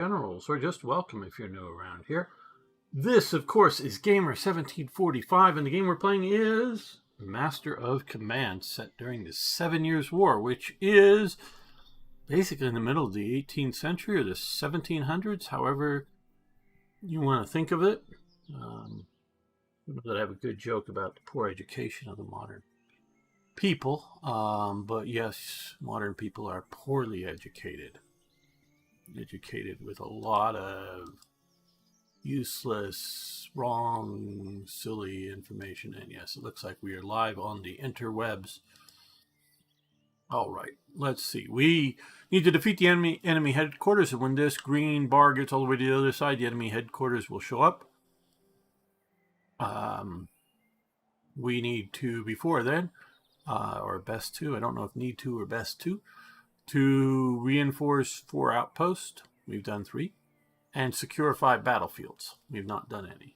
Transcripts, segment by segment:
Generals, or just welcome if you're new around here. This, of course, is Gamer 1745, and the game we're playing is Master of Command, set during the 7 Years' War, which is basically in the middle of the 18th century or the 1700s, however you want to think of it. I know that I have a good joke about the poor education of the modern people, but yes, modern people are poorly educated with a lot of useless, wrong, silly information. And yes, it looks like we are live on the interwebs. All right, let's see. We need to defeat the enemy headquarters, and when this green bar gets all the way to the other side, the enemy headquarters will show up. We need to, before then, or best to, I don't know if need to or best to reinforce 4 outposts. We've done 3. And secure 5 battlefields. We've not done any.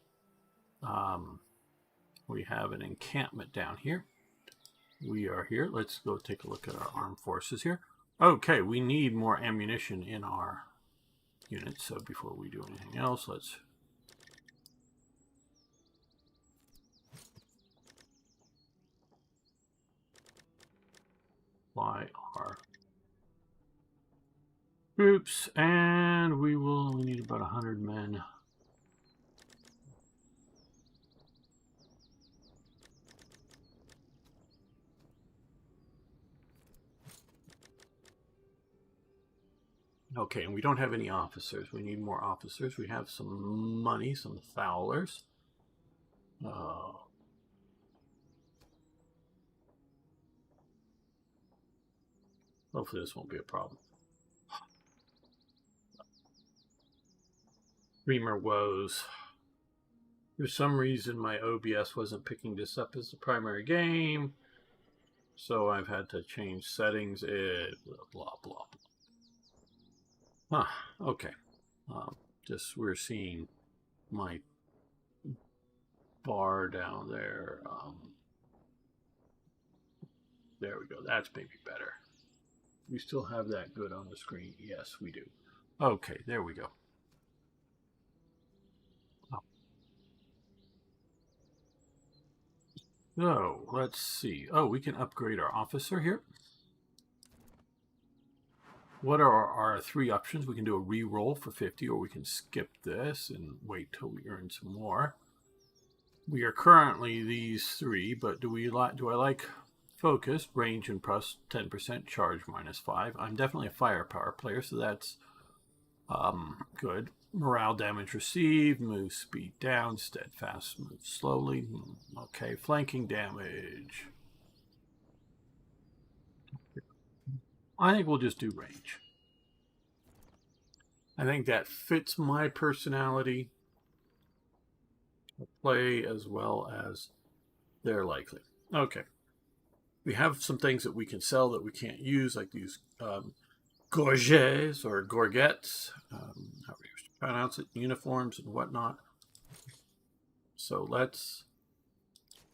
We have an encampment down here. We are here. Let's go take a look at our armed forces here. Okay, we need more ammunition in our units. So before we do anything else, let's fly our troops, and we need about 100 men. Okay, and we don't have any officers. We need more officers. We have some money, some fowlers. Hopefully this won't be a problem. Reamer woes. For some reason, my OBS wasn't picking this up as the primary game, so I've had to change settings. Blah, blah, blah. Okay. Just we're seeing my bar down there. There we go. That's maybe better. We still have that good on the screen. Yes, we do. Okay, there we go. So, let's see. Oh, we can upgrade our officer here. What are our 3 options? We can do a re-roll for 50, or we can skip this and wait till we earn some more. We are currently these 3, but do I like focus, range, and plus 10%, charge -5? I'm definitely a firepower player, so that's good. Morale damage received, move speed down, steadfast move slowly. Okay, flanking damage. I think we'll just do range. I think that fits my personality. Play as well as they're likely. Okay. We have some things that we can sell that we can't use, like these gorgets or gorgets, however you pronounce it, uniforms and whatnot. So let's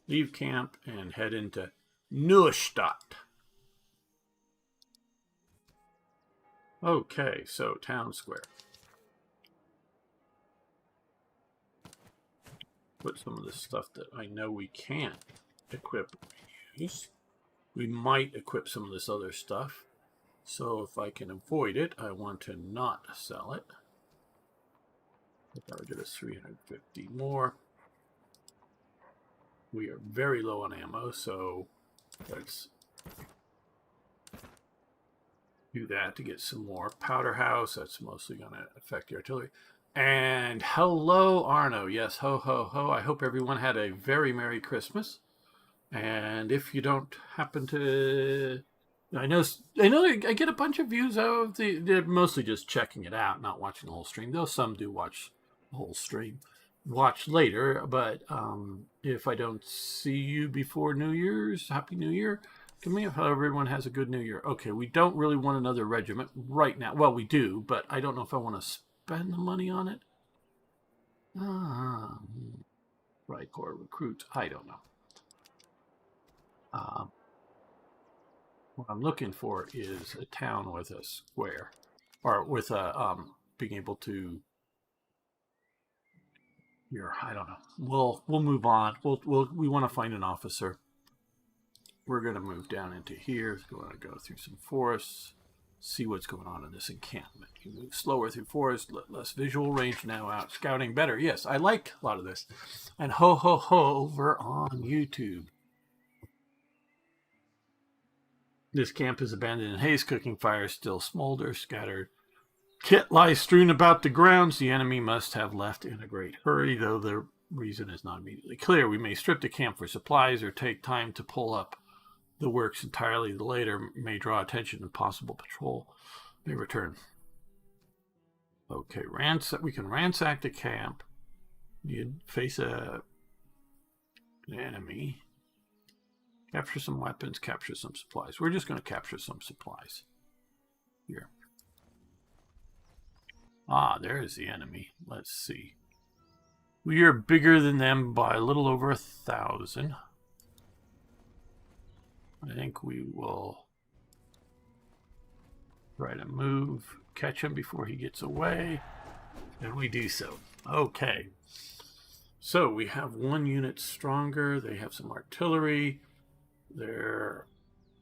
leave camp and head into Neustadt. Okay, so town square. Put some of the stuff that I know we can't equip and use. We might equip some of this other stuff. So if I can avoid it, I want to not sell it. That would get us 350 more. We are very low on ammo, so let's do that to get some more. Powder house, that's mostly going to affect the artillery. And hello, Arno. Yes, ho, ho, ho. I hope everyone had a very Merry Christmas. And if you don't happen to... I know I get a bunch of views of they're mostly just checking it out, not watching the whole stream, though some do watch the whole stream. Watch later, but if I don't see you before New Year's, Happy New Year. Give me, hope everyone has a good New Year. Okay, we don't really want another regiment right now. Well, we do, but I don't know if I want to spend the money on it. Right, Corps recruits. I don't know. What I'm looking for is a town with a square, or with a being able to. Here, I don't know. We'll move on. We want to find an officer. We're going to move down into here. We're going to go through some forests, see what's going on in this encampment. You move slower through forest, less visual range, now out scouting better. Yes, I like a lot of this. And ho, ho, ho, over on YouTube. This camp is abandoned in haste, cooking fires still smolder, scattered. Kit lies strewn about the grounds. The enemy must have left in a great hurry, though the reason is not immediately clear. We may strip the camp for supplies or take time to pull up the works entirely. The later may draw attention and possible patrol may return. Okay, we can ransack the camp. You face an enemy. Capture some weapons, capture some supplies. We're just going to capture some supplies. Here. Ah, there's the enemy. Let's see. We are bigger than them by a little over 1,000. I think we will try to move, catch him before he gets away, and we do so. Okay. So we have 1 unit stronger. They have some artillery. They're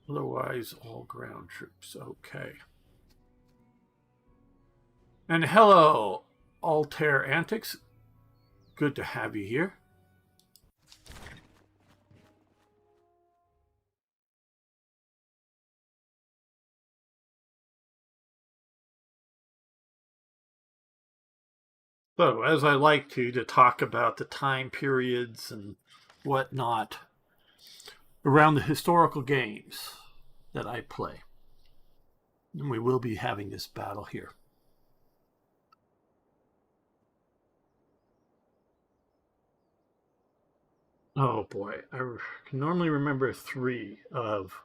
otherwise all ground troops. Okay. And hello, Altair Antics. Good to have you here. So, as I like to talk about the time periods and whatnot around the historical games that I play. And we will be having this battle here. Oh boy, I can normally remember 3 of...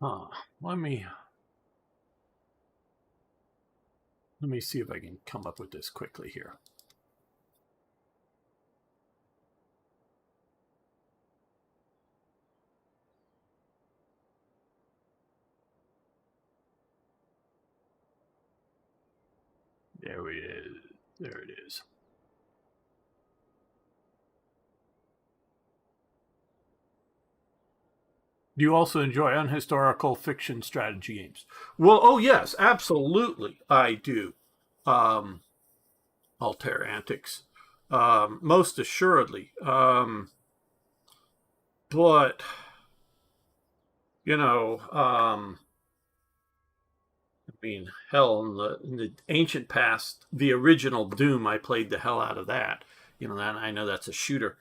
Let me see if I can come up with this quickly here. There it is. There it is. Do you also enjoy unhistorical fiction strategy games? Well, oh yes, absolutely, I do. Altair Antics, most assuredly. But you know, I mean, hell, in the ancient past, the original Doom, I played the hell out of that. You know, that I know that's a shooter.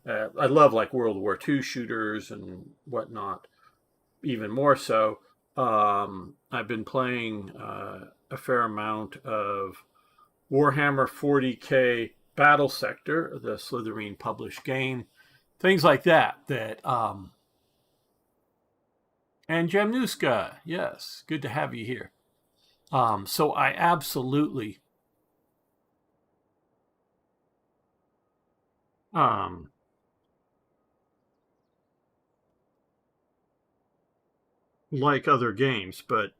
I love like World War II shooters and whatnot, even more so. I've been playing a fair amount of Warhammer 40K Battle Sector, the Slitherine published game, things like that. And Jamnuska, yes, good to have you here. So I absolutely like other games, but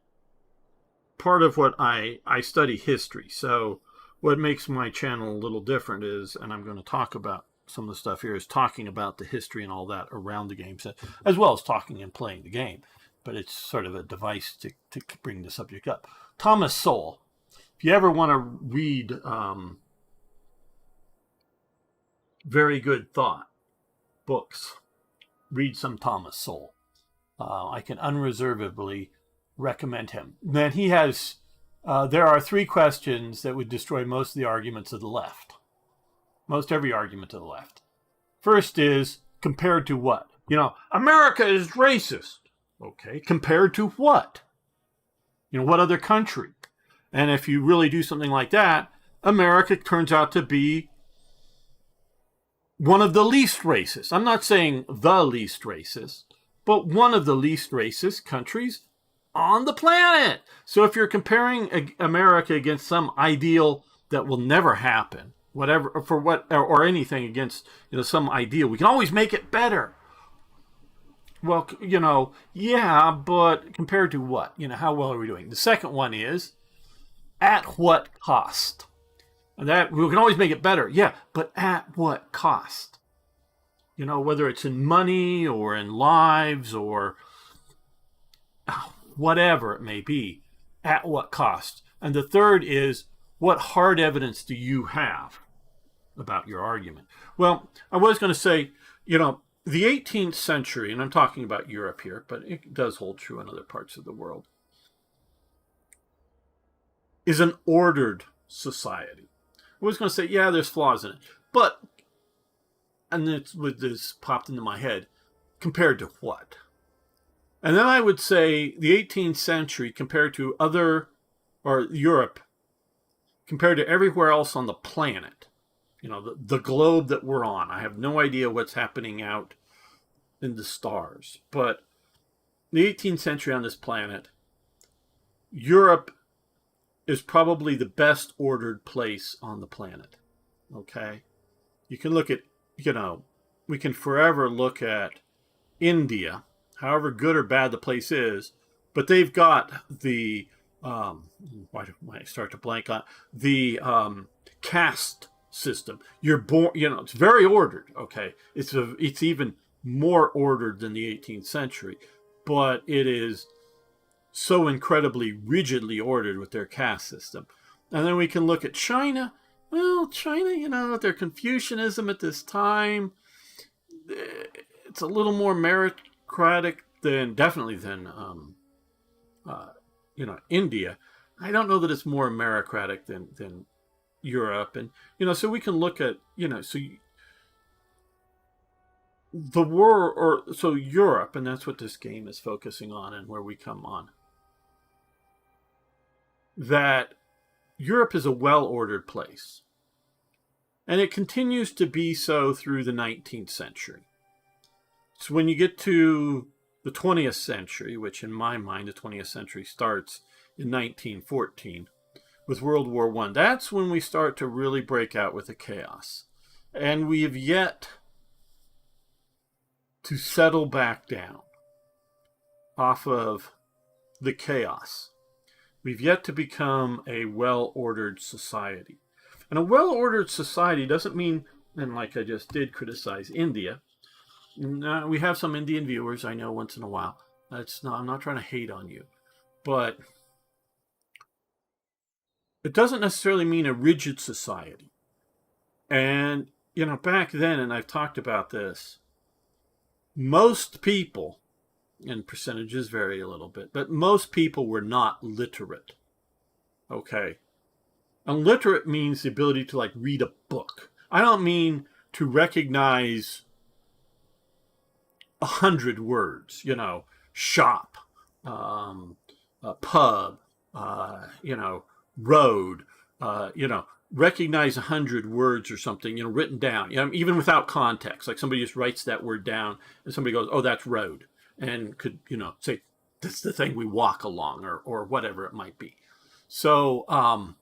part of what I study history. So what makes my channel a little different is, and I'm going to talk about some of the stuff here, is talking about the history and all that around the game set, as well as talking and playing the game. But it's sort of a device to bring the subject up. Thomas Sowell. If you ever want to read very good thought books, read some Thomas Sowell. I can unreservedly recommend him. Then he has, there are 3 questions that would destroy most of the arguments of the left. Most every argument of the left. First is, compared to what? You know, America is racist. Okay, compared to what? You know, what other country? And if you really do something like that, America turns out to be one of the least racist. I'm not saying the least racist, but one of the least racist countries on the planet. So if you're comparing America against some ideal that will never happen, whatever, for what, or anything against, you know, some ideal, we can always make it better. Well, yeah, but compared to what? How well are we doing? The second one is at what cost? And that we can always make it better. Yeah, but at what cost? Whether it's in money or in lives or whatever it may be, at what cost? And the third is, what hard evidence do you have about your argument? Well, I was going to say, the 18th century, and I'm talking about Europe here, but it does hold true in other parts of the world, is an ordered society. I was going to say, yeah, there's flaws in it, but, and this popped into my head, compared to what? And then I would say the 18th century compared to Europe, compared to everywhere else on the planet, the globe that we're on. I have no idea what's happening out in the stars, but the 18th century on this planet, Europe is probably the best ordered place on the planet. Okay? You can look at, we can forever look at India, however good or bad the place is, but they've got the, why do I start to blank on, the caste system. You're born, it's very ordered, okay? It's even more ordered than the 18th century, but it is so incredibly rigidly ordered with their caste system. And then we can look at China. Well, China, their Confucianism at this time, it's a little more meritocratic than India. I don't know that it's more meritocratic than Europe. And, so we can look at, the world, so Europe, and that's what this game is focusing on and where we come on, that Europe is a well-ordered place. And it continues to be so through the 19th century. So when you get to the 20th century, which in my mind, the 20th century starts in 1914 with World War I, that's when we start to really break out with the chaos. And we have yet to settle back down off of the chaos. We've yet to become a well-ordered society. And a well-ordered society doesn't mean, and like I just did criticize India, we have some Indian viewers, I know, once in a while. I'm not trying to hate on you. But it doesn't necessarily mean a rigid society. And, back then, and I've talked about this, most people, and percentages vary a little bit, but most people were not literate. Okay? And literate means the ability to, read a book. I don't mean to recognize 100 words, shop, pub, road, recognize 100 words or something, written down, even without context. Like somebody just writes that word down and somebody goes, oh, that's road. And could, say, that's the thing we walk along or whatever it might be. So, I'm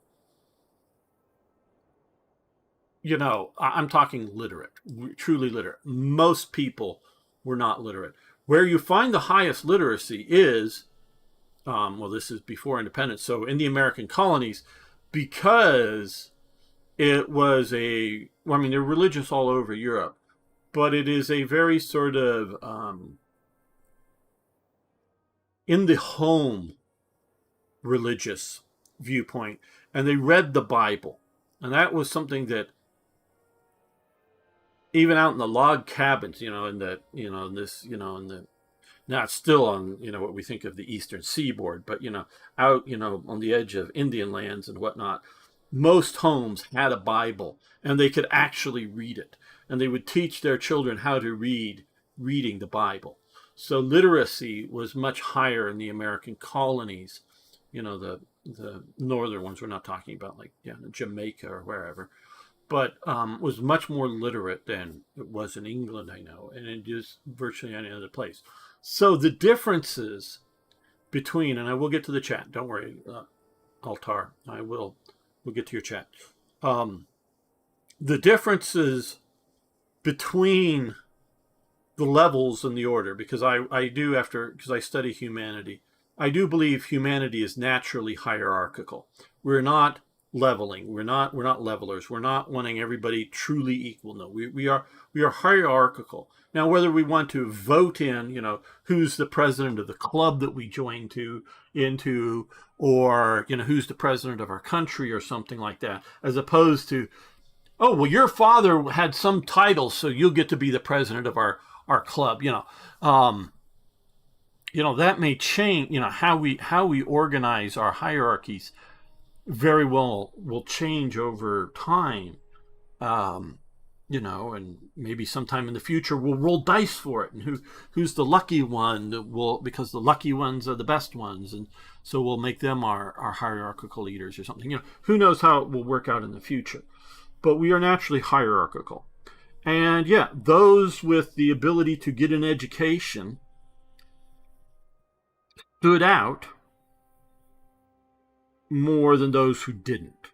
talking literate, truly literate. Most people were not literate. Where you find the highest literacy is, this is before independence, so in the American colonies, because it was they're religious all over Europe, but it is a very sort of in the home religious viewpoint, and they read the Bible, and that was something that even out in the log cabins, now it's still on, what we think of the eastern seaboard, but, out, on the edge of Indian lands and whatnot, most homes had a Bible and they could actually read it. And they would teach their children how to reading the Bible. So literacy was much higher in the American colonies, the northern ones. We're not talking about Jamaica or wherever. But was much more literate than it was in England, I know, and in just virtually any other place. So the differences between, and I will get to the chat, don't worry, Altar, we'll get to your chat. The differences between the levels and the order, because because I study humanity, I do believe humanity is naturally hierarchical. We're not leveling. We're not levelers. We're not wanting everybody truly equal. No, we are hierarchical. Now, whether we want to vote in, who's the president of the club that we join into, or who's the president of our country or something like that, as opposed to, oh, well, your father had some title, so you'll get to be the president of our club. That may change. How we organize our hierarchies very well will change over time. And maybe sometime in the future we'll roll dice for it, and who's the lucky one that will, because the lucky ones are the best ones, and so we'll make them our hierarchical leaders or something. Who knows how it will work out in the future, but we are naturally hierarchical. And yeah, those with the ability to get an education stood out more than those who didn't.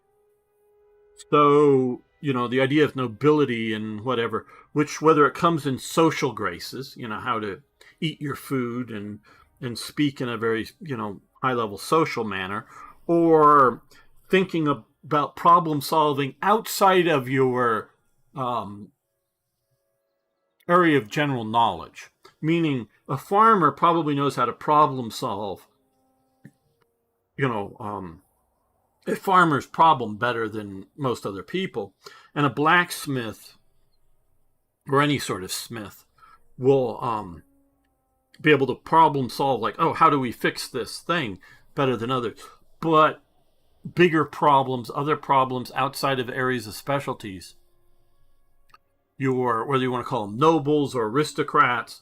So, the idea of nobility and whatever, whether it comes in social graces, how to eat your food and speak in a very, high-level social manner, or thinking about problem solving outside of your area of general knowledge. Meaning, a farmer probably knows how to problem solve, a farmer's problem better than most other people. And a blacksmith, or any sort of smith, will be able to problem solve, like, oh, how do we fix this thing, better than others. But bigger problems, other problems outside of areas of specialties, whether you want to call them nobles or aristocrats,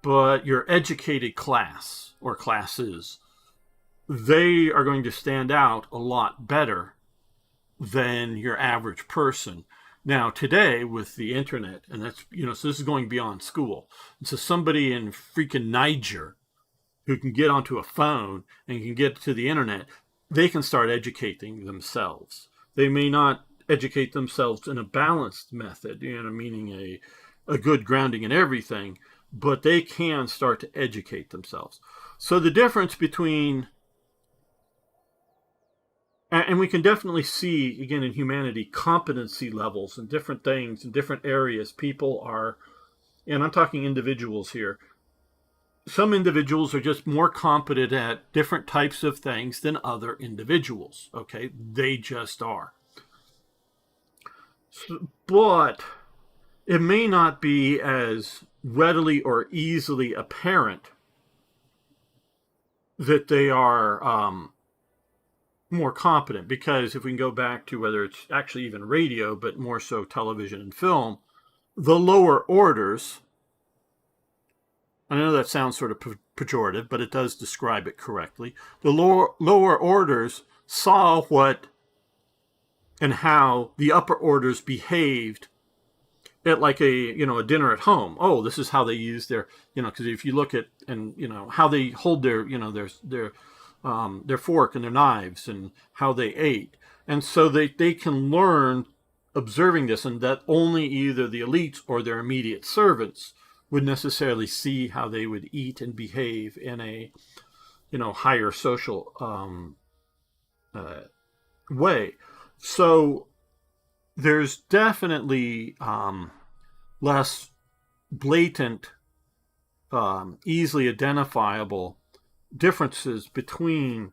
but your educated class or classes, they are going to stand out a lot better than your average person. Now, today with the internet, and that's, so this is going beyond school. And so somebody in freaking Niger who can get onto a phone and can get to the internet, they can start educating themselves. They may not educate themselves in a balanced method, meaning a good grounding in everything, but they can start to educate themselves. So the difference between, and we can definitely see, again, in humanity, competency levels and different things in different areas. People are, and I'm talking individuals here, some individuals are just more competent at different types of things than other individuals. Okay, they just are. But it may not be as readily or easily apparent that they are more competent, because if we can go back to whether it's actually even radio, but more so television and film, the lower orders, I know that sounds sort of pejorative, but it does describe it correctly. The lower orders saw what and how the upper orders behaved at, like, a dinner at home. Oh, this is how they use their, because if you look at, and how they hold their their fork and their knives and how they ate, and so they can learn observing this, and that only either the elites or their immediate servants would necessarily see how they would eat and behave in a higher social way. So there's definitely less blatant, easily identifiable differences between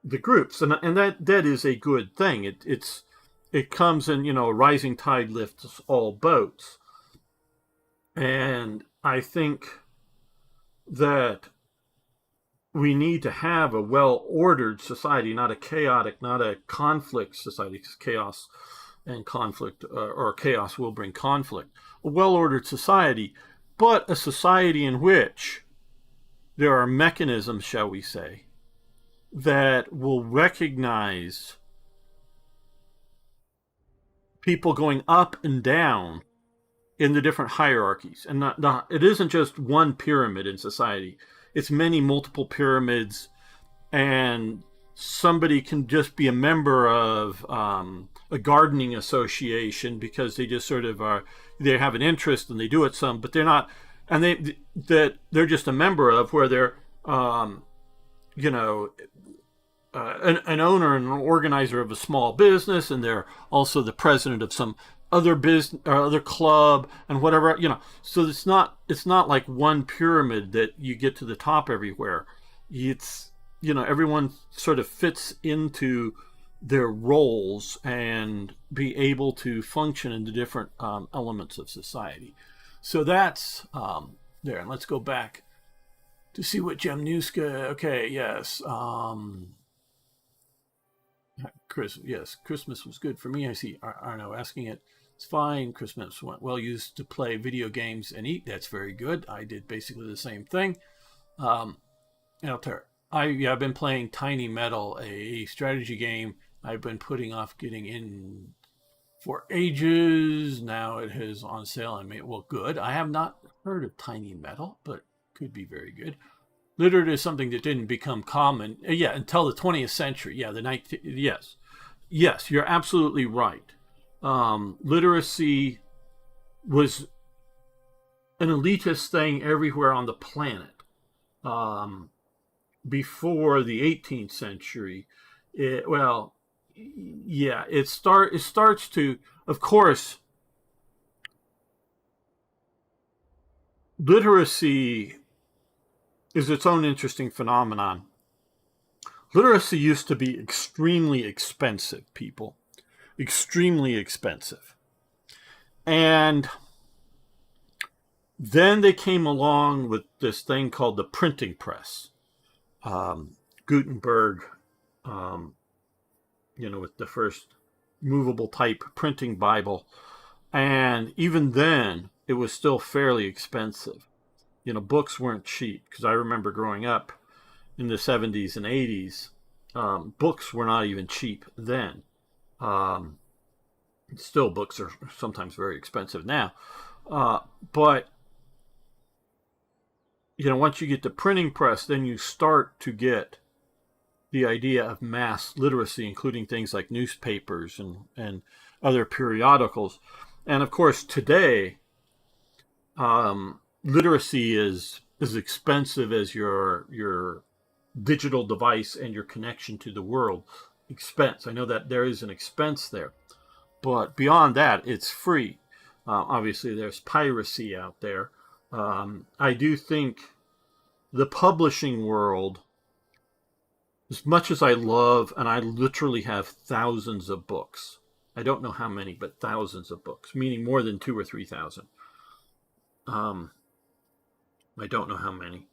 the groups, and that is a good thing. It comes in, a rising tide lifts all boats, and I think that we need to have a well-ordered society, not a chaotic, not a conflict society, because chaos and conflict, or chaos will bring conflict. A well-ordered society, but a society in which there are mechanisms, shall we say, that will recognize people going up and down in the different hierarchies. And it isn't just one pyramid in society. It's many multiple pyramids, and somebody can just be a member of a gardening association because they just sort of are, they have an interest and they do it some, but they're not, and they're just a member of, where they're, you know, an owner and an organizer of a small business, and they're also the president of some other business or other club and whatever, you know. So it's not like one pyramid that you get to the top everywhere. It's, you know, everyone sort of fits into their roles and be able to function in the different elements of society. So that's there. And let's go back to see what Jemnuska. Okay, yes. Yes, Christmas was good for me. I see Arno asking it. It's fine. Christmas went well, used to play video games and eat. That's very good. I did basically the same thing. I've been playing Tiny Metal, a strategy game I've been putting off getting in for ages. Now it is on sale and made, well, good. I have not heard of Tiny Metal, but could be very good. Literature is something that didn't become common, until the 20th century. Yes, you're absolutely right. Literacy was an elitist thing everywhere on the planet. Before the 18th century, it starts to, of course, literacy is its own interesting phenomenon. Literacy used to be extremely expensive, people. Extremely expensive. And then they came along with this thing called the printing press. Gutenberg, with the first movable type printing Bible. And even then, it was still fairly expensive. Books weren't cheap, because I remember growing up in the 70s and 80s, books were not even cheap then. Still, books are sometimes very expensive now. But, once you get the printing press, then you start to get the idea of mass literacy, including things like newspapers and other periodicals. And of course, today, literacy is as expensive as your digital device and your connection to the world. Expense. I know that there is an expense there, but beyond that, it's free. Obviously, there's piracy out there. I do think the publishing world, as much as I love, and I literally have thousands of books. I don't know how many, but thousands of books, meaning more than 2,000 or 3,000. I don't know how many.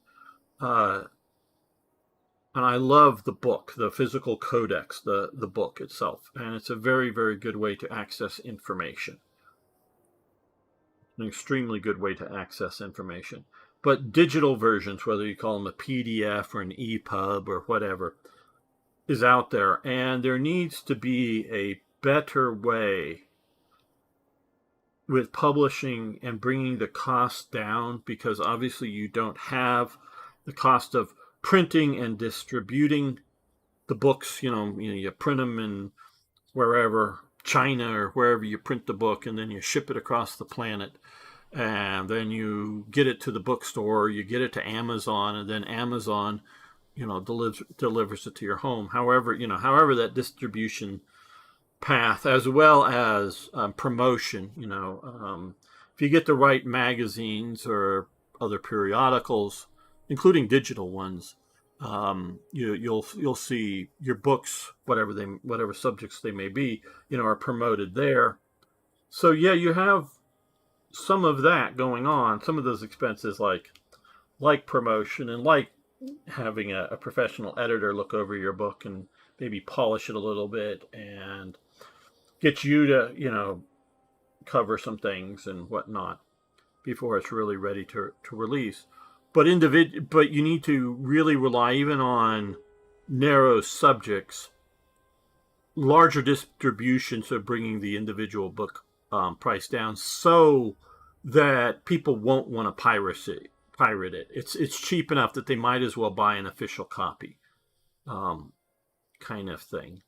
And I love the book, the physical codex, the book itself. And it's a very, very good way to access information. An extremely good way to access information. But digital versions, whether you call them a PDF or an EPUB or whatever, is out there. And there needs to be a better way with publishing and bringing the cost down, because obviously you don't have the cost of printing and distributing the books. You print them in wherever, China or wherever you print the book, and then you ship it across the planet, and then you get it to the bookstore, you get it to Amazon, and then Amazon, delivers it to your home. However that distribution path, as well as promotion. If you get the right magazines or other periodicals, including digital ones, you'll see your books, whatever subjects they may be, are promoted there. So you have some of that going on. Some of those expenses, like promotion, and like having a professional editor look over your book and maybe polish it a little bit and get you to, cover some things and whatnot before it's really ready to release. But you need to really rely even on narrow subjects, larger distributions of bringing the individual book price down, so that people won't want to pirate it. It's cheap enough that they might as well buy an official copy, kind of thing.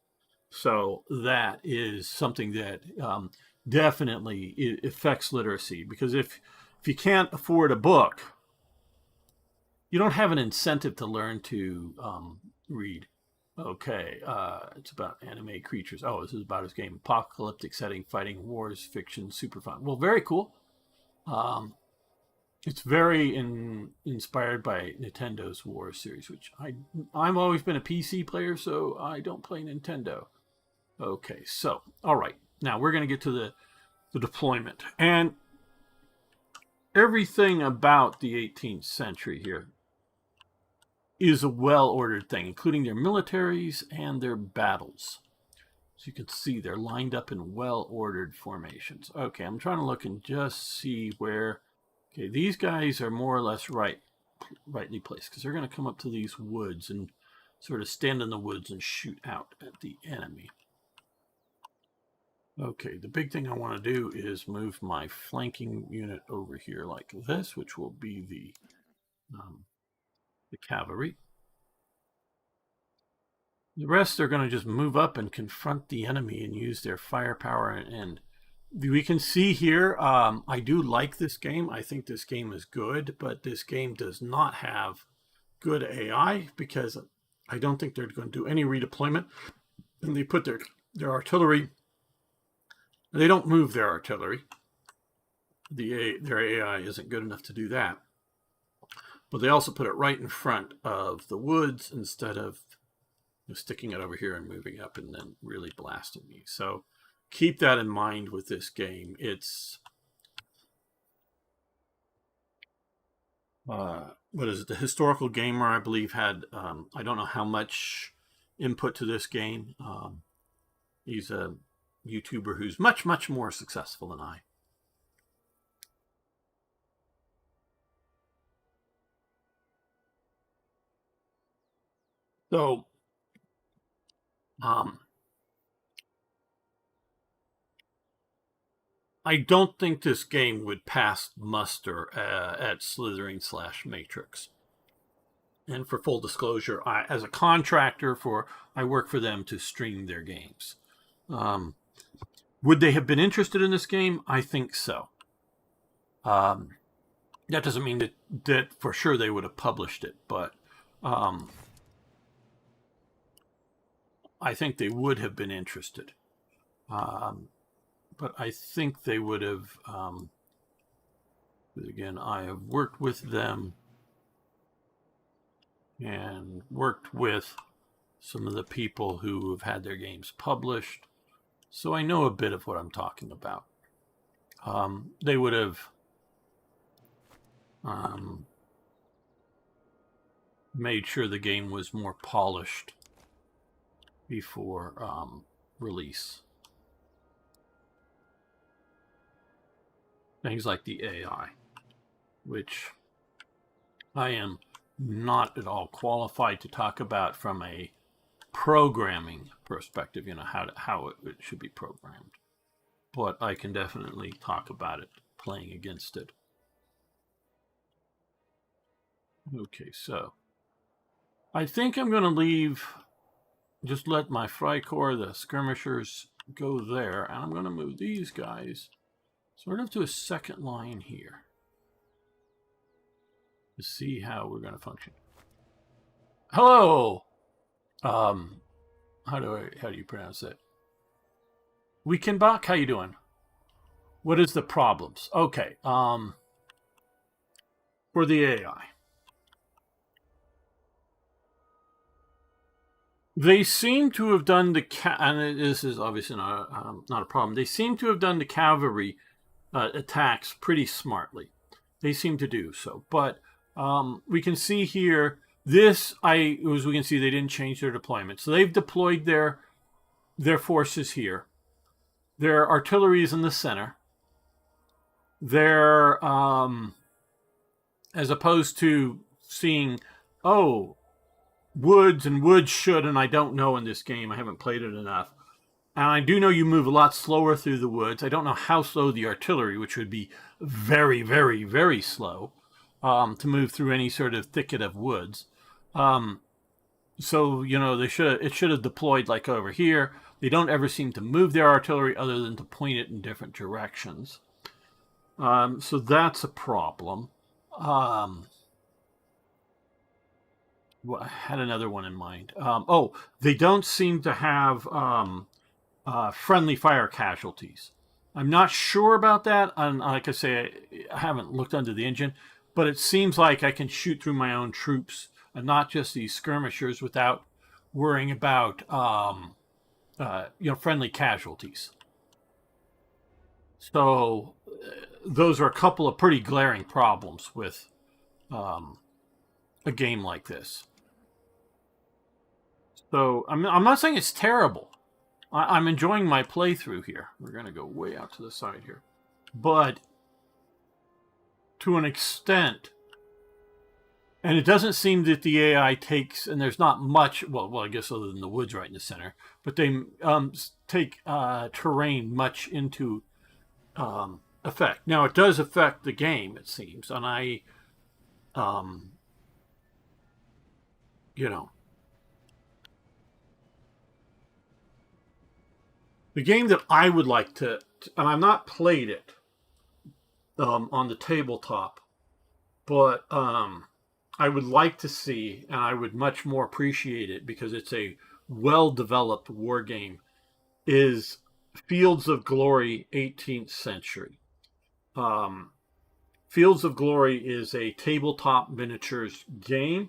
So that is something that definitely affects literacy, because if you can't afford a book, you don't have an incentive to learn to read. Okay, it's about anime creatures. Oh, this is about his game. Apocalyptic setting, fighting wars, fiction, super fun. Well, very cool. Um, it's very inspired by Nintendo's War series, which I've always been a PC player, so I don't play Nintendo. Okay, so all right, now we're going to get to the deployment, and everything about the 18th century here is a well-ordered thing, including their militaries and their battles. So you can see they're lined up in well-ordered formations. Okay, I'm trying to look and just see where. Okay, these guys are more or less rightly placed, because they're going to come up to these woods and sort of stand in the woods and shoot out at the enemy. Okay, the big thing I want to do is move my flanking unit over here like this, which will be the cavalry. The rest are going to just move up and confront the enemy and use their firepower. And we can see here, I do like this game. I think this game is good, but this game does not have good AI, because I don't think they're going to do any redeployment. And they put their artillery, they don't move their artillery. Their AI isn't good enough to do that. But they also put it right in front of the woods instead of sticking it over here and moving up and then really blasting me. So keep that in mind with this game. It's what is it? The Historical Gamer, I believe, had I don't know how much input to this game. He's a YouTuber who's much more successful than I. So I don't think this game would pass muster at Slithering/Matrix. And for full disclosure, as a contractor I work for them to stream their games. Would they have been interested in this game? I think so. That doesn't mean that for sure they would have published it, but I think they would have been interested. But I think they would have, again, I have worked with them and worked with some of the people who have had their games published, so I know a bit of what I'm talking about. They would have made sure the game was more polished before release. Things like the AI, which I am not at all qualified to talk about from a programming perspective, how it should be programmed. But I can definitely talk about it playing against it. Okay, so I think I'm going to just let my Freikorps, the skirmishers, go there, and I'm going to move these guys sort of to a second line here to see how we're going to function. Hello! How do you pronounce it? Weekenbach, how you doing? What is the problems? Okay, for the AI. They seem to have done and this is obviously not a problem. They seem to have done the cavalry attacks pretty smartly. They seem to do so, but we can see here as we can see, they didn't change their deployment, so they've deployed their forces here. Their artillery is in the center. They're as opposed to seeing woods should, and I don't know in this game. I haven't played it enough. And I do know you move a lot slower through the woods. I don't know how slow the artillery, which would be very, very, very slow, to move through any sort of thicket of woods. So it should have deployed like over here. They don't ever seem to move their artillery other than to point it in different directions. So that's a problem. Um, well, I had another one in mind. They don't seem to have friendly fire casualties. I'm not sure about that. And like I say, I haven't looked under the engine, but it seems like I can shoot through my own troops and not just these skirmishers without worrying about friendly casualties. So those are a couple of pretty glaring problems with um, a game like this. So I'm not saying it's terrible. I'm enjoying my playthrough here. We're going to go way out to the side here. But to an extent, and it doesn't seem that the AI takes, and there's not much, well, I guess other than the woods right in the center, but they take terrain much into effect. Now, it does affect the game, it seems, and um, you know, the game that I would like to, and I've not played it on the tabletop, but I would like to see, and I would much more appreciate it because it's a well-developed war game, is Fields of Glory 18th Century. Um, Fields of Glory is a tabletop miniatures game,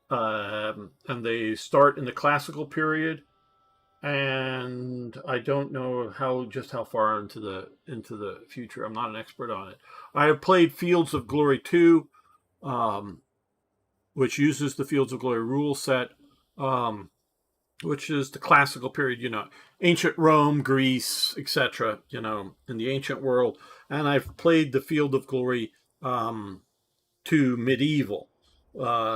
and they start in the classical period, and I don't know how far into the future. I'm not an expert on it. I have played Fields of Glory 2, um, which uses the Fields of Glory rule set, which is the classical period, ancient Rome, Greece, etc., in the ancient world. And I've played the Field of Glory to medieval,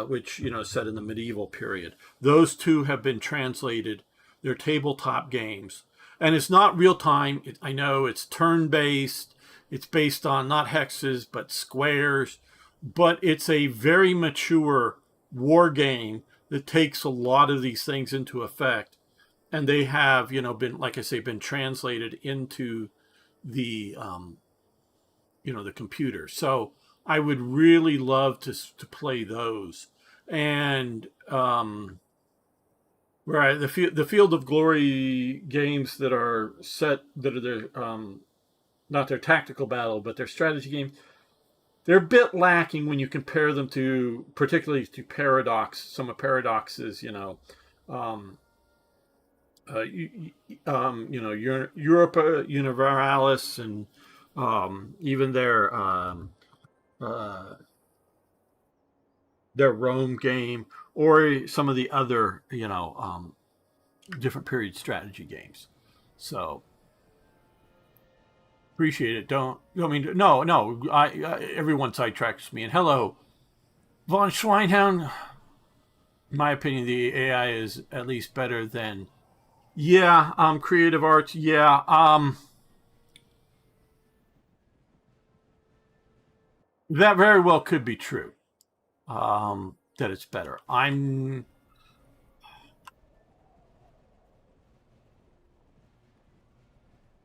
which, set in the medieval period. Those two have been translated. They're tabletop games. And it's not real time. I know it's turn based. It's based on not hexes, but squares. But it's a very mature war game that takes a lot of these things into effect. And they have, been, like I say, been translated into the, the computer. So I would really love to play those. And right, the Field of Glory games that are set, that are not their tactical battle, but their strategy games, they're a bit lacking when you compare them to, particularly to Paradox. Some of Paradox's, um, Europa Universalis, and even uh, their Rome game, or some of the other, different period strategy games. So appreciate it. Don't, I mean, no. Everyone sidetracks me. And hello, von Schweinhound. In my opinion, the AI is at least better than, yeah, creative arts. Yeah, that very well could be true. That it's better. I don't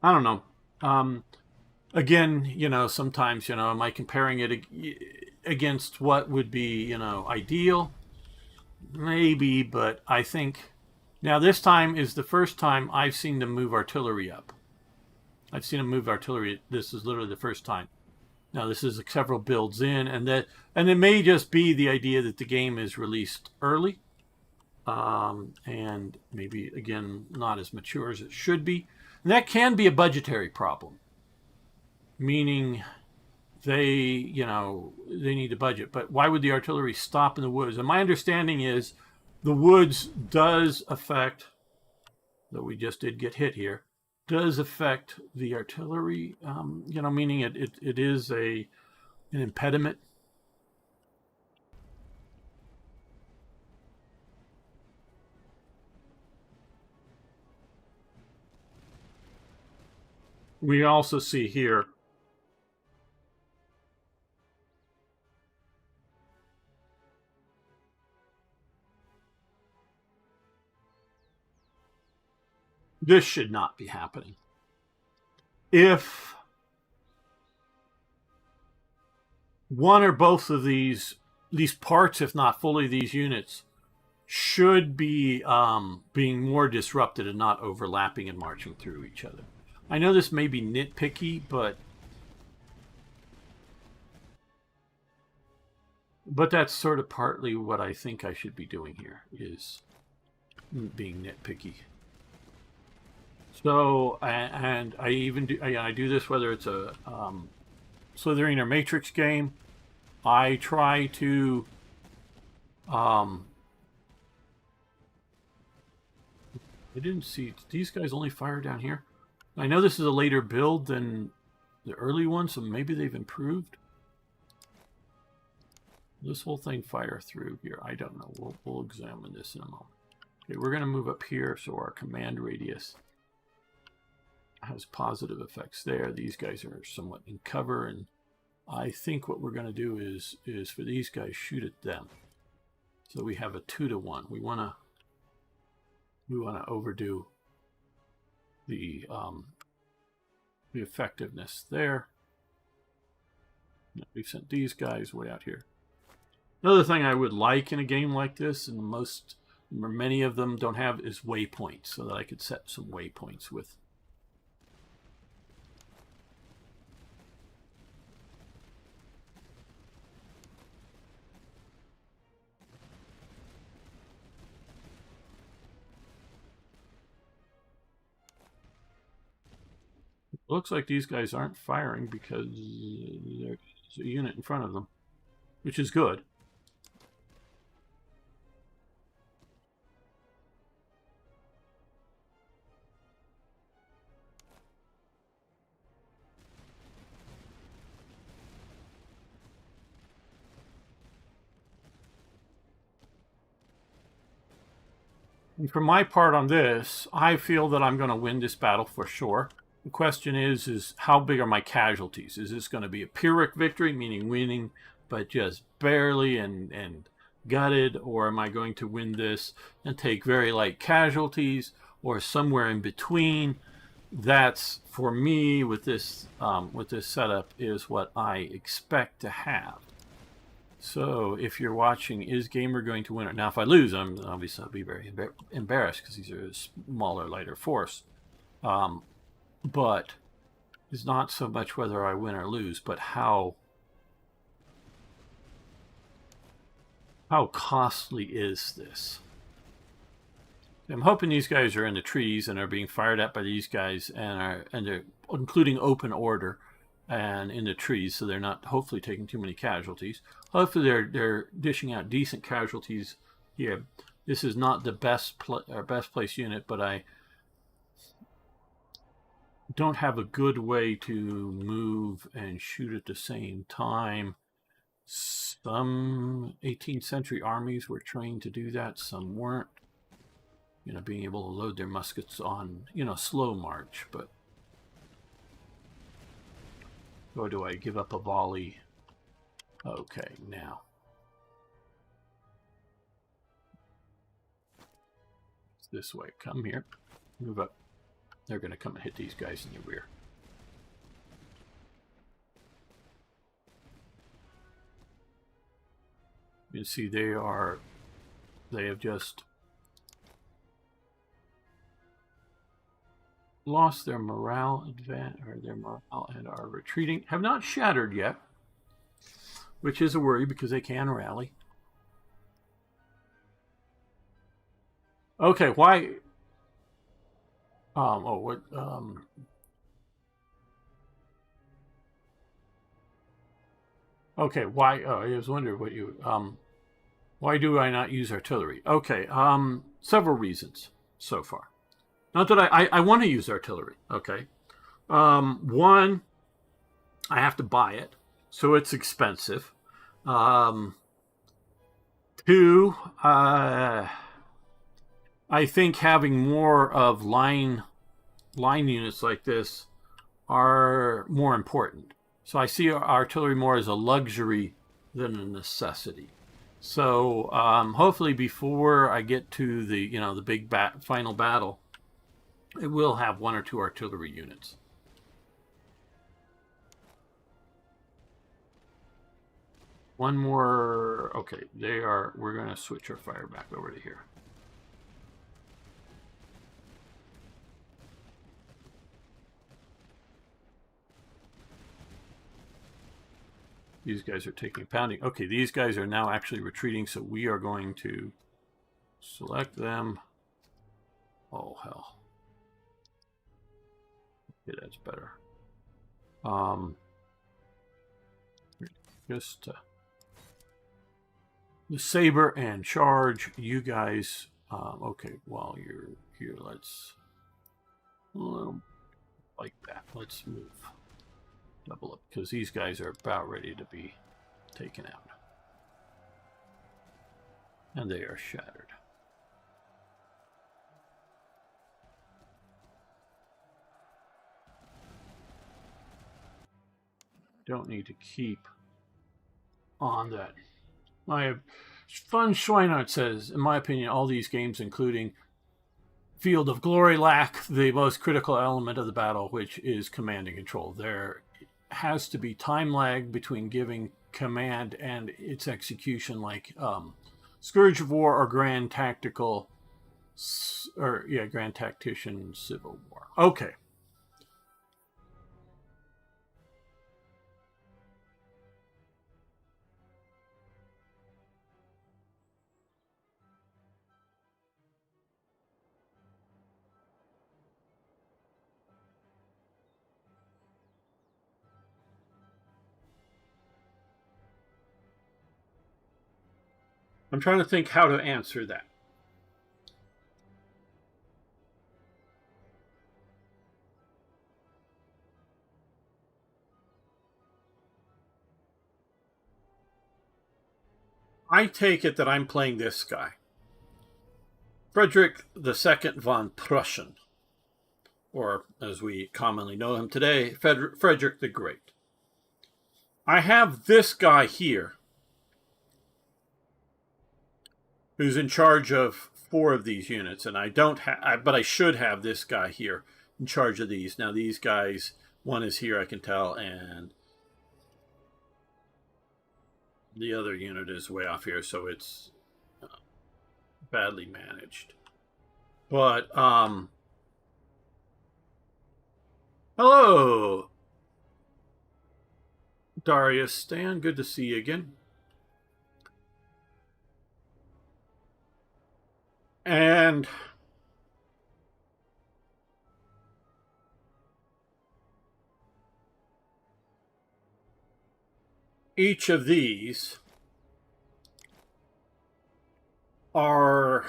know. Again, sometimes, am I comparing it against what would be, ideal? Maybe, but I think now this time is the first time I've seen them move artillery up. I've seen them move artillery. This is literally the first time. Now this is several builds in, and it may just be the idea that the game is released early, and maybe again not as mature as it should be. And that can be a budgetary problem, meaning they need a budget. But why would the artillery stop in the woods? And my understanding is the woods does affect, though we just did get hit here, does affect the artillery, meaning it is an impediment. We also see here This should not be happening. If one or both of these parts, if not fully these units, should be being more disrupted and not overlapping and marching through each other. I know this may be nitpicky, but that's sort of partly what I think I should be doing here, is being nitpicky. So, and I even do, I do this whether it's a Slitherine or Matrix game. I try to I didn't see, did these guys only fire down here? I know this is a later build than the early one, so maybe they've improved. This whole thing fire through here. I don't know. We'll examine this in a moment. Okay, we're going to move up here so our command radius has positive effects there. These guys are somewhat in cover, and I think what we're going to do is for these guys, shoot at them. So we have a 2-to-1. We want to overdo the effectiveness there. We've sent these guys way out here. Another thing I would like in a game like this, and many of them don't have, is waypoints, so that I could set some waypoints with. Looks like these guys aren't firing because there's a unit in front of them, which is good. And for my part on this, I feel that I'm going to win this battle for sure. The question is how big are my casualties? Is this going to be a Pyrrhic victory, meaning winning, but just barely and gutted? Or am I going to win this and take very light casualties, or somewhere in between? That's, for me, with this setup, is what I expect to have. So if you're watching, is Gamer going to win it? Now, if I lose, I'll be very embarrassed, because these are a smaller, lighter force. But it's not so much whether I win or lose, but how costly is this? I'm hoping these guys are in the trees and are being fired at by these guys, and they're including open order and in the trees, so they're not hopefully taking too many casualties. Hopefully they're dishing out decent casualties here. This is not the best place unit, but I don't have a good way to move and shoot at the same time. Some 18th century armies were trained to do that, some weren't. Being able to load their muskets on, slow march, but or do I give up a volley? Okay, now. It's this way. Come here. Move up. They're going to come and hit these guys in the rear. You can see they have just lost their morale and are retreating. Have not shattered yet, which is a worry because they can rally. Okay, why? Okay, why? Oh, I was wondering what you. Why do I not use artillery? Okay, several reasons so far. Not that I want to use artillery. Okay, one, I have to buy it, so it's expensive. Two, I think having more of line units like this are more important. So I see artillery more as a luxury than a necessity. So hopefully before I get to the the big final battle, It will have 1 or 2 artillery units. One more. Okay, we're going to switch our fire back over to here. These guys are taking pounding. Okay, these guys are now actually retreating, so we are going to select them. Oh, hell. Okay, that's better. Just the saber and charge. You guys, okay, while you're here, let's like that. Let's move. Double up, because these guys are about ready to be taken out. And they are shattered. Don't need to keep on that. My Fun Schweinart says, in my opinion, all these games, including Field of Glory, lack the most critical element of the battle, which is command and control. There has to be time lag between giving command and its execution, like Scourge of War or Grand Tactician Civil War. Okay. I'm trying to think how to answer that. I take it that I'm playing this guy, Frederick II von Prussian, or as we commonly know him today, Frederick the Great. I have this guy here, who's in charge of 4 of these units, and I don't have, but I should have this guy here in charge of these. Now these guys, one is here, I can tell, and the other unit is way off here, so it's badly managed. But hello, Darius Stan, good to see you again. And each of these are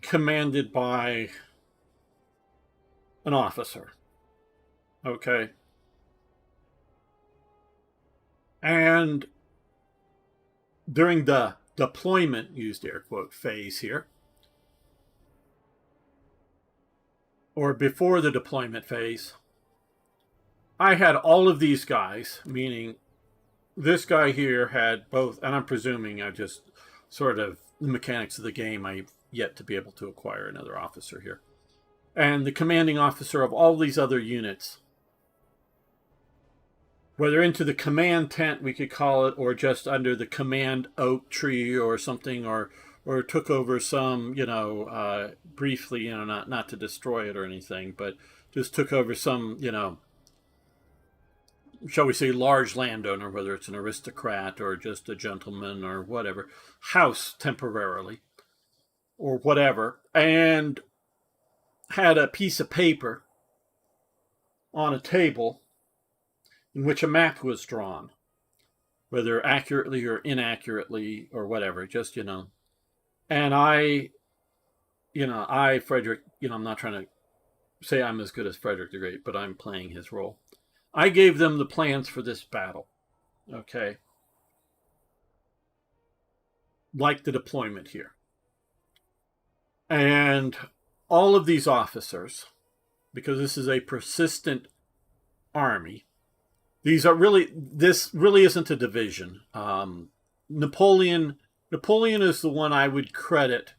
commanded by an officer. Okay. And during the deployment, used air quote, phase here, or before the deployment phase, I had all of these guys, meaning this guy here had both, and I'm presuming I just sort of, the mechanics of the game, I've yet to be able to acquire another officer here. And the commanding officer of all these other units, whether into the command tent, we could call it, or just under the command oak tree or something, or took over some, briefly, not to destroy it or anything, but just took over some, shall we say, large landowner, whether it's an aristocrat or just a gentleman or whatever, house temporarily or whatever, and had a piece of paper on a table in which a map was drawn, whether accurately or inaccurately or whatever, just, and I, Frederick, I'm not trying to say I'm as good as Frederick the Great, but I'm playing his role. I gave them the plans for this battle, okay? Like the deployment here. And all of these officers, because this is a persistent army, this really isn't a division. Napoleon is the one I would credit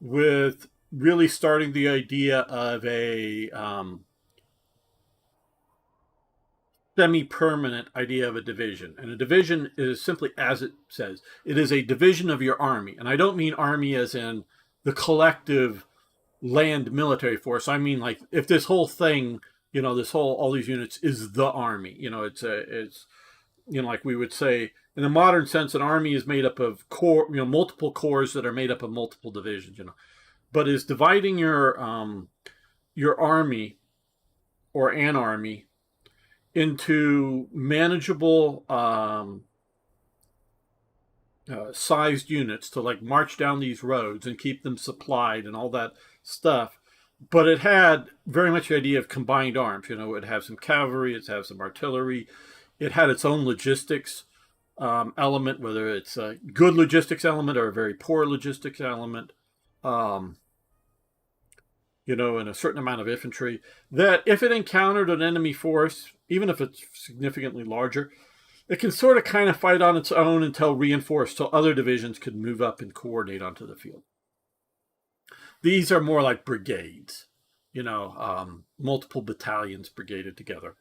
with really starting the idea of a semi-permanent idea of a division. And a division is simply, as it says, it is a division of your army. And I don't mean army as in the collective land military force. I mean, like, if this whole thing, all these units is the army, it's like we would say in a modern sense, an army is made up of multiple corps that are made up of multiple divisions, but is dividing your army or an army into manageable sized units to like march down these roads and keep them supplied and all that stuff. But it had very much the idea of combined arms. It would have some cavalry, it'd have some artillery. It had its own logistics element, whether it's a good logistics element or a very poor logistics element. And a certain amount of infantry, that if it encountered an enemy force, even if it's significantly larger, it can sort of kind of fight on its own until reinforced, till other divisions could move up and coordinate onto the field. These are more like brigades, multiple battalions brigaded together.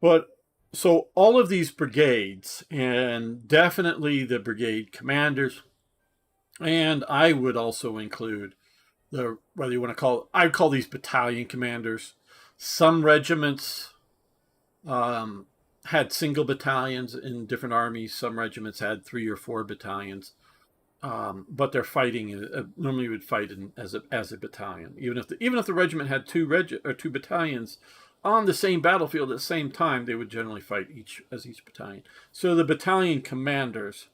But so all of these brigades, and definitely the brigade commanders, and I would also include whether you want to I'd call these battalion commanders. Some regiments had single battalions in different armies. Some regiments had 3 or 4 battalions. But they're fighting, normally would fight as a battalion. Even if the regiment had 2 battalions on the same battlefield at the same time, they would generally fight each battalion. So the battalion commanders,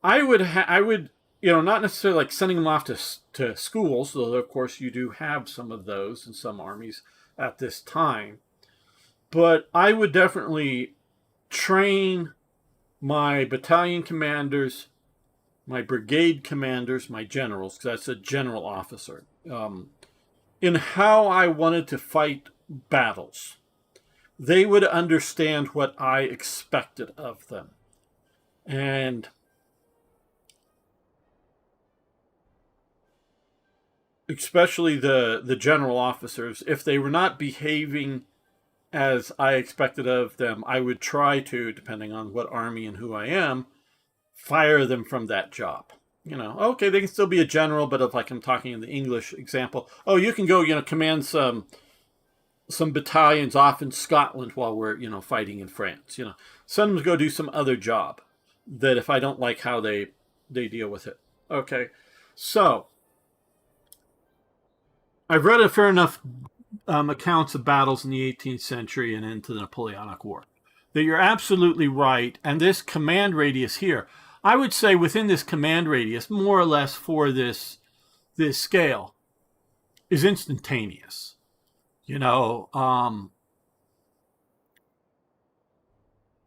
I would, not necessarily like sending them off to schools, though of course you do have some of those in some armies at this time. But I would definitely train my battalion commanders, my brigade commanders, my generals, because that's a general officer, in how I wanted to fight battles. They would understand what I expected of them. And especially the general officers, if they were not behaving as I expected of them, I would try to, depending on what army and who I am, fire them from that job. Okay, they can still be a general, but if like I'm talking in the English example, you can go, command some battalions off in Scotland while we're, fighting in France. Send them to go do some other job that if I don't like how they deal with it. Okay, so I've read a fair enough accounts of battles in the 18th century and into the Napoleonic War that you're absolutely right. And this command radius here, I would say within this command radius, more or less for this scale, is instantaneous.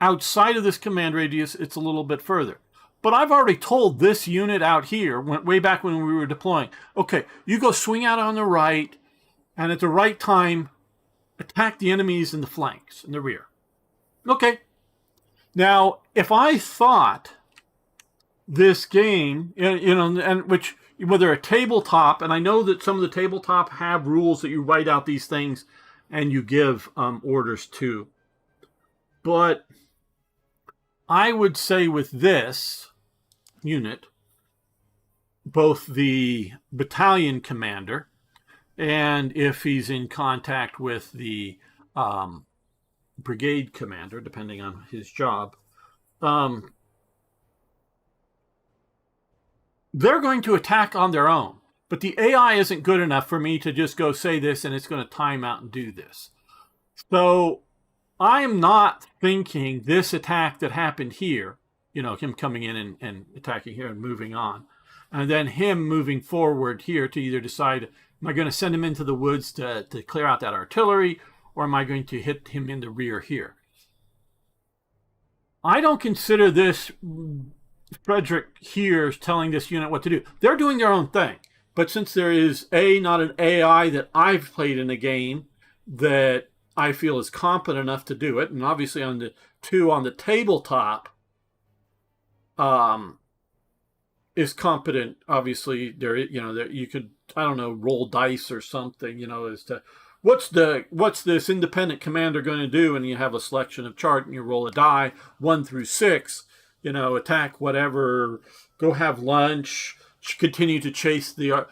Outside of this command radius, it's a little bit further. But I've already told this unit out here, way back when we were deploying, okay, you go swing out on the right, and at the right time, attack the enemies in the flanks, in the rear. Okay. Now, if I thought this game, and which, whether a tabletop, and I know that some of the tabletop have rules that you write out these things and you give orders to. But I would say with this unit, both the battalion commander, and if he's in contact with the brigade commander, depending on his job, they're going to attack on their own. But the AI isn't good enough for me to just go say this and it's going to time out and do this. So I'm not thinking this attack that happened here, him coming in and attacking here and moving on, and then him moving forward here to either decide, am I going to send him into the woods to clear out that artillery, or am I going to hit him in the rear here? I don't consider this Frederick here telling this unit what to do. They're doing their own thing. But since there is not an AI that I've played in a game that I feel is competent enough to do it, and obviously on the tabletop, is competent. Obviously, there, that you could, I don't know, roll dice or something, as to what's this independent commander going to do, and you have a selection of chart, and you roll a die 1 through 6, attack whatever, go have lunch, continue to chase if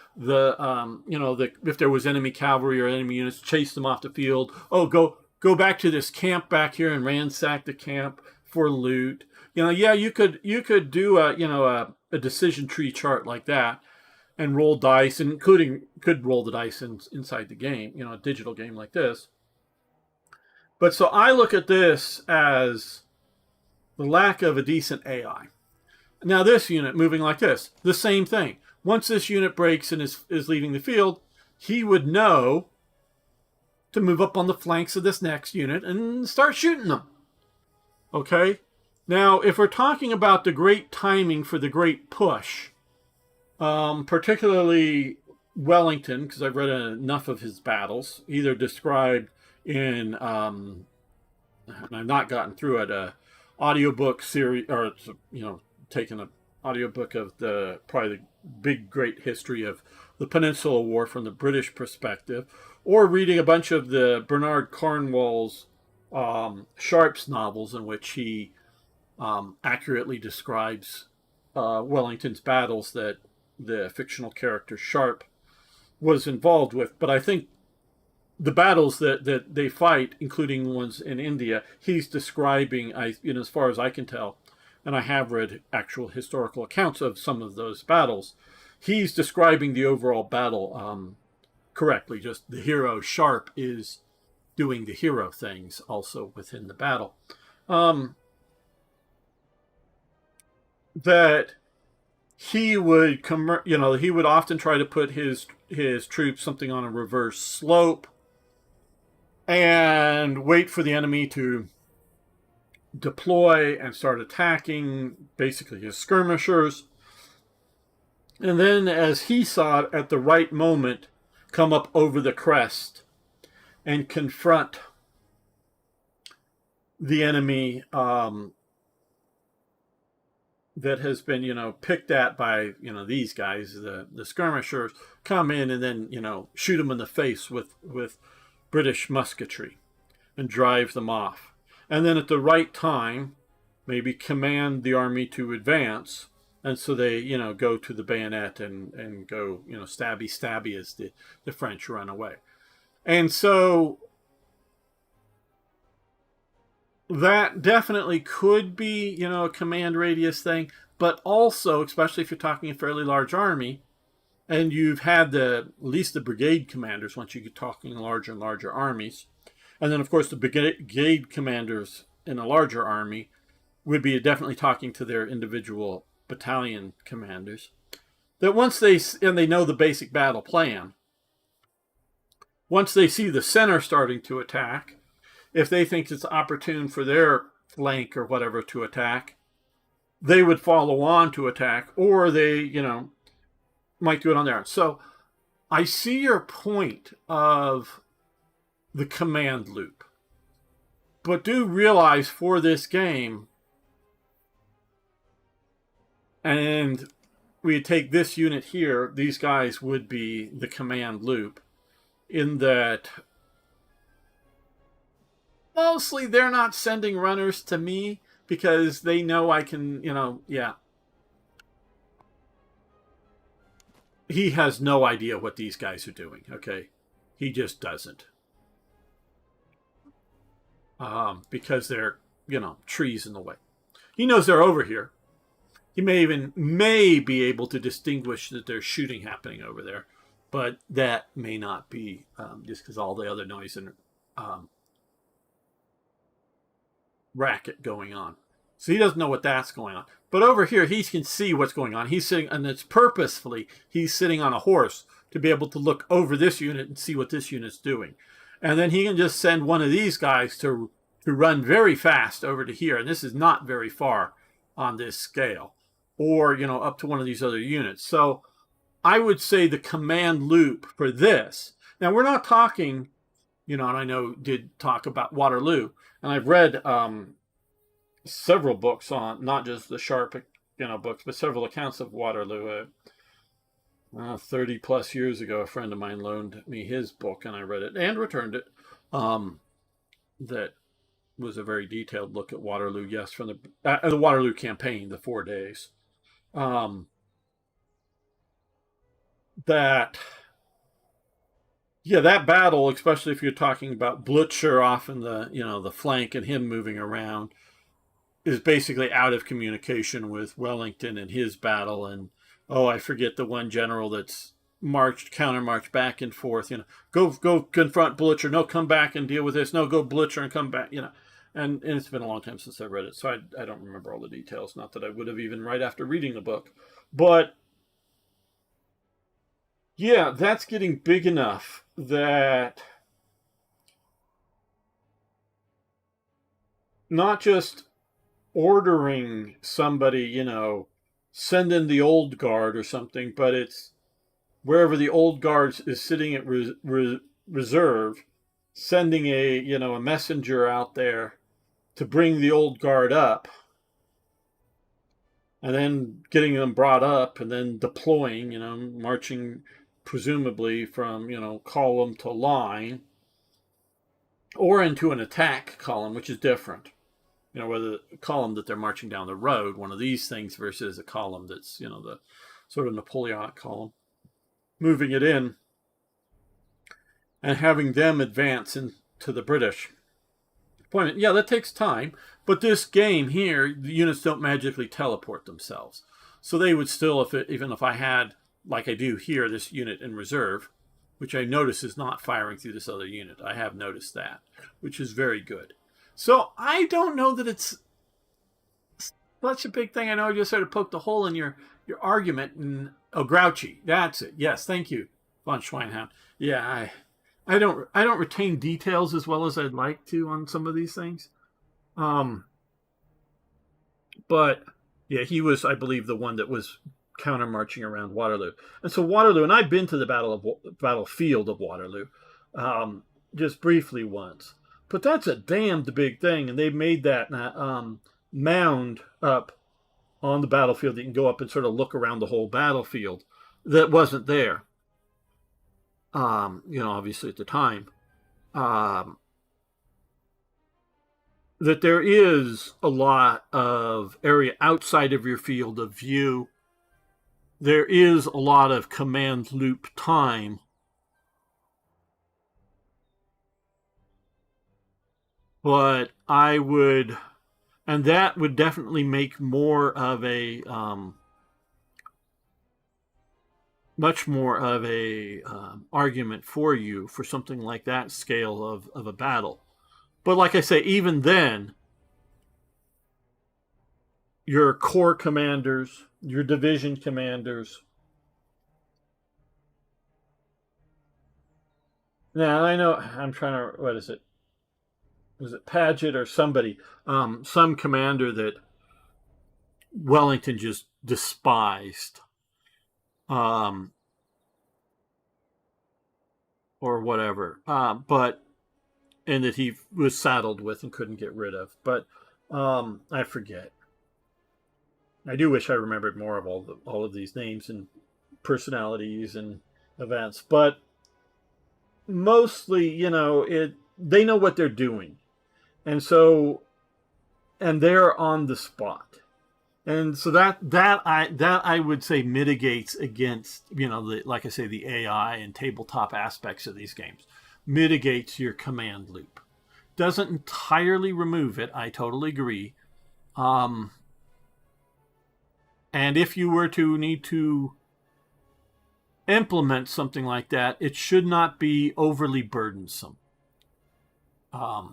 there was enemy cavalry or enemy units, chase them off the field. Oh, go back to this camp back here and ransack the camp for loot. You could do a decision tree chart like that and roll dice, and could roll the dice inside the game, a digital game like this. But so I look at this as the lack of a decent AI. Now this unit moving like this, the same thing. Once this unit breaks and is leaving the field, he would know to move up on the flanks of this next unit and start shooting them. Okay? Now, if we're talking about the great timing for the great push, particularly Wellington, because I've read enough of his battles, either described in, and I've not gotten through it, audiobook series, or taken an audiobook of probably the big great history of the Peninsula War from the British perspective, or reading a bunch of the Bernard Cornwell's Sharpe's novels, in which he accurately describes Wellington's battles that the fictional character Sharpe was involved with. But I think the battles that they fight, including ones in India, he's describing, as far as I can tell, and I have read actual historical accounts of some of those battles, he's describing the overall battle correctly. Just the hero Sharpe is doing the hero things also within the battle. That he would he would often try to put his troops something on a reverse slope and wait for the enemy to deploy and start attacking, basically his skirmishers, and then, as he saw it, at the right moment, come up over the crest and confront the enemy that has been, picked at by, these guys, the skirmishers, come in and then, shoot them in the face with British musketry and drive them off. And then at the right time, maybe command the army to advance. And so they, go to the bayonet and go, stabby, stabby as the French run away. And so that definitely could be, a command radius thing, but also, especially if you're talking a fairly large army, and you've had at least the brigade commanders, once you get talking larger and larger armies, and then of course the brigade commanders in a larger army would be definitely talking to their individual battalion commanders, that once they know the basic battle plan, once they see the center starting to attack, if they think it's opportune for their flank or whatever to attack, they would follow on to attack, or they, might do it on their own. So I see your point of the command loop, but do realize for this game, and we take this unit here, these guys would be the command loop, in that mostly they're not sending runners to me because they know I can, He has no idea what these guys are doing, okay? He just doesn't. Because they're, trees in the way. He knows they're over here. He may be able to distinguish that there's shooting happening over there, but that may not be just because all the other noise and racket going on. So he doesn't know what that's going on. But over here, he can see what's going on. He's sitting, and it's purposefully, he's sitting on a horse to be able to look over this unit and see what this unit's doing. And then he can just send one of these guys to run very fast over to here. And this is not very far on this scale. Or, up to one of these other units. So I would say the command loop for this. Now, we're not talking, and I know did talk about Waterloo. And I've read several books on not just the Sharpe books, but several accounts of Waterloo. 30 plus years ago, a friend of mine loaned me his book, and I read it and returned it. That was a very detailed look at Waterloo, yes, from the Waterloo campaign, the 4 days. That battle, especially if you're talking about Blucher off in the flank and him moving around, is basically out of communication with Wellington and his battle. And I forget the one general that's counter-marched back and forth. Go confront Blucher. No, come back and deal with this. No, go Blucher and come back. And it's been a long time since I read it, so I don't remember all the details. Not that I would have even right after reading the book, but yeah, that's getting big enough that not just ordering somebody, send in the old guard or something, but it's wherever the old guard is sitting at reserve, sending a messenger out there to bring the old guard up, and then getting them brought up, and then deploying, marching presumably from, column to line, or into an attack column, which is different. Whether a column that they're marching down the road, one of these things, versus a column that's, the sort of Napoleonic column, moving it in and having them advance into the British deployment. Yeah, that takes time, but this game here, the units don't magically teleport themselves. So they would still, even if I had, like I do here, this unit in reserve, which I notice is not firing through this other unit. I have noticed that, which is very good. So I don't know that it's such a big thing. I know I just sort of poked a hole in your argument. And Grouchy, that's it. Yes, thank you, von Schweinhound. Yeah, I don't retain details as well as I'd like to on some of these things. But yeah, he was, I believe, the one that was counter-marching around Waterloo. And so Waterloo, and I've been to the battlefield of Waterloo, just briefly once. But that's a damned big thing, and they've made that mound up on the battlefield that you can go up and sort of look around the whole battlefield. That wasn't there, obviously at the time. That there is a lot of area outside of your field of view. There is a lot of command loop time. But and that would definitely make more of a, much more of a argument for you for something like that scale of a battle. But like I say, even then, your corps commanders, your division commanders. Now, I know, I'm trying to, what is it? Was it Paget or somebody? Some commander that Wellington just despised. Or whatever. And that he was saddled with and couldn't get rid of. But I forget. I do wish I remembered more of all of these names and personalities and events. But mostly, they know what they're doing. And so, and they're on the spot. And so that I would say mitigates against, like I say, the AI and tabletop aspects of these games. Mitigates your command loop. Doesn't entirely remove it. I totally agree. And if you were to need to implement something like that, it should not be overly burdensome.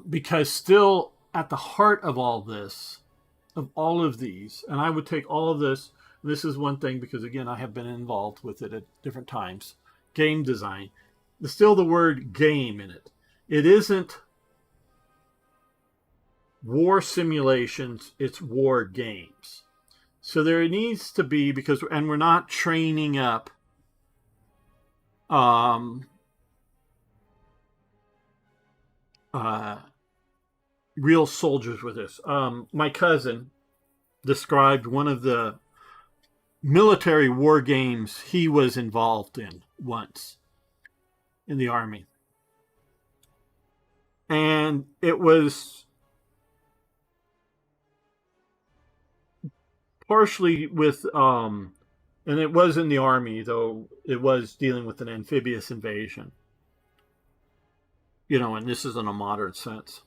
Because still at the heart of all this, of all of these, and I would take all of this, this is one thing because, again, I have been involved with it at different times, game design. There's still the word game in it. It isn't war simulations, it's war games. So there needs to be, and we're not training up real soldiers with this. My cousin described one of the military war games he was involved in once in the Army. And it was partially with, and it was in the Army, though it was dealing with an amphibious invasion. And this is in a modern sense.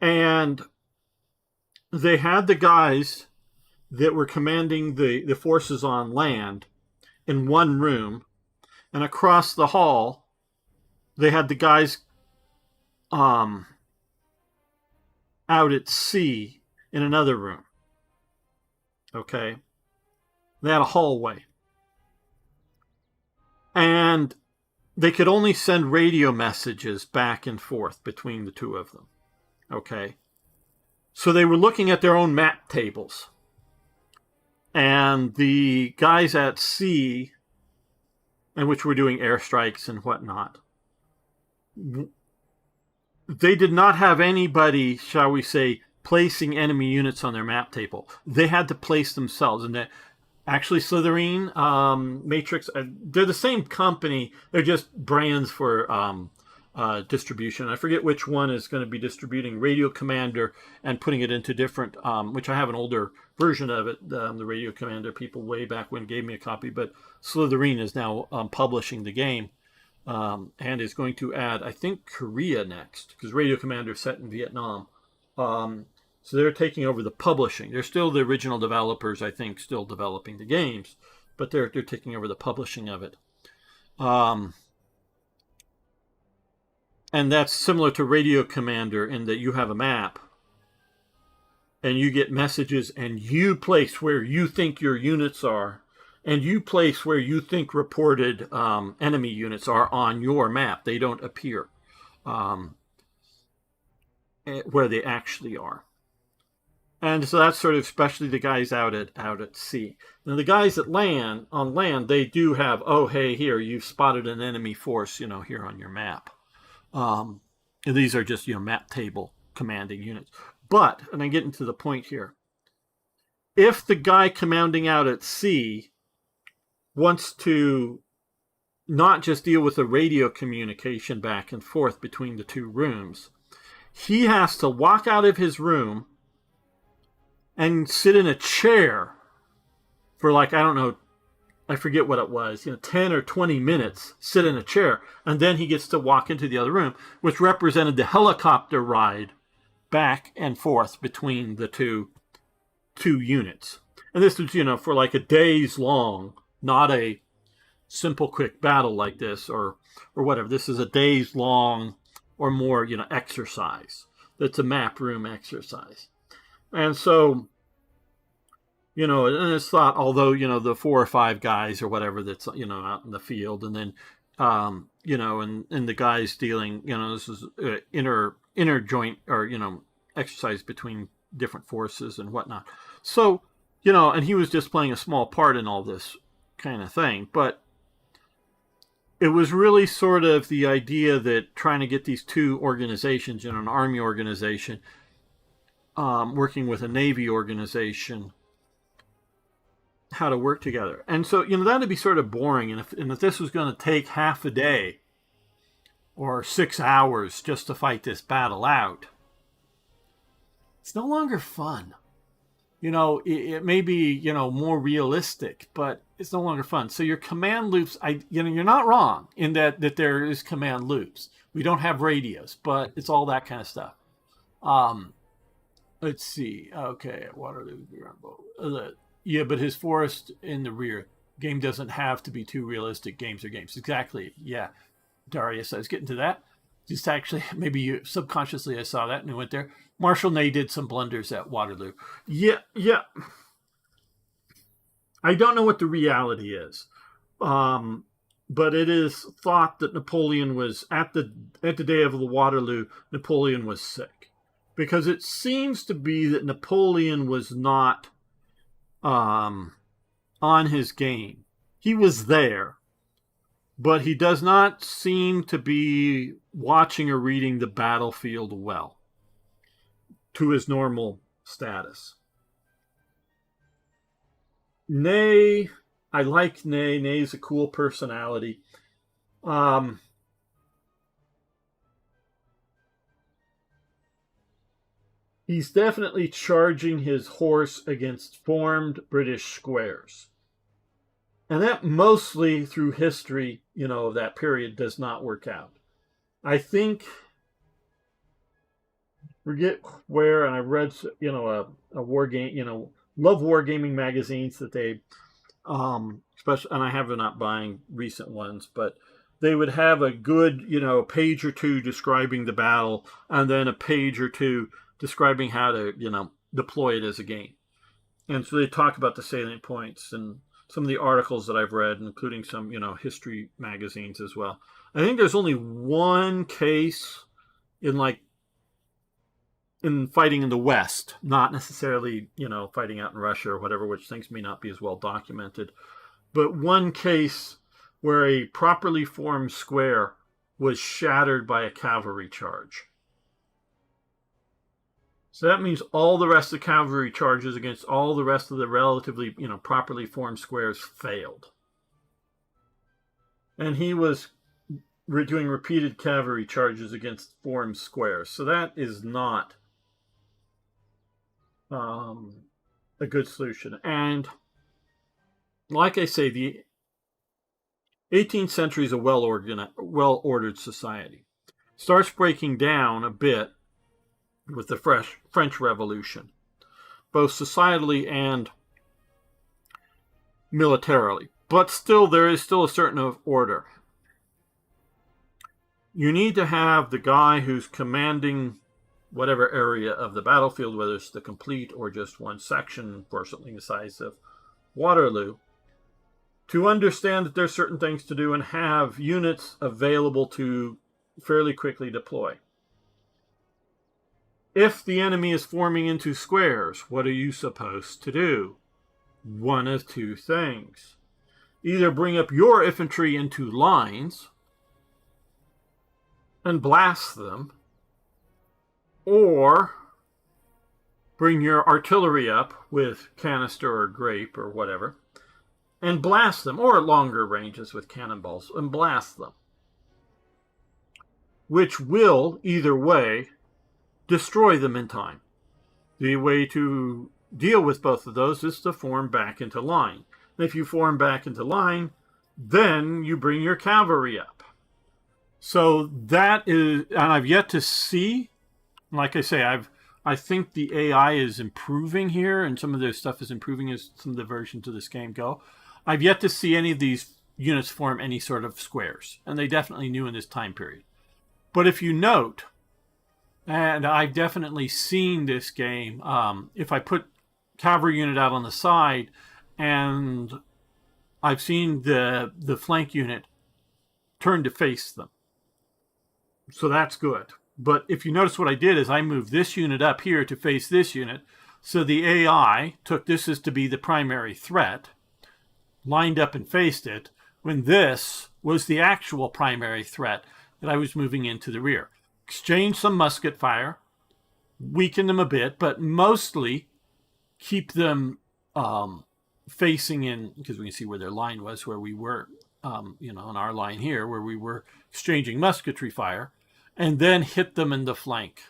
And they had the guys that were commanding the forces on land in one room, and across the hall, they had the guys out at sea in another room. Okay? They had a hallway. And they could only send radio messages back and forth between the two of them. Okay? So they were looking at their own map tables. And the guys at sea, and which were doing airstrikes and whatnot, they did not have anybody, shall we say, placing enemy units on their map table. They had to place themselves. And actually, Slitherine, Matrix, they're the same company. They're just brands for distribution. I forget which one is going to be distributing Radio Commander and putting it into different, which I have an older version of it. The Radio Commander people way back when gave me a copy, but Slitherine is now publishing the game. And is going to add, I think, Korea next, because Radio Commander is set in Vietnam. So they're taking over the publishing. They're still the original developers, I think, still developing the games, but they're taking over the publishing of it. And that's similar to Radio Commander in that you have a map, and you get messages, and you place where you think your units are, and you place where you think reported enemy units are on your map. They don't appear where they actually are. And so that's sort of especially the guys out at sea. Now the guys on land, they do have, oh, hey, here, you've spotted an enemy force, here on your map. And these are just, map table commanding units. But, and I'm getting to the point here, if the guy commanding out at sea wants to not just deal with the radio communication back and forth between the two rooms, he has to walk out of his room and sit in a chair for I don't know, I forget what it was, 10 or 20 minutes, sit in a chair, and then he gets to walk into the other room, which represented the helicopter ride back and forth between the two units. And this was, for a days long, not a simple quick battle like this or whatever. This is a days long or more, exercise. That's a map room exercise. And so, and it's thought, although, the 4 or 5 guys or whatever that's, out in the field, and then, and the guys dealing, this is inner joint or, exercise between different forces and whatnot. So, and he was just playing a small part in all this kind of thing. But it was really sort of the idea that trying to get these two organizations, an Army organization, working with a Navy organization, how to work together. And so, that'd be sort of boring. And if this was going to take half a day or 6 hours just to fight this battle out, it's no longer fun. It may be, more realistic, but it's no longer fun. So your command loops, you're not wrong in that there is command loops. We don't have radios, but it's all that kind of stuff. Let's see. Okay, Waterloo. Yeah, but his forest in the rear. Game doesn't have to be too realistic. Games are games. Exactly. Yeah. Darius, I was getting to that. Just actually, maybe you subconsciously I saw that and I went there. Marshall Ney did some blunders at Waterloo. Yeah. I don't know what the reality is. But it is thought that Napoleon was, at the day of the Waterloo, Napoleon was sick. Because it seems to be that Napoleon was not on his game. He was there, but he does not seem to be watching or reading the battlefield well to his normal status. Ney, I like Ney. Ney's a cool personality. He's definitely charging his horse against formed British squares. And that mostly through history, of that period does not work out. I think, forget where, and I read, a war game, love wargaming magazines that they, especially, and I have been not buying recent ones, but they would have a good, page or two describing the battle, and then a page or two describing how to, deploy it as a game. And so they talk about the salient points and some of the articles that I've read, including some, history magazines as well. I think there's only one case in fighting in the West, not necessarily, fighting out in Russia or whatever, which things may not be as well documented, but one case where a properly formed square was shattered by a cavalry charge. So that means all the rest of the cavalry charges against all the rest of the relatively, properly formed squares failed. And he was doing repeated cavalry charges against formed squares. So that is not a good solution. And like I say, the 18th century is a well-ordered society. Starts breaking down a bit with the French Revolution, both societally and militarily. But still, there is still a certain order. You need to have the guy who's commanding whatever area of the battlefield, whether it's the complete or just one section, for something the size of Waterloo, to understand that there's certain things to do and have units available to fairly quickly deploy. If the enemy is forming into squares, what are you supposed to do? One of two things. Either bring up your infantry into lines and blast them, or bring your artillery up with canister or grape or whatever and blast them, or at longer ranges with cannonballs, and blast them. Which will, either way, destroy them in time. The way to deal with both of those is to form back into line. And if you form back into line, then you bring your cavalry up. So that is, and I've yet to see, like I say, I think the AI is improving here, and some of their stuff is improving as some of the versions of this game go. I've yet to see any of these units form any sort of squares, and they definitely knew in this time period. But if you note, and I've definitely seen this game, if I put cavalry unit out on the side, and I've seen the flank unit turn to face them. So that's good. But if you notice what I did is I moved this unit up here to face this unit. So the AI took this as to be the primary threat, lined up and faced it, when this was the actual primary threat that I was moving into the rear. Exchange some musket fire, weaken them a bit, but mostly keep them facing in, because we can see where their line was, where we were, on our line here, where we were exchanging musketry fire, and then hit them in the flank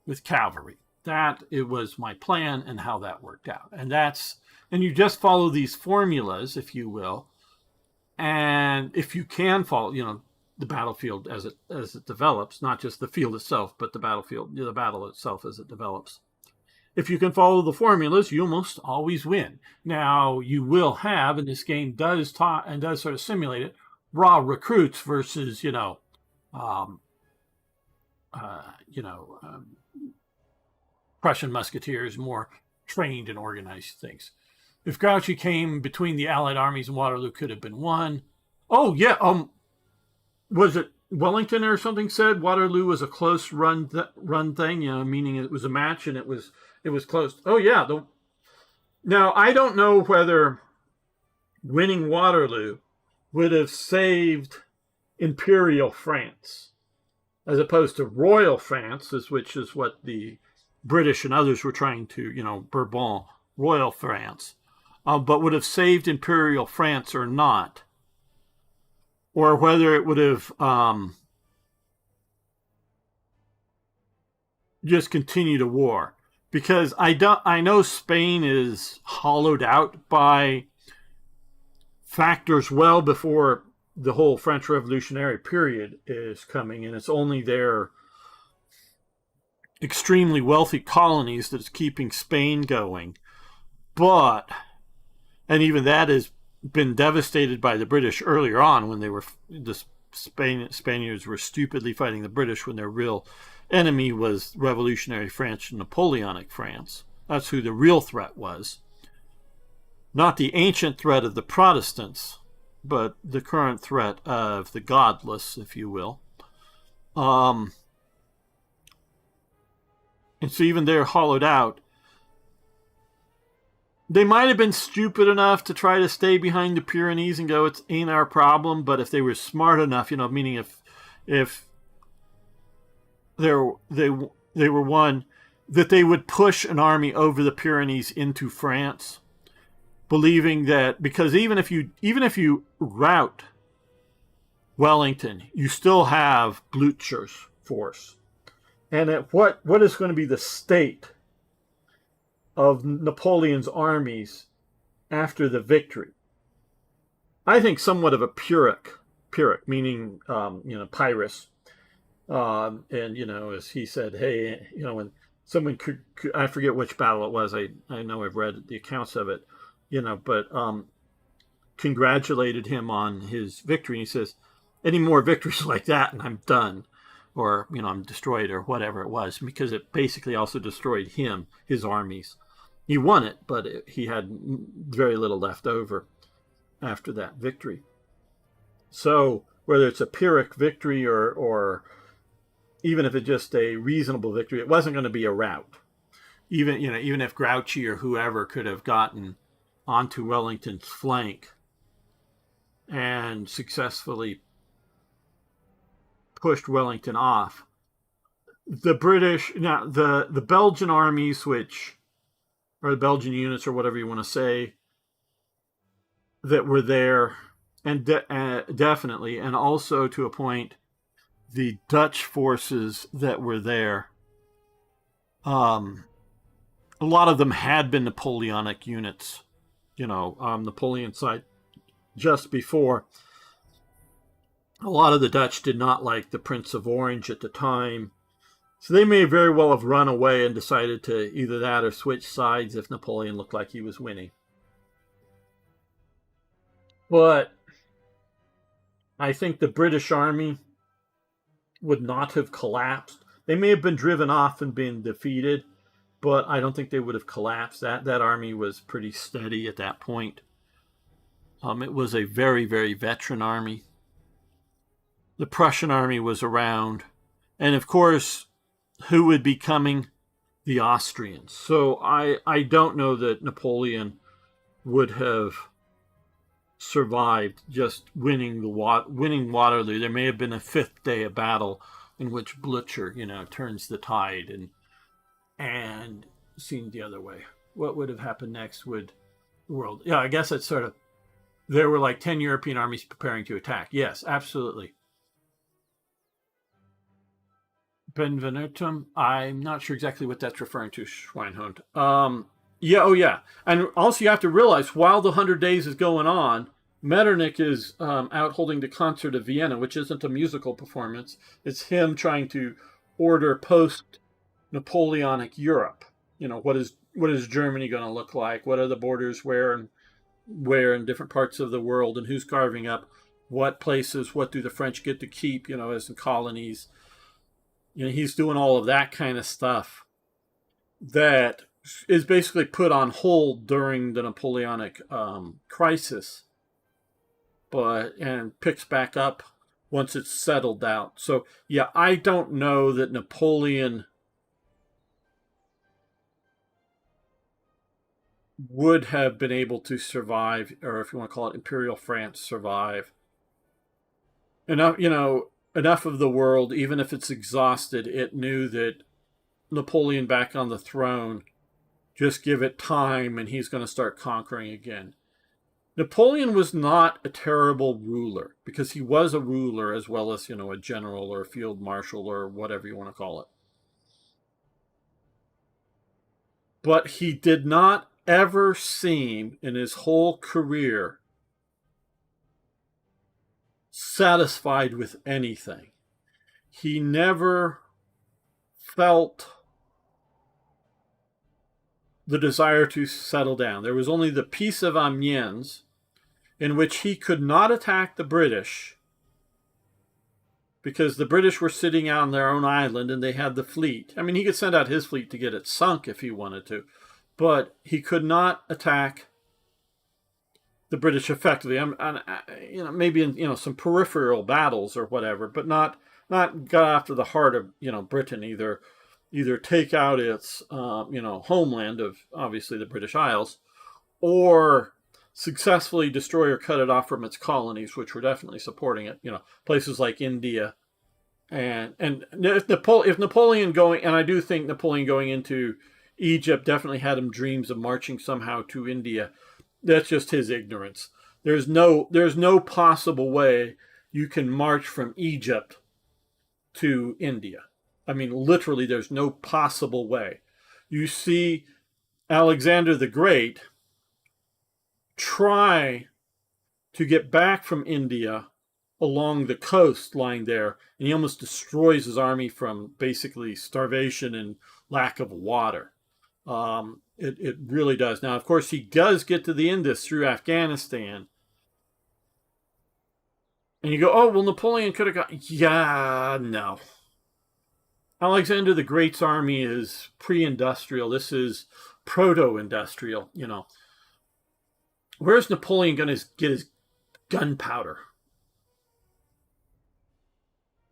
with cavalry. That it was my plan and how that worked out. And you just follow these formulas, if you will, and if you can follow, the battlefield as it develops, not just the field itself, but the battlefield, the battle itself as it develops. If you can follow the formulas, you almost always win. Now, you will have, and this game does sort of simulate it, raw recruits versus, Prussian musketeers, more trained and organized things. If Grouchy came between the Allied armies, Waterloo could have been won. Oh, yeah, was it Wellington or something said Waterloo was a close run thing, meaning it was a match and it was close. Oh, yeah. Now, I don't know whether winning Waterloo would have saved Imperial France as opposed to Royal France, which is what the British and others were trying to, Bourbon, Royal France. but would have saved Imperial France or not, or whether it would have just continued a war. Because I know Spain is hollowed out by factors well before the whole French Revolutionary period is coming, and it's only their extremely wealthy colonies that's keeping Spain going. But, and even that has been devastated by the British earlier on when the Spaniards were stupidly fighting the British when their real enemy was revolutionary France and Napoleonic France. That's who the real threat was. Not the ancient threat of the Protestants, but the current threat of the godless, if you will. And so even they're hollowed out. They might have been stupid enough to try to stay behind the Pyrenees and go, it ain't our problem. But if they were smart enough, meaning if they were one, that they would push an army over the Pyrenees into France, believing that, because even if you rout Wellington, you still have Blucher's force. And what is going to be the state of Napoleon's armies after the victory? I think somewhat of a Pyrrhic, meaning Pyrrhus. And as he said, hey, when someone could, I forget which battle it was. I know I've read the accounts of it, but congratulated him on his victory. And he says, any more victories like that, and I'm done, or I'm destroyed, or whatever it was, because it basically also destroyed him, his armies. He won it, but he had very little left over after that victory. So whether it's a Pyrrhic victory or even if it's just a reasonable victory, it wasn't going to be a rout. Even if Grouchy or whoever could have gotten onto Wellington's flank and successfully pushed Wellington off, the British, now the Belgian armies, or the Belgian units, or whatever you want to say, that were there, and definitely, and also to a point, the Dutch forces that were there, a lot of them had been Napoleonic units, Napoleon side just before. A lot of the Dutch did not like the Prince of Orange at the time, so they may very well have run away and decided to either that or switch sides if Napoleon looked like he was winning. But I think the British army would not have collapsed. They may have been driven off and been defeated, but I don't think they would have collapsed. That army was pretty steady at that point. It was a very, very veteran army. The Prussian army was around. And of course, who would be coming? The Austrians. So I don't know that Napoleon would have survived just winning Waterloo. There may have been a fifth day of battle in which Blucher, turns the tide and seen the other way. What would have happened next would the world? Yeah, I guess it's sort of, there were like 10 European armies preparing to attack. Yes, absolutely. Benvenutum, I'm not sure exactly what that's referring to, Schweinhund. Yeah. And also you have to realize, while the 100 Days is going on, Metternich is out holding the concert of Vienna, which isn't a musical performance. It's him trying to order post-Napoleonic Europe. What is Germany going to look like? What are the borders where in different parts of the world, and who's carving up what places? What do the French get to keep, as in colonies? He's doing all of that kind of stuff that is basically put on hold during the Napoleonic crisis, and picks back up once it's settled out. So yeah, I don't know that Napoleon would have been able to survive, or if you want to call it Imperial France, survive. Enough of the world, even if it's exhausted, it knew that Napoleon back on the throne Just give it time and he's going to start conquering again. Napoleon was not a terrible ruler because he was a ruler as well as, a general or a field marshal or whatever you want to call it. But he did not ever seem in his whole career satisfied with anything. He never felt the desire to settle down. There was only the Peace of Amiens, in which he could not attack the British because the British were sitting on their own island and they had the fleet. I mean, he could send out his fleet to get it sunk if he wanted to, but he could not attack the British effectively. Maybe in some peripheral battles or whatever, but not go after the heart of Britain. Either take out its homeland of obviously the British Isles, or successfully destroy or cut it off from its colonies, which were definitely supporting it. Places like India, and if Napoleon going, and I do think Napoleon going into Egypt definitely had him dreams of marching somehow to India. That's just his ignorance. There's no possible way you can march from Egypt to India. I mean, literally, there's no possible way. You see Alexander the Great try to get back from India along the coastline there, and he almost destroys his army from basically starvation and lack of water. It really does. Now, of course, he does get to the Indus through Afghanistan. And you go, oh, well, Napoleon could have got... Yeah, no. Alexander the Great's army is pre-industrial. This is proto-industrial, Where's Napoleon going to get his gunpowder?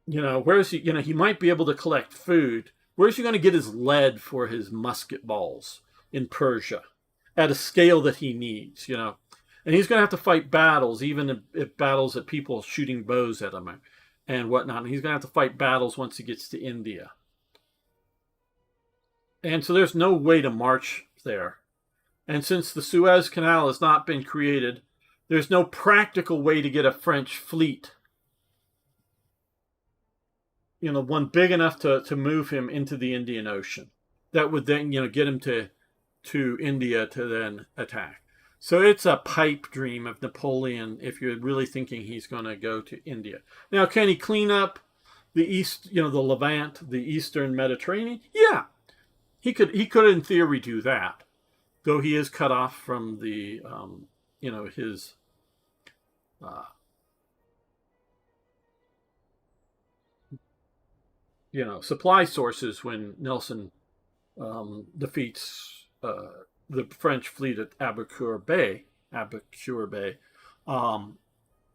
Where's he, he might be able to collect food. Where's he going to get his lead for his musket balls in Persia at a scale that he needs, And he's going to have to fight battles, even if battles at people shooting bows at him and whatnot. And he's going to have to fight battles once he gets to India. And so there's no way to march there. And since the Suez Canal has not been created, there's no practical way to get a French fleet, one big enough to move him into the Indian Ocean. That would then, get him to India to then attack. So it's a pipe dream of Napoleon if you're really thinking he's going to go to India. Now, can he clean up the East, the Levant, the Eastern Mediterranean? Yeah. He could in theory do that, though he is cut off from the, his supply sources when Nelson defeats the French fleet at Aboukir Bay.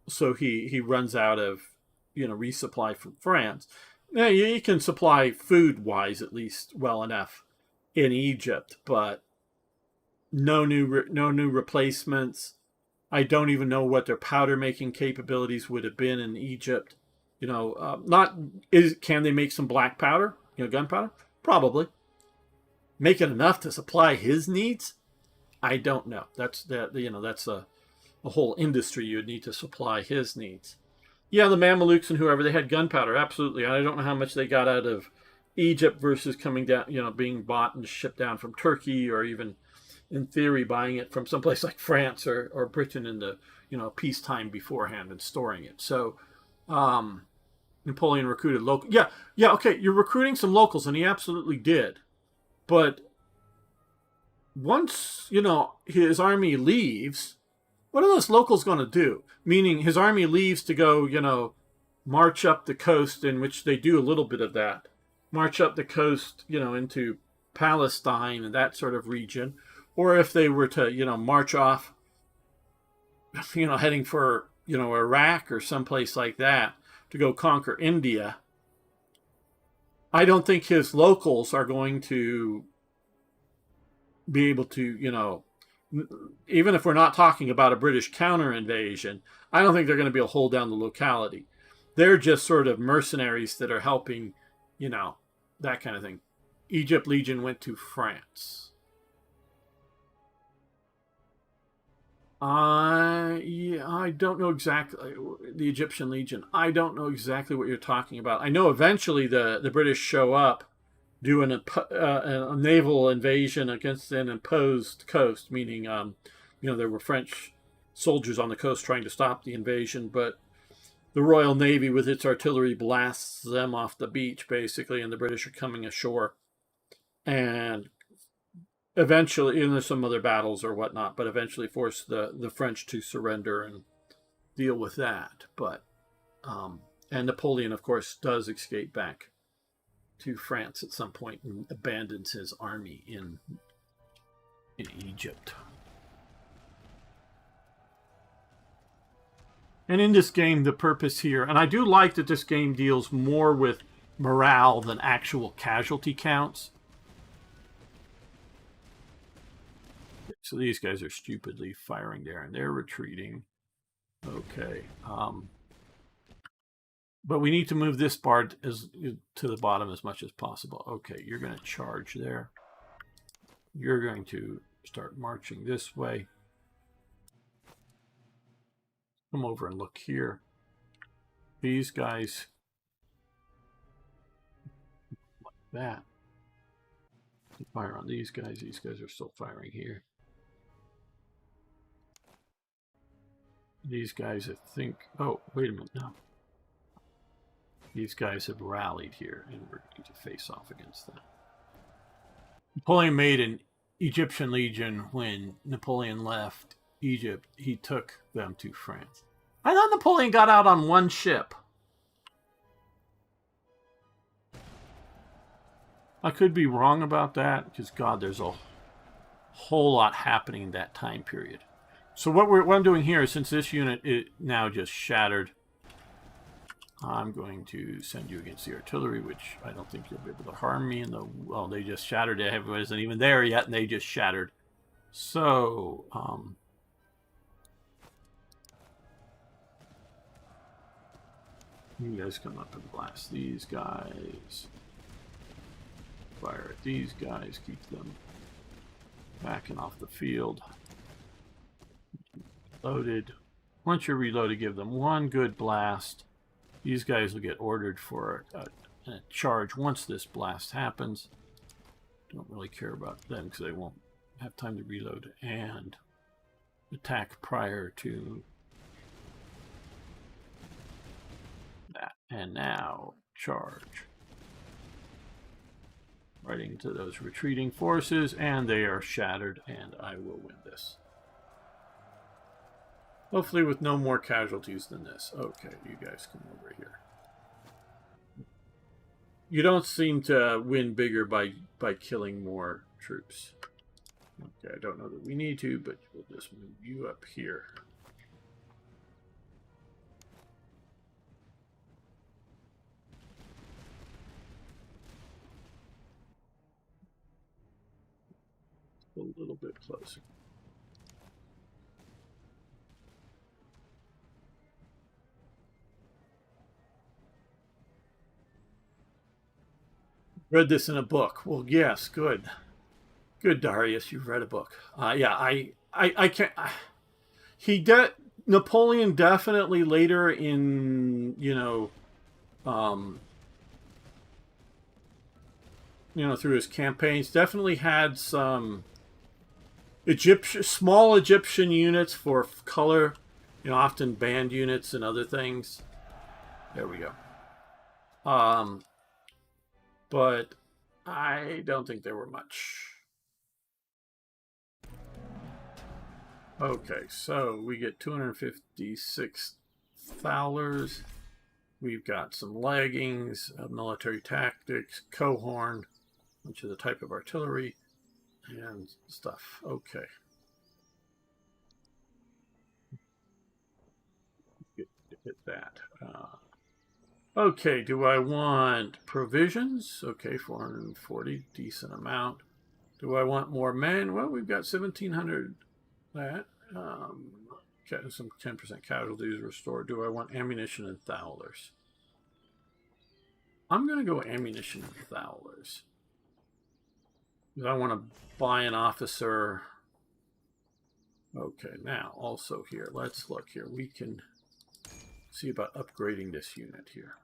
So he runs out of resupply from France. Now you can supply food wise at least well enough in Egypt, but no new replacements. I don't even know what their powder making capabilities would have been in Egypt. Can they make some black powder? Gunpowder? Probably. Make it enough to supply his needs? I don't know. That's a whole industry you would need to supply his needs. Yeah, the Mamelukes and whoever, they had gunpowder, absolutely. I don't know how much they got out of Egypt versus coming down, being bought and shipped down from Turkey, or even in theory buying it from someplace like France or Britain in the peacetime beforehand and storing it. So Napoleon recruited local. Yeah, okay, you're recruiting some locals, and he absolutely did. But once, his army leaves, what are those locals going to do? Meaning his army leaves to go, march up the coast, in which they do a little bit of that. March up the coast, into Palestine and that sort of region. Or if they were to, march off, heading for, Iraq or someplace like that to go conquer India, I don't think his locals are going to be able to, even if we're not talking about a British counter invasion, I don't think they're going to be able to hold down the locality. They're just sort of mercenaries that are helping, that kind of thing. Egypt Legion went to France. Yeah, I don't know exactly the Egyptian Legion. I don't know exactly what you're talking about. I know eventually the British show up, do a naval invasion against an imposed coast, meaning there were French soldiers on the coast trying to stop the invasion, but the Royal Navy with its artillery blasts them off the beach basically, and the British are coming ashore and eventually, and there's some other battles or whatnot, but eventually force the French to surrender and deal with that. But and Napoleon, of course, does escape back to France at some point and abandons his army in Egypt. And in this game, the purpose here, and I do like that this game deals more with morale than actual casualty counts. So these guys are stupidly firing there, and they're retreating. Okay. But we need to move this bar to the bottom as much as possible. Okay, you're going to charge there. You're going to start marching this way. Come over and look here. These guys, like that. Fire on these guys. These guys are still firing here. These guys, I think... Oh, wait a minute, no. These guys have rallied here, and we're going to face off against them. Napoleon made an Egyptian Legion when Napoleon left Egypt. He took them to France. I thought Napoleon got out on one ship. I could be wrong about that, because, God, there's a whole lot happening in that time period. So what I'm doing here is, since this unit is now just shattered, I'm going to send you against the artillery, which I don't think you'll be able to harm me. Well, they just shattered. It wasn't even there yet, and they just shattered. So, you guys come up and blast these guys. Fire at these guys. Keep them backing off the field. Loaded. Once you're reloaded, give them one good blast. These guys will get ordered for a charge once this blast happens. Don't really care about them because they won't have time to reload and attack prior to that. And now charge. Right into those retreating forces, and they are shattered, and I will win this. Hopefully with no more casualties than this. Okay, you guys come over here. You don't seem to win bigger by killing more troops. Okay, I don't know that we need to, but we'll just move you up here. A little bit closer. Read this in a book. Well, yes, good. Good, Darius, you've read a book. Yeah, I can't... Napoleon definitely later in, through his campaigns, definitely had some small Egyptian units for color, often band units and other things. There we go. But I don't think there were much. Okay, so we get 256 Fowlers. We've got some leggings, military tactics, cohorn, which is a type of artillery, and stuff. Okay. Hit that. Okay, do I want provisions? Okay, 440, decent amount. Do I want more men? Well, we've got 1,700. That. Some 10% casualties restored. Do I want ammunition and Fowlers? I'm going to go ammunition and Fowlers. I want to buy an officer Okay, now also here, let's look here. We can see about upgrading this unit here.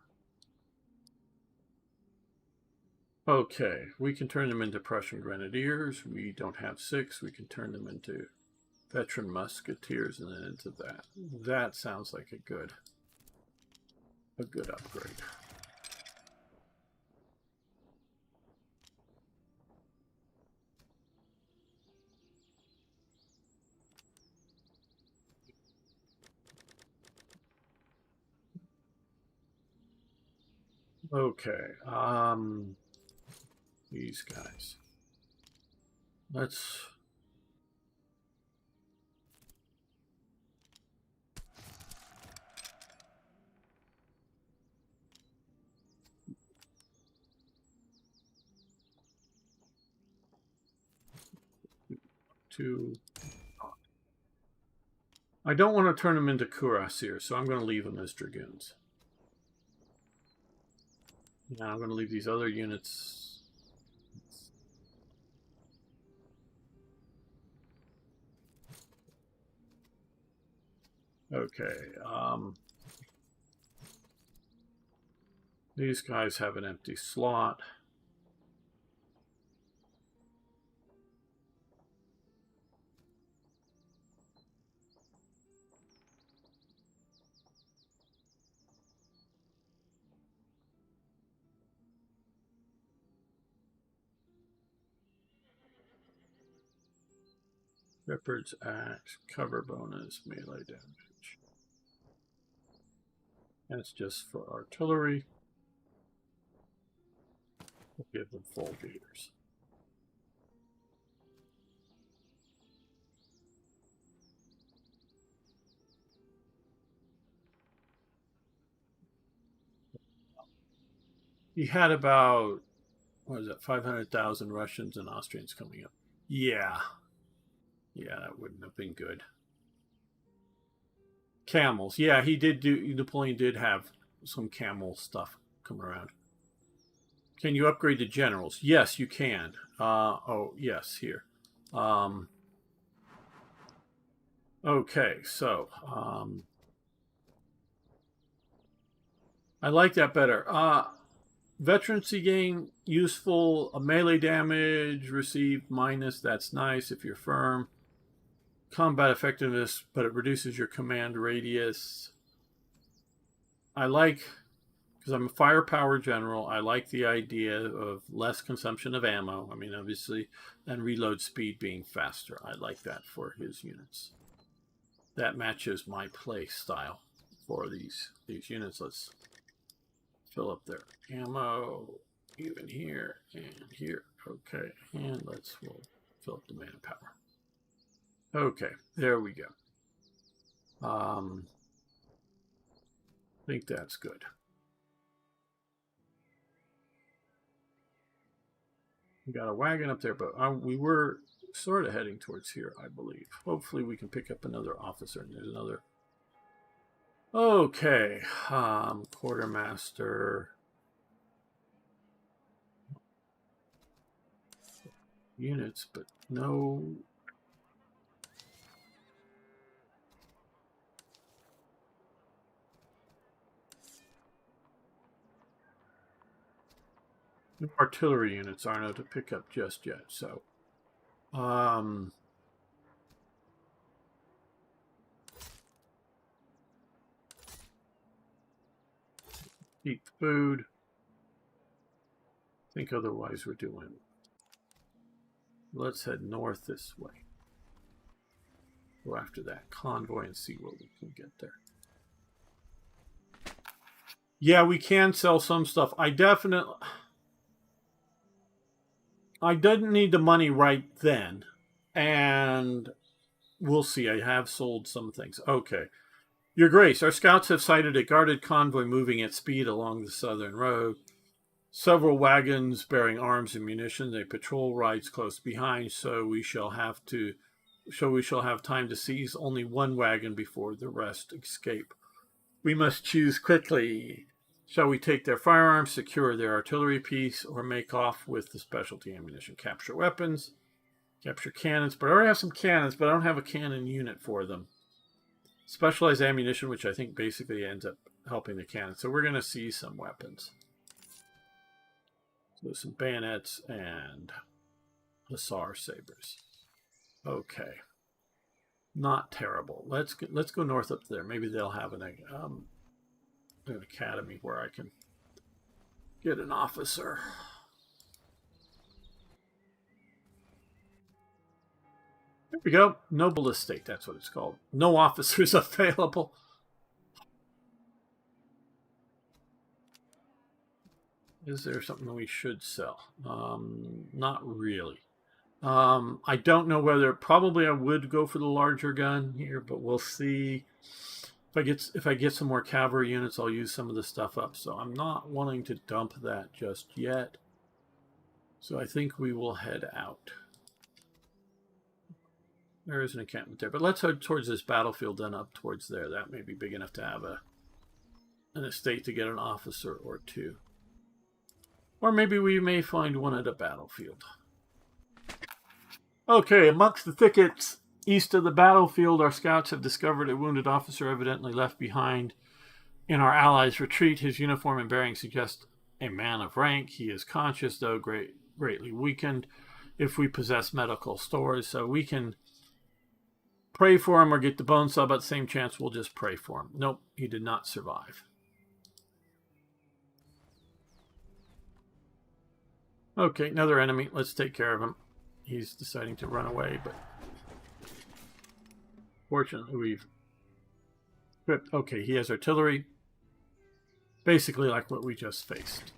Okay, we can turn them into Prussian Grenadiers. We don't have 6. We can turn them into Veteran Musketeers and then into that. That sounds like a good upgrade. Okay, these guys. Let's... I don't want to turn them into cuirassiers, so I'm going to leave them as dragoons. Now I'm going to leave these other units. Okay. These guys have an empty slot. Shepherd's Axe, cover bonus, melee damage. That's just for artillery. We'll give them full gators. He had about, what is that, 500,000 Russians and Austrians coming up. Yeah. Yeah, that wouldn't have been good. Camels. Yeah, he did do, Napoleon did have some camel stuff come around. Can you upgrade the generals? Yes, you can. Oh, yes, here. Okay, so I like that better. Veterancy gain, useful. Melee damage received minus. That's nice if you're firm. Combat effectiveness, but it reduces your command radius. I like, because I'm a firepower general, I like the idea of less consumption of ammo. I mean, obviously, and reload speed being faster. I like that for his units. That matches my play style for these units. Let's fill up their ammo, even here and here. Okay, and we'll fill up the manpower. Okay, there we go. I think that's good. We got a wagon up there, but we were sort of heading towards here, I believe. Hopefully we can pick up another officer. And there's another. Okay, quartermaster. Units, but no. No artillery units aren't to pick up just yet, so eat food. I think otherwise we're doing. Let's head north this way. Go after that convoy and see what we can get there. Yeah, we can sell some stuff. I didn't need the money right then. And we'll see. I have sold some things. Okay. Your Grace, our scouts have sighted a guarded convoy moving at speed along the southern road. Several wagons bearing arms and munitions. A patrol rides close behind, so we shall have time to seize only one wagon before the rest escape. We must choose quickly. Shall we take their firearms, secure their artillery piece, or make off with the specialty ammunition? Capture weapons. Capture cannons, but I already have some cannons, but I don't have a cannon unit for them. Specialized ammunition, which I think basically ends up helping the cannon. So we're going to see some weapons. So some bayonets and hussar sabers. Okay, not terrible. Let's go north up there. Maybe they'll have an academy where I can get an officer. There we go. Noble estate. That's what it's called. No officers available. Is there something we should sell? Not really. I don't know whether, probably I would go for the larger gun here, but we'll see. If I get some more cavalry units, I'll use some of the stuff up. So I'm not wanting to dump that just yet. So I think we will head out. There is an encampment there, but let's head towards this battlefield, then up towards there. That may be big enough to have an estate to get an officer or two. Or maybe we may find one at a battlefield. Okay, amongst the thickets east of the battlefield, our scouts have discovered a wounded officer evidently left behind in our allies' retreat. His uniform and bearing suggest a man of rank. He is conscious, though greatly weakened. If we possess medical stores, so we can pray for him or get the bone saw, but same chance we'll just pray for him. Nope, he did not survive. Okay, another enemy. Let's take care of him. He's deciding to run away, but fortunately we've equipped. Okay, he has artillery. Basically like what we just faced.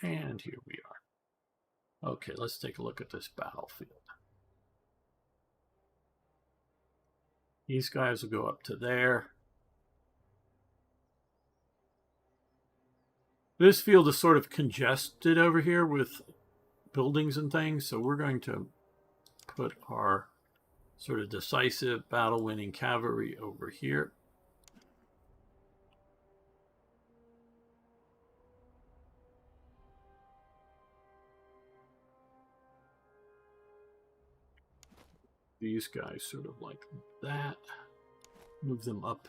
And here we are. Okay, let's take a look at this battlefield. These guys will go up to there. This field is sort of congested over here with buildings and things, so we're going to put our sort of decisive battle-winning cavalry over here. These guys sort of like that. Move them up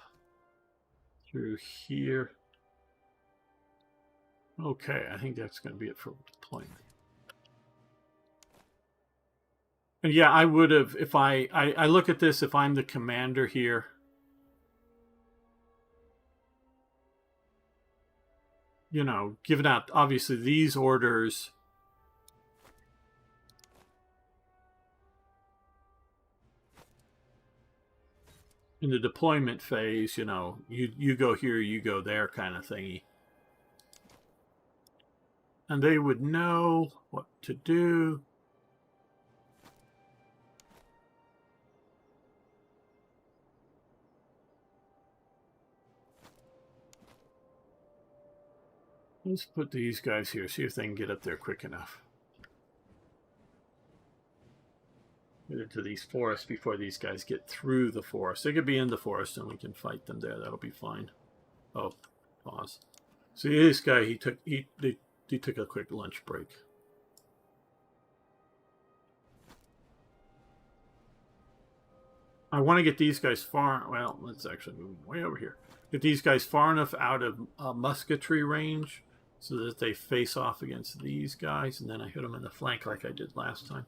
through here. Okay, I think that's going to be it for deployment. And yeah, I would have, if I look at this, if I'm the commander here, you know, given out, obviously, these orders. In the deployment phase, you know, you go here, you go there kind of thingy. And they would know what to do. Let's put these guys here, see if they can get up there quick enough. Get into these forests before these guys get through the forest. They could be in the forest and we can fight them there. That'll be fine. Oh, pause. See, this guy, he took a quick lunch break. I want to get these guys far. Well, let's actually move way over here. Get these guys far enough out of musketry range so that they face off against these guys, and then I hit them in the flank like I did last time.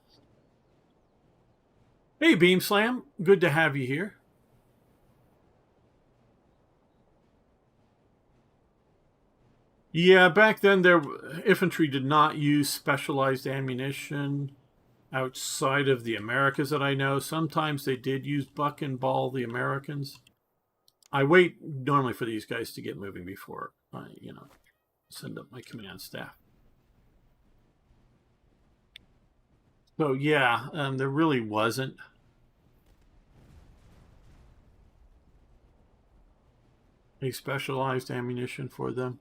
Hey, Beam Slam. Good to have you here. Yeah, back then infantry did not use specialized ammunition outside of the Americas that I know. Sometimes they did use buck and ball, the Americans. I wait normally for these guys to get moving before I, you know, send up my command staff. So yeah, there really wasn't a specialized ammunition for them.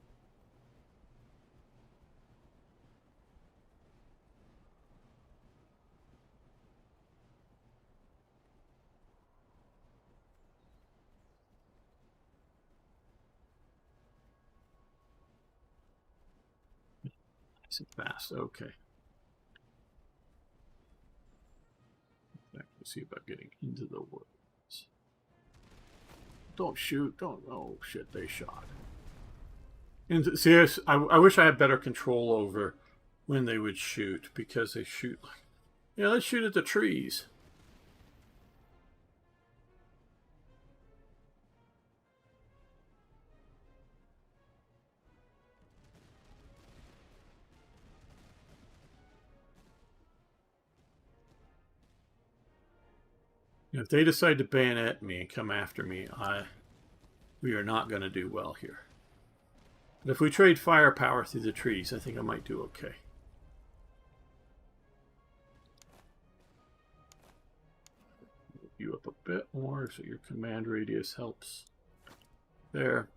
Is it fast? Okay. Let's see about getting into the woods. Don't shoot. Don't. Oh, shit, they shot. And see, I wish I had better control over when they would shoot, because they shoot like, yeah, let's shoot at the trees. If they decide to bayonet me and come after me, we are not going to do well here. But if we trade firepower through the trees, I think I might do okay. Move you up a bit more so your command radius helps. There.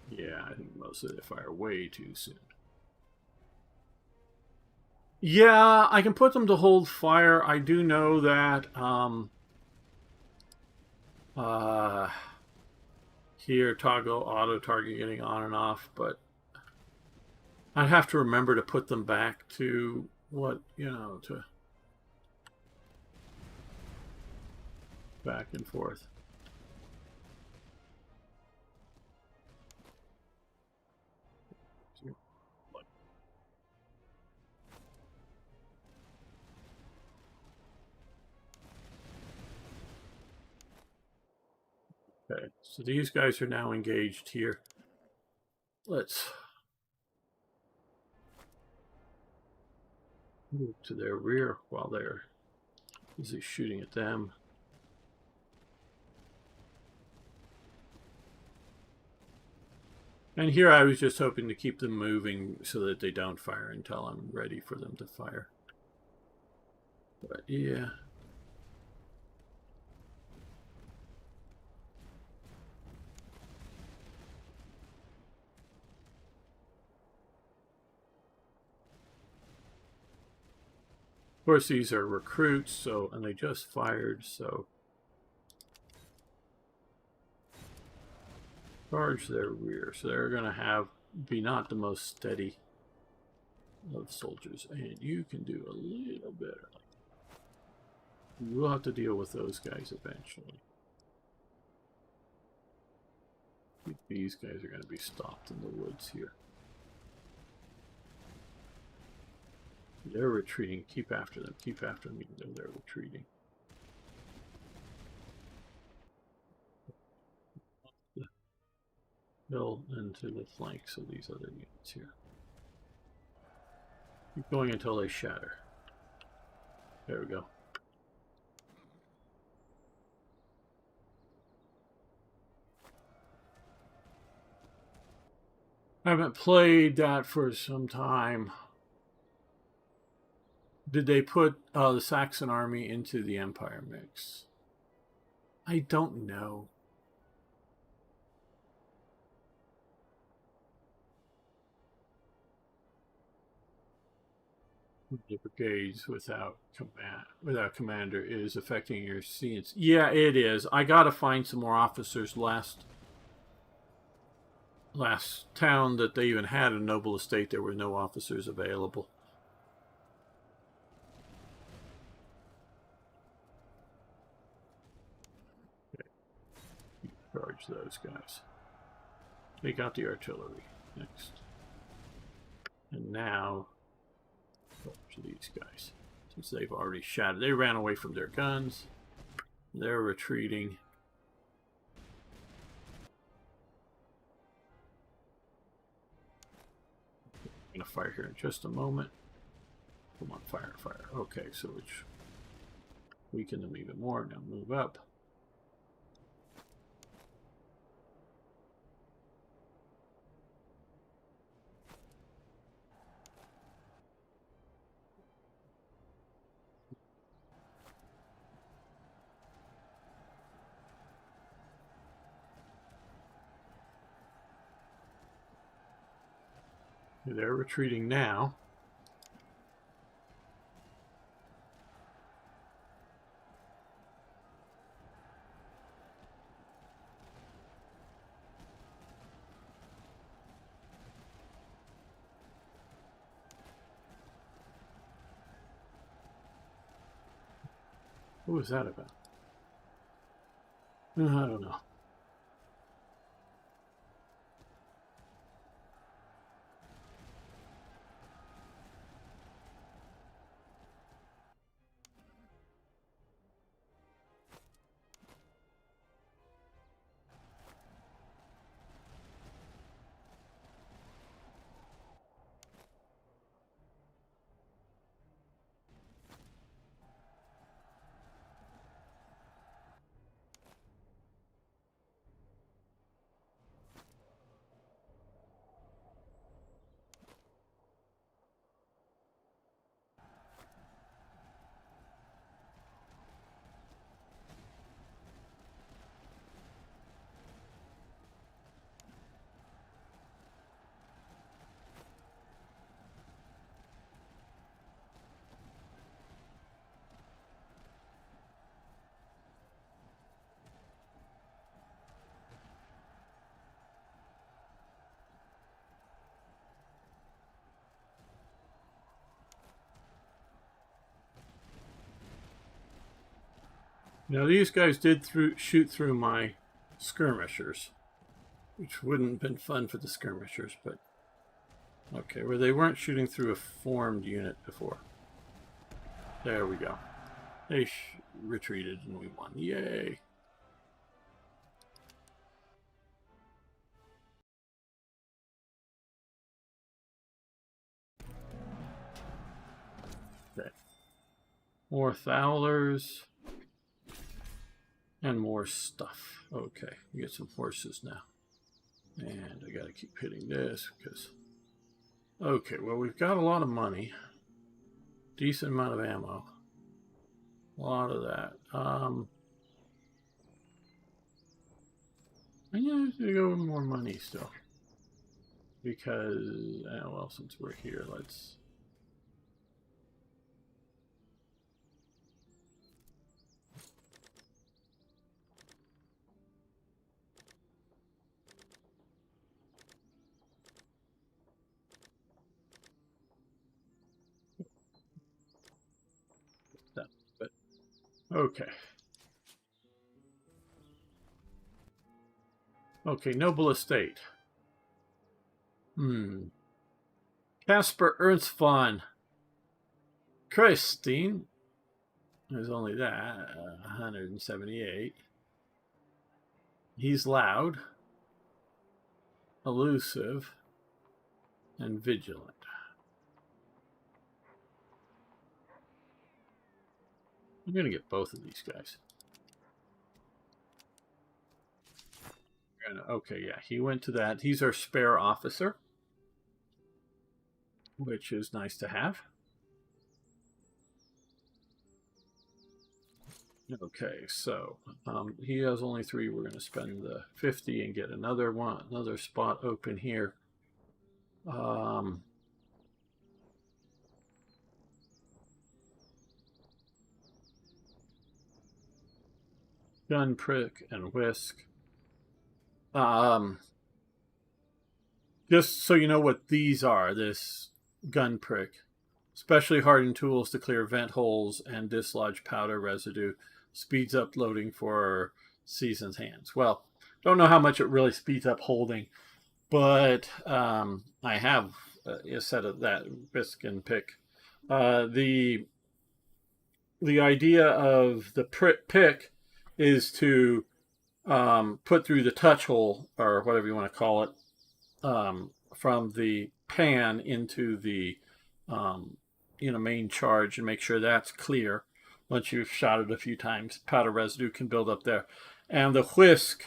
Yeah, I think most of they fire way too soon. Yeah, I can put them to hold fire. I do know that here toggle auto target getting on and off, but I'd have to remember to put them back to what, to back and forth. Okay, so these guys are now engaged here. Let's move to their rear while they're busy shooting at them. And here I was just hoping to keep them moving so that they don't fire until I'm ready for them to fire. But yeah. Of course, these are recruits, and they just fired, so charge their rear. So they're going to be not the most steady of soldiers, and you can do a little bit. We'll have to deal with those guys eventually. These guys are going to be stopped in the woods here. They're retreating. Keep after them. Keep after them even though they're retreating. The hill into the flanks of these other units here. Keep going until they shatter. There we go. I haven't played that for some time. Did they put the Saxon army into the Empire mix? I don't know. The brigades without commander is affecting your scenes. Yeah, it is. I gotta find some more officers. Last town that they even had a noble estate, there were no officers available. Okay. Charge those guys. Take out the artillery next. And now to these guys, since they've already shattered. They ran away from their guns. They're retreating. I'm going to fire here in just a moment. Come on, fire, fire. Okay, so which weaken them even more. Now move up. They're retreating now. What was that about? I don't know. Now these guys did shoot through my skirmishers, which wouldn't have been fun for the skirmishers, but okay, where they weren't shooting through a formed unit before. There we go. They retreated and we won. Yay! Okay. More Thowlers. And more stuff. Okay, we get some horses now. And I gotta keep hitting this because... Okay, well, we've got a lot of money. Decent amount of ammo. A lot of that. I'm gonna go with more money still. Because, well, since we're here, let's... But, okay. Okay, noble estate. Casper Ernst von Christine. There's only that. 178. He's loud, elusive, and vigilant. I'm going to get both of these guys. Okay, yeah, he went to that. He's our spare officer, which is nice to have. Okay, so he has only 3. We're going to spend the 50 and get another spot open here. Gun prick and whisk. Just so you know what these are, this gun prick, especially hardened tools to clear vent holes and dislodge powder residue, speeds up loading for seasoned hands. Well, don't know how much it really speeds up holding, but I have a set of that whisk and pick. The idea of the pick is to put through the touch hole, or whatever you want to call it, from the pan into the main charge, and make sure that's clear. Once you've shot it a few times, powder residue can build up there. And the whisk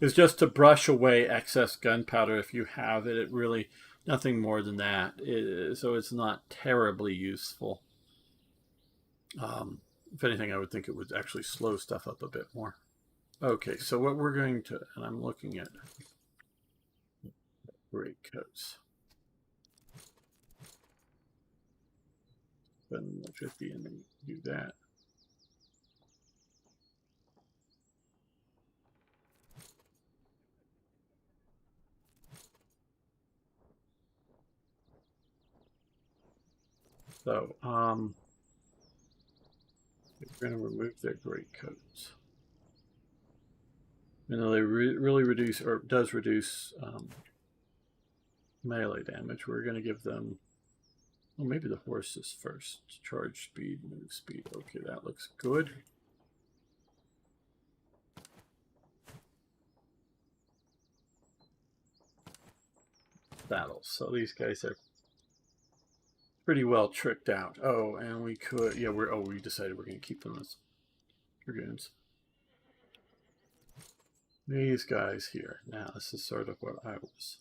is just to brush away excess gunpowder if you have it. It really, nothing more than that. So it's not terribly useful. If anything, I would think it would actually slow stuff up a bit more. Okay, so what we're going to, and I'm looking at greatcoats. Spend the 50 and then do that. So, We're going to remove their greatcoats. And though they really reduce, or does reduce melee damage, we're going to give them, well, maybe the horses first. Charge speed, move speed. Okay, that looks good. Battles. So these guys are pretty well tricked out. Oh, and we could, yeah, we decided we're going to keep them as dragoons. These guys here. Now, this is sort of what I was.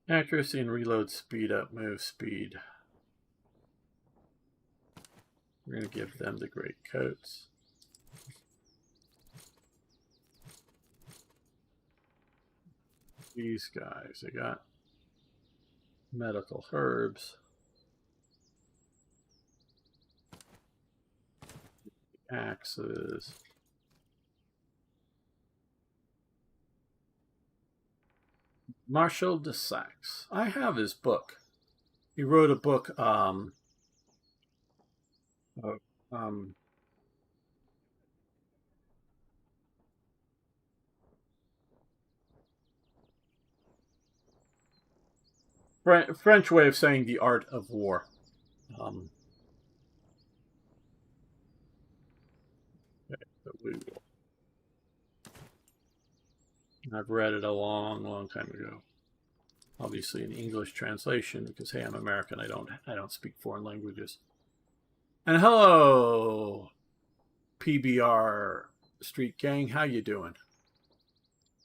Accuracy and reload speed up, move speed. We're going to give them the great coats. These guys, they got medical herbs. Axes. Marshal de Saxe. I have his book. He wrote a book, French way of saying the art of war. Okay, so we will. I've read it a long time ago. Obviously, in English translation, because hey, I'm American. I don't speak foreign languages. And hello, PBR Street Gang. How you doing?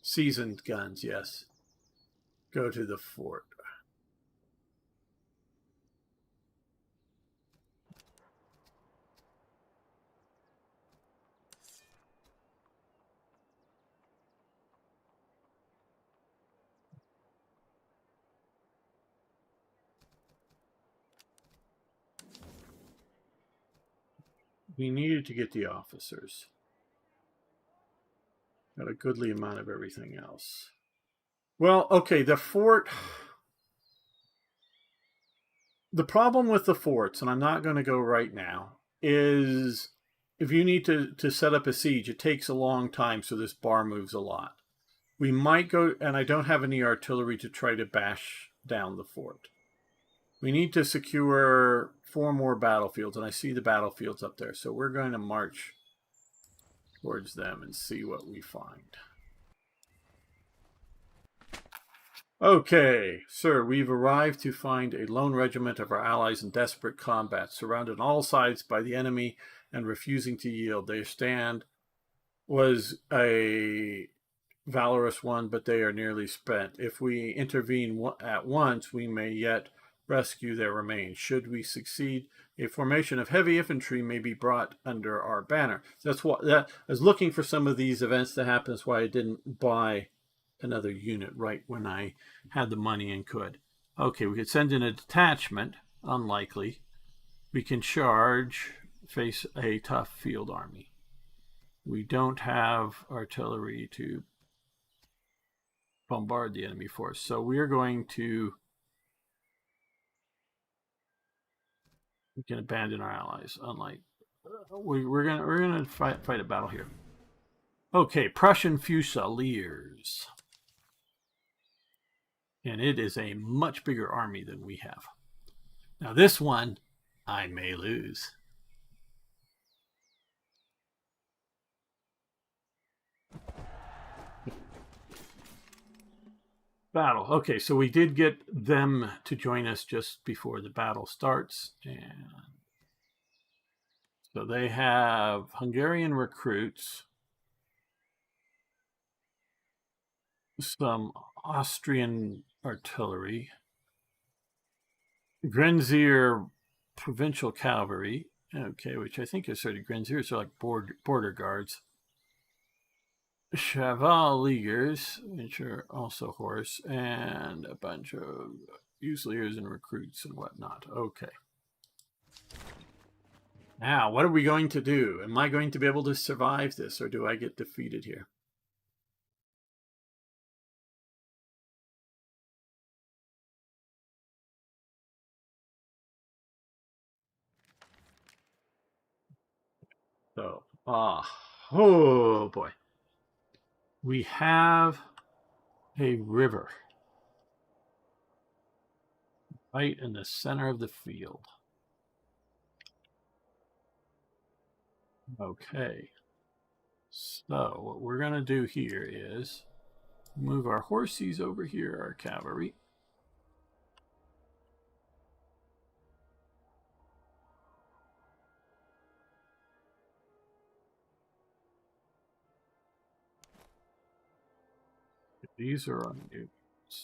Seasoned guns, yes. Go to the fort. We needed to get the officers. Got a goodly amount of everything else. Well, okay, the fort. The problem with the forts, and I'm not going to go right now, is if you need to set up a siege, it takes a long time, so this bar moves a lot. We might go, and I don't have any artillery to try to bash down the fort. We need to secure 4 more battlefields, and I see the battlefields up there, so we're going to march towards them and see what we find. Okay, sir, we've arrived to find a lone regiment of our allies in desperate combat, surrounded on all sides by the enemy and refusing to yield. Their stand was a valorous one, but they are nearly spent. If we intervene at once, we may yet rescue their remains. Should we succeed, a formation of heavy infantry may be brought under our banner. That's what I was looking for some of these events to happen. That's why I didn't buy another unit right when I had the money and could. Okay, we could send in a detachment. Unlikely. We can charge, face a tough field army. We don't have artillery to bombard the enemy force, so we're going to. We can abandon our allies. Unlike we're gonna fight a battle here. Okay, Prussian Fusiliers. And it is a much bigger army than we have. Now this one, I may lose. Battle. Okay, so we did get them to join us just before the battle starts. And so they have Hungarian recruits, some Austrian artillery, Grenzier provincial cavalry, okay, which I think is sort of Grenziers are like border guards. Chevaliers, which are also horse, and a bunch of fusiliers and recruits and whatnot. Okay. Now, what are we going to do? Am I going to be able to survive this, or do I get defeated here? So, oh boy. We have a river right in the center of the field. Okay. So what we're going to do here is move our horses over here, our cavalry. These are on new.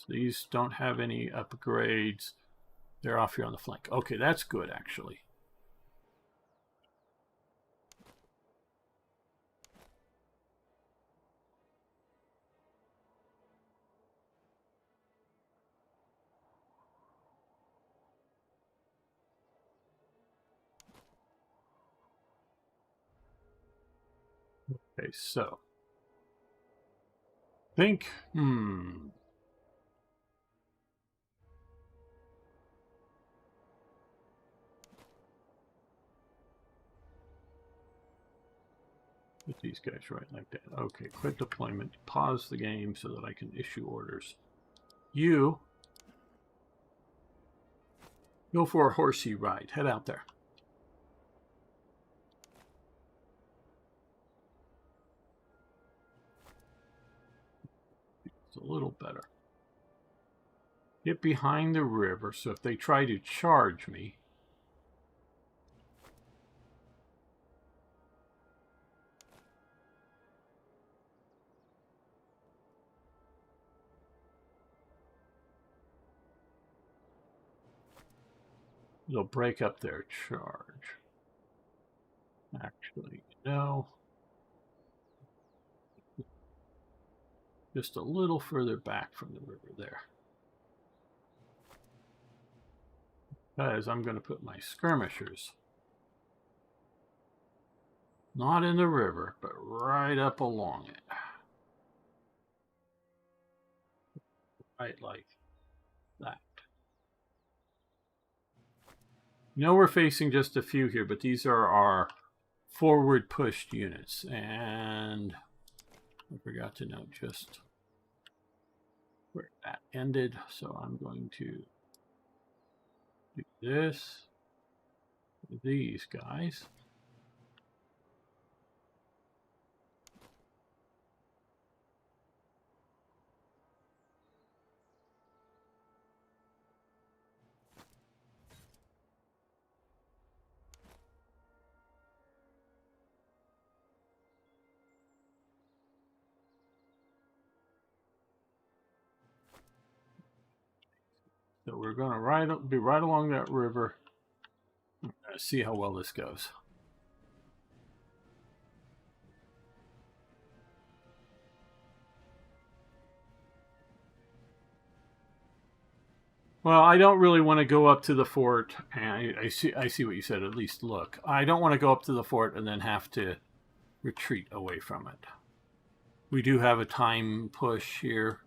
These don't have any upgrades. They're off here on the flank. Okay, that's good, actually. Okay, so think, put these guys right like that. Okay, quit deployment. Pause the game so that I can issue orders. You go for a horsey ride. Head out there. It's a little better. Get behind the river, so if they try to charge me, they'll break up their charge. Actually, no. Just a little further back from the river there. Because I'm going to put my skirmishers not in the river, but right up along it. Right like that. You know, we're facing just a few here, but these are our forward pushed units. And I forgot to note just where that ended. So I'm going to do this with these guys. So we're going to be right along that river. See how well this goes. Well, I don't really want to go up to the fort. And I see what you said. At least look. I don't want to go up to the fort and then have to retreat away from it. We do have a time push here.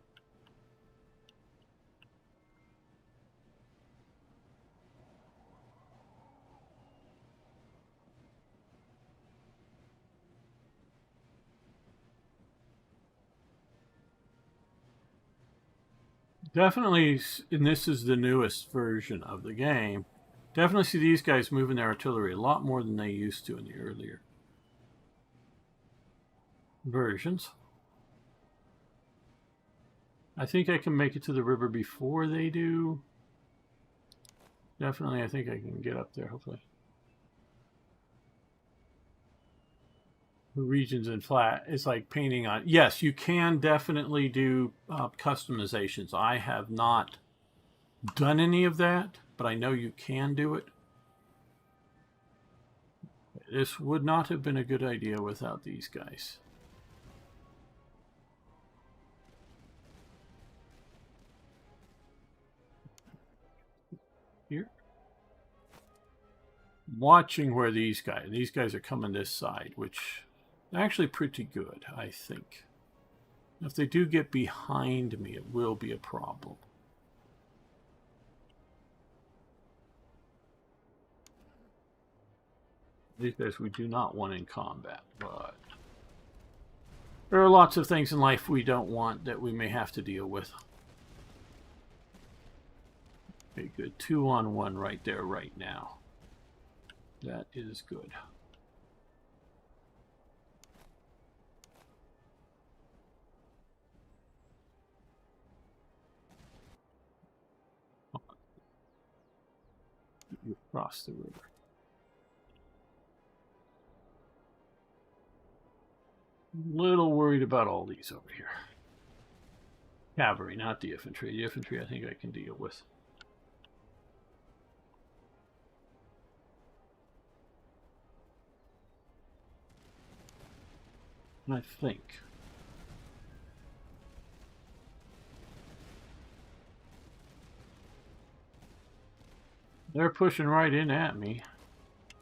Definitely, and this is the newest version of the game, definitely see these guys moving their artillery a lot more than they used to in the earlier versions. I think I can make it to the river before they do. Definitely, I think I can get up there, hopefully. Regions and flat, it's like painting on. Yes, you can definitely do customizations. I have not done any of that, but I know you can do it. This would not have been a good idea without these guys. Here. Watching where these guys are coming this side, which is actually pretty good, I think. If they do get behind me, it will be a problem. These guys we do not want in combat, but there are lots of things in life we don't want that we may have to deal with. Okay, good. 2-on-1 right there, right now. That is good. You cross the river. Little worried about all these over here. Cavalry, not the infantry. The infantry I think I can deal with. I think. They're pushing right in at me.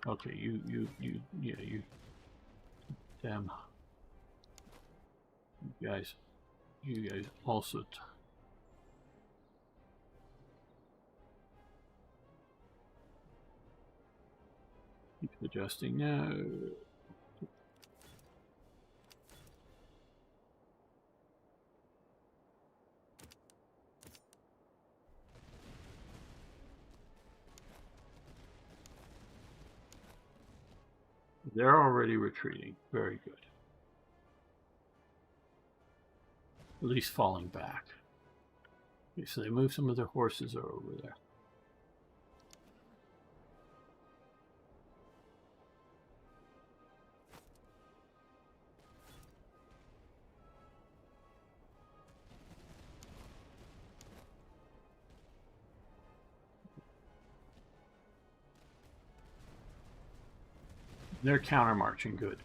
Okay, you, damn. You guys also. Keep adjusting now. They're already retreating. Very good. At least falling back. Okay, so they move some of their horses over there. They're counter marching. Good.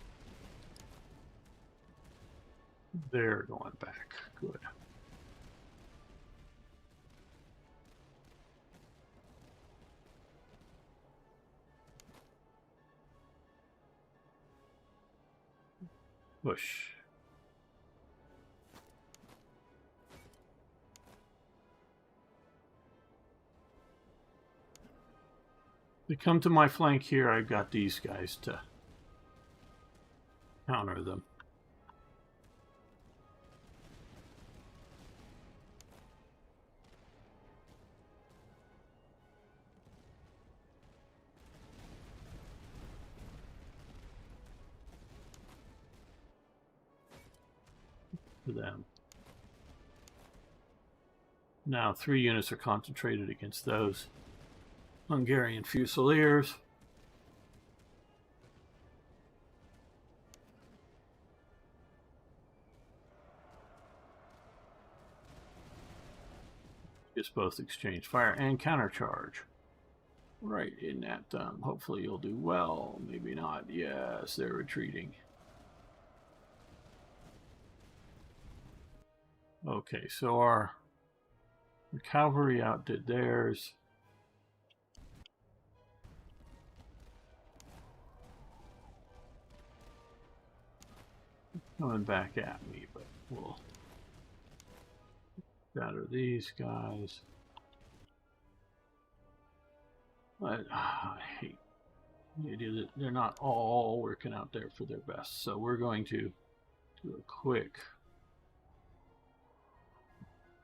They're going back. Good. Push. They come to my flank here. I've got these guys to counter them. To them. Now 3 units are concentrated against those Hungarian Fusiliers. Just both exchange fire and countercharge. Right in that. Hopefully you'll do well. Maybe not. Yes, they're retreating. Okay, so our cavalry outdid theirs. Coming back at me, but we'll shatter these guys. I hate the idea that they're not all working out there for their best. So we're going to do a quick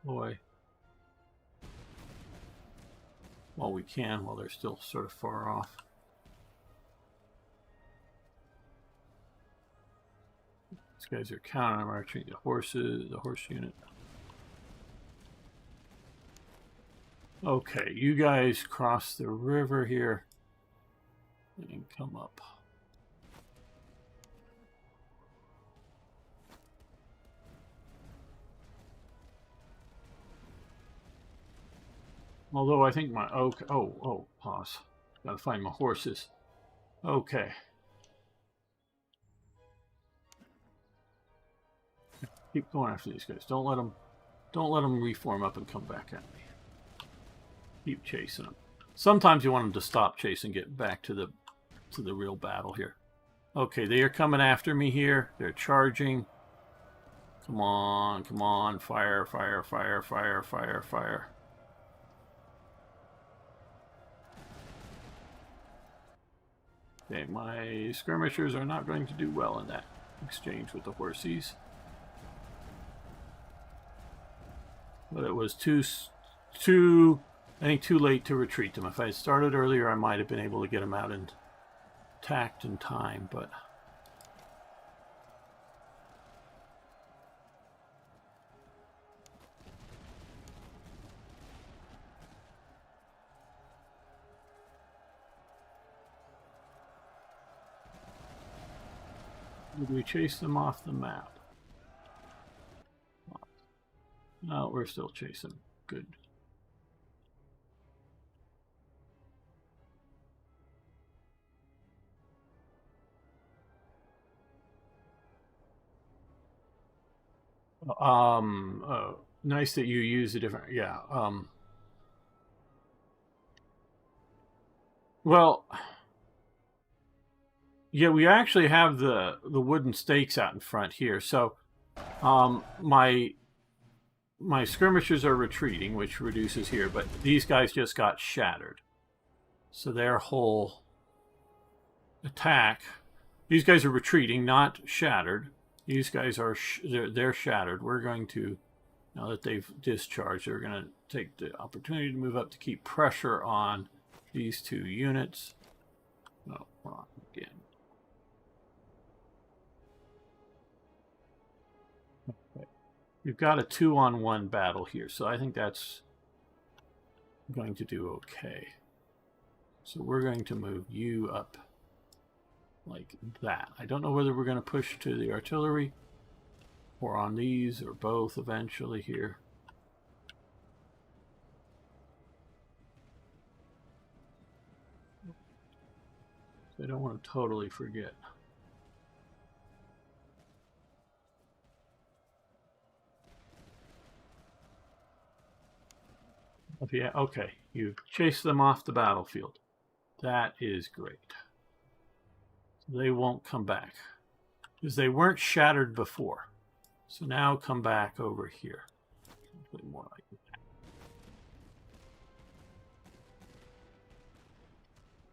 while we can, while they're still sort of far off. These guys are counter marching the horses, the horse unit. Okay, you guys cross the river here and come up. Although I think my pause. Gotta find my horses. Okay. Keep going after these guys. Don't let them reform up and come back at me. Keep chasing them. Sometimes you want them to stop chasing, get back to the real battle here. Okay, they are coming after me here. They're charging. Come on, come on. Fire, fire, fire, fire, fire, fire. Okay, my skirmishers are not going to do well in that exchange with the horsies. But it was I think too late to retreat them. If I had started earlier, I might have been able to get them out intact in time, but... Did we chase them off the map? No, we're still chasing. Good. Nice that you use a different, yeah. Well, yeah, we actually have the wooden stakes out in front here. So, my skirmishers are retreating, which reduces here, but these guys just got shattered. So their whole attack, these guys are retreating, not shattered. These guys are they're shattered. We're going to, now that they've discharged, they're going to take the opportunity to move up to keep pressure on these two units. No, wrong again. Okay. We've got a 2-on-1 battle here, so I think that's going to do okay. So we're going to move you up like that. I don't know whether we're going to push to the artillery or on these or both eventually here. I don't want to totally forget. Yeah, okay. You chase them off the battlefield. That is great. They won't come back because they weren't shattered before. So now come back over here. More like that.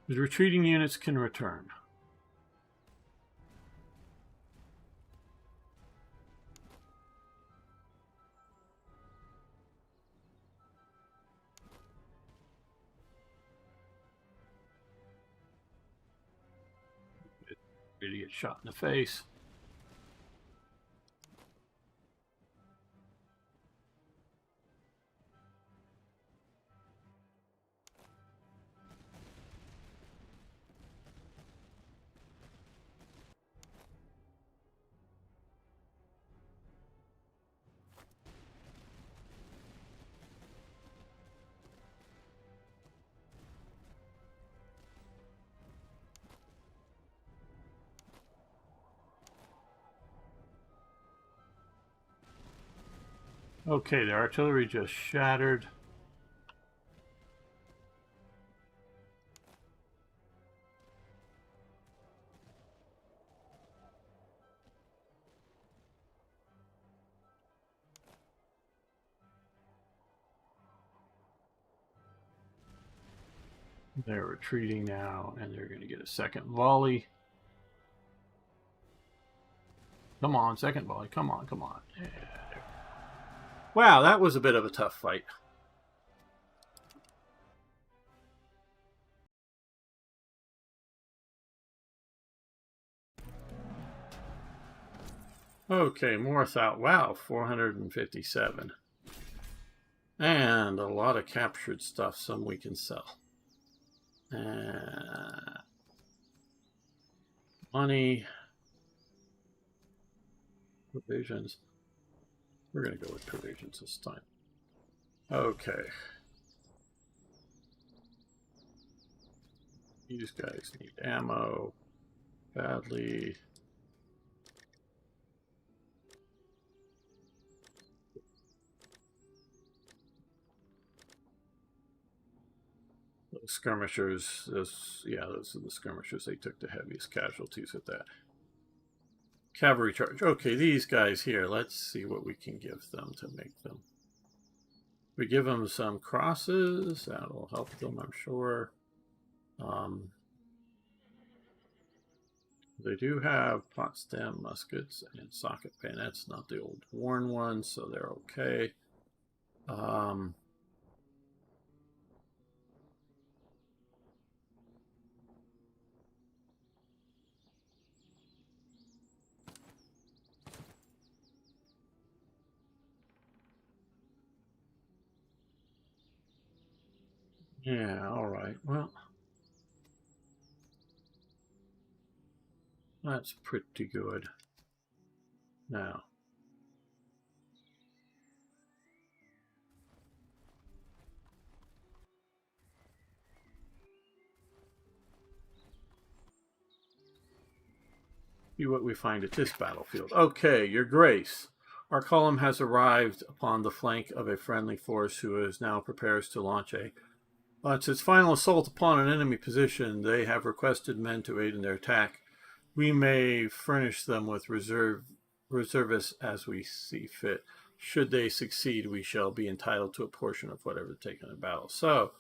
The retreating units can return. Really get shot in the face. Okay, the artillery just shattered. They're retreating now, and they're going to get a second volley. Come on, second volley. Come on, come on. Yeah. Wow, that was a bit of a tough fight. Okay, Morthal. Wow, 457. And a lot of captured stuff, some we can sell. Money. Provisions. We're going to go with provisions this time. Okay. These guys need ammo badly. Those skirmishers, those are the skirmishers. They took the heaviest casualties with that. Cavalry charge. Okay, these guys here, let's see what we can give them to make them. We give them some crosses. That'll help them, I'm sure. They do have pot stem muskets and socket bayonets, not the old worn ones, so they're okay. Yeah, all right. Well, that's pretty good. Now, see what we find at this battlefield. Okay, Your Grace. Our column has arrived upon the flank of a friendly force who is now prepares to launch its final assault upon an enemy position. They have requested men to aid in their attack. We may furnish them with reservists as we see fit. Should they succeed, we shall be entitled to a portion of whatever taken in battle. So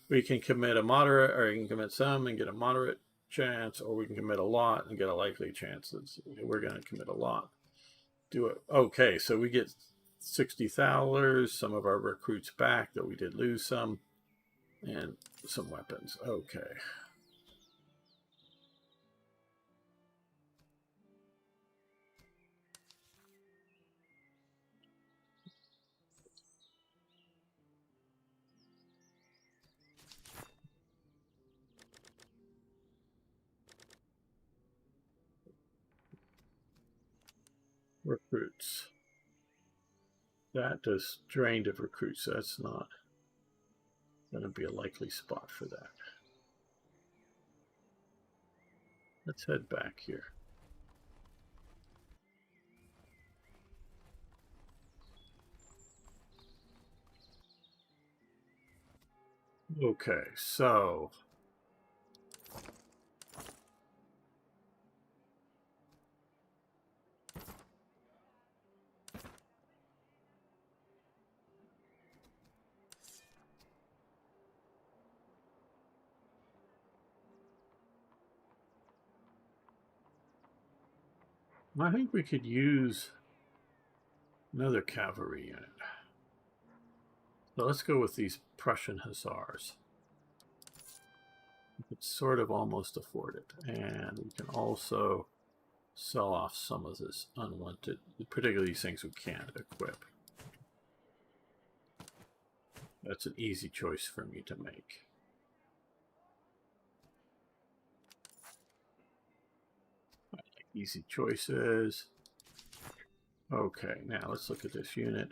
we can commit a moderate, or we can commit some and get a moderate chance, or we can commit a lot and get a likely chance. We're going to commit a lot. Do it. Okay, so we get $60. Some of our recruits back, though we did lose some, and some weapons. Okay. Recruits. That does drained of recruits, so that's not going to be a likely spot for that. Let's head back here. Okay, so I think we could use another cavalry unit. So let's go with these Prussian Hussars. We could sort of almost afford it. And we can also sell off some of this unwanted, particularly these things we can't equip. That's an easy choice for me to make. I like easy choices. Okay, now let's look at this unit.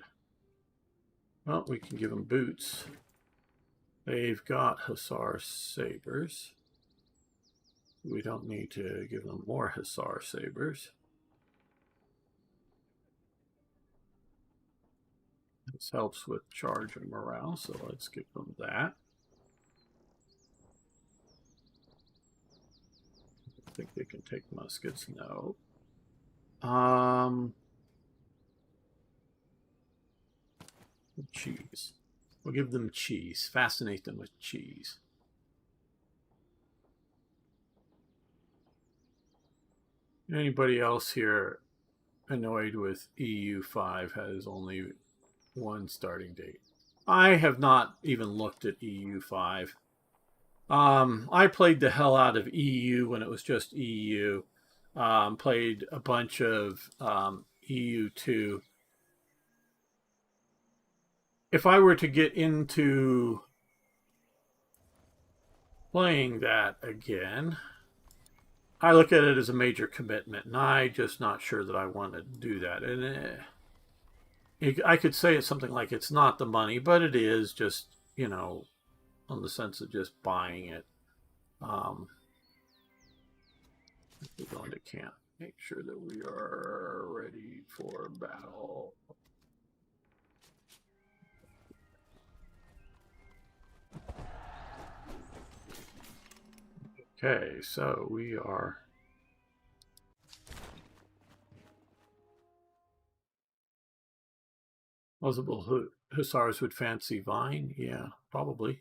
Well, we can give them boots. They've got Hussar sabers. We don't need to give them more Hussar sabers. This helps with charge and morale, so let's give them that. I think they can take muskets. No. Cheese. We'll give them cheese. Fascinate them with cheese. Anybody else here annoyed with EU5 has only one starting date? I have not even looked at EU5. I played the hell out of EU when it was just EU. Played a bunch of EU2. If I were to get into playing that again, I look at it as a major commitment, and I'm just not sure that I want to do that. And I could say it's something like it's not the money, but it is just, you know, on the sense of just buying it. We go into camp. Make sure that we are ready for battle. Okay, so we are multiple Hussars would fancy Vine. Yeah, probably.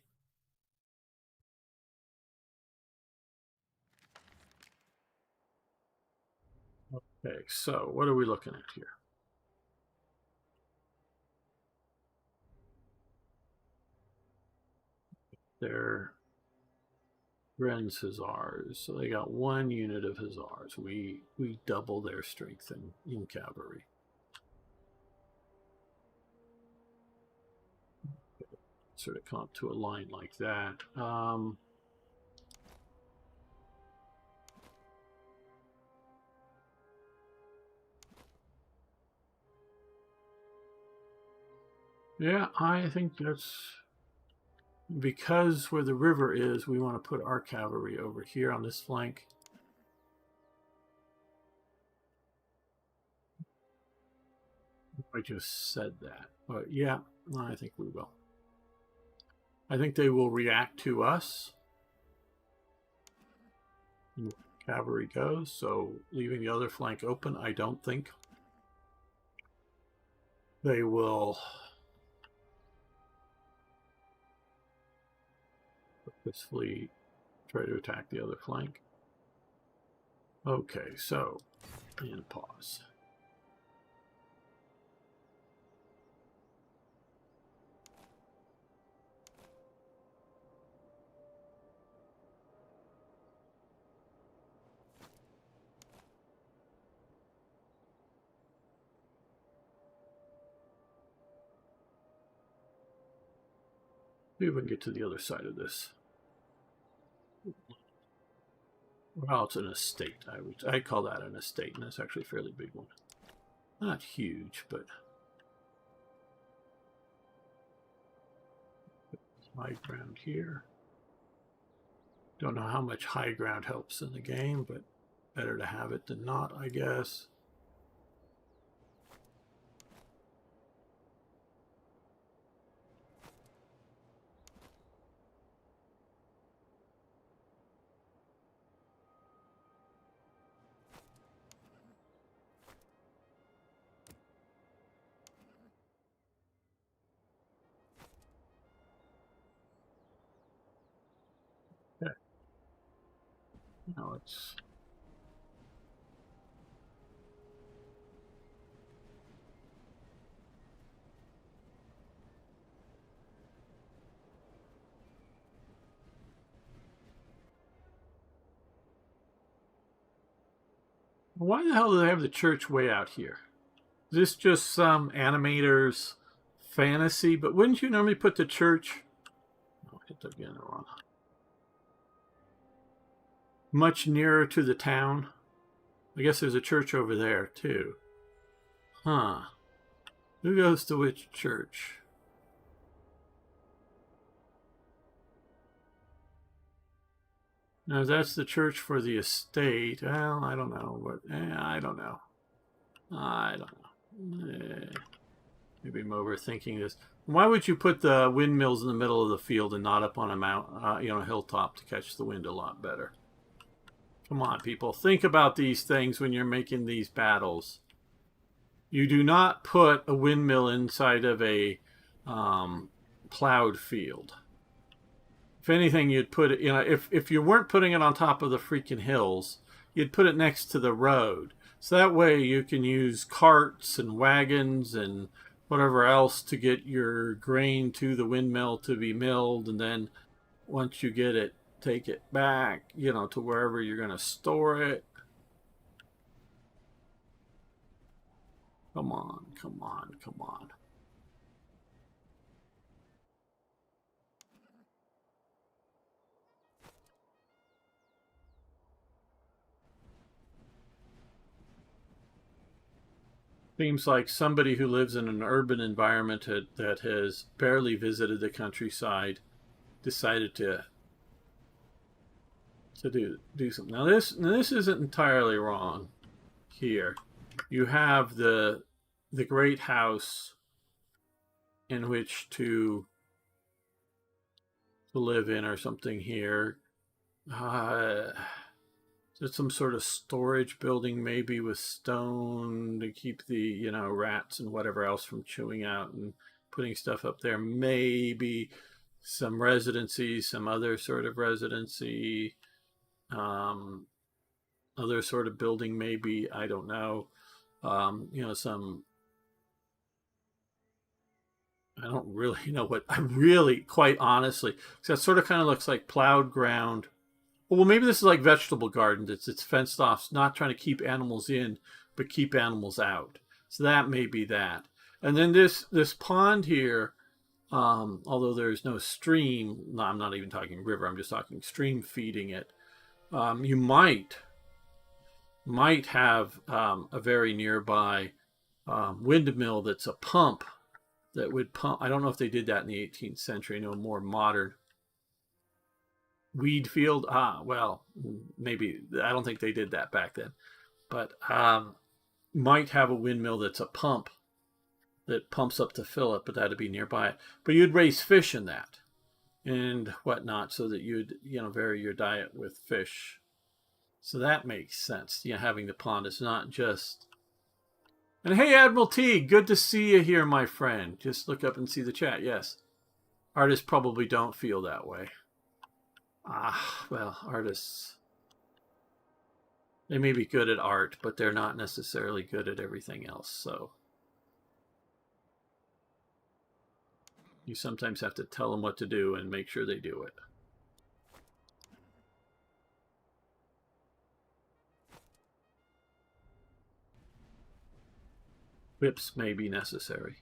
Okay, so what are we looking at here? They're Ren's Hussars. So they got 1 unit of Hussars. We double their strength in cavalry. Sort of come up to a line like that. Yeah, I think that's because where the river is, we want to put our cavalry over here on this flank. I just said that, but yeah, I think we will. I think they will react to us. Cavalry goes, so leaving the other flank open, I don't think they will purposefully try to attack the other flank. Okay, so, and pause. See if we can get to the other side of this. Well, it's an estate. I call that an estate, and it's actually a fairly big one. Not huge, but high ground here. Don't know how much high ground helps in the game, but better to have it than not, I guess. Okay. Now it's why the hell do they have the church way out here? Is this just some animator's fantasy? But wouldn't you normally put the church? Oh, I hit that again wrong. Much nearer to the town. I guess there's a church over there too. Huh. Who goes to which church? Now, that's the church for the estate. Well, I don't know. But I don't know. I don't know. Maybe I'm overthinking this. Why would you put the windmills in the middle of the field and not up on a mount, a hilltop to catch the wind a lot better? Come on, people. Think about these things when you're making these battles. You do not put a windmill inside of a plowed field. If anything, you'd put it, if you weren't putting it on top of the freaking hills, you'd put it next to the road. So that way you can use carts and wagons and whatever else to get your grain to the windmill to be milled. And then once you get it, take it back, to wherever you're going to store it. Come on, come on, come on. Seems like somebody who lives in an urban environment that has barely visited the countryside decided to do something. Now this isn't entirely wrong. Here, you have the great house in which to live in or something here. There's some sort of storage building, maybe with stone to keep the rats and whatever else from chewing out and putting stuff up there. Maybe some residency, some other sort of residency. other sort of building, maybe. I don't know. You know, some, I don't really know what, I really, quite honestly, because that sort of kind of looks like plowed ground. Well, maybe this is like vegetable gardens. It's fenced off, not trying to keep animals in, but keep animals out. So that may be that. And then this pond here, although there's no stream, no, I'm not even talking river, I'm just talking stream feeding it. You might have a very nearby windmill that's a pump that would pump. I don't know if they did that in the 18th century. I know more modern weed field. Well, maybe. I don't think they did that back then. But might have a windmill that's a pump that pumps up to fill it, but that'd be nearby. But you'd raise fish in that and whatnot so that you'd, you know, vary your diet with fish. So that makes sense. You know, having the pond is not just. And hey, Admiral T, good to see you here, my friend. Just look up and see the chat. Yes. Artists probably don't feel that way. Well, artists, they may be good at art, but they're not necessarily good at everything else. So you sometimes have to tell them what to do and make sure they do it. Whips may be necessary.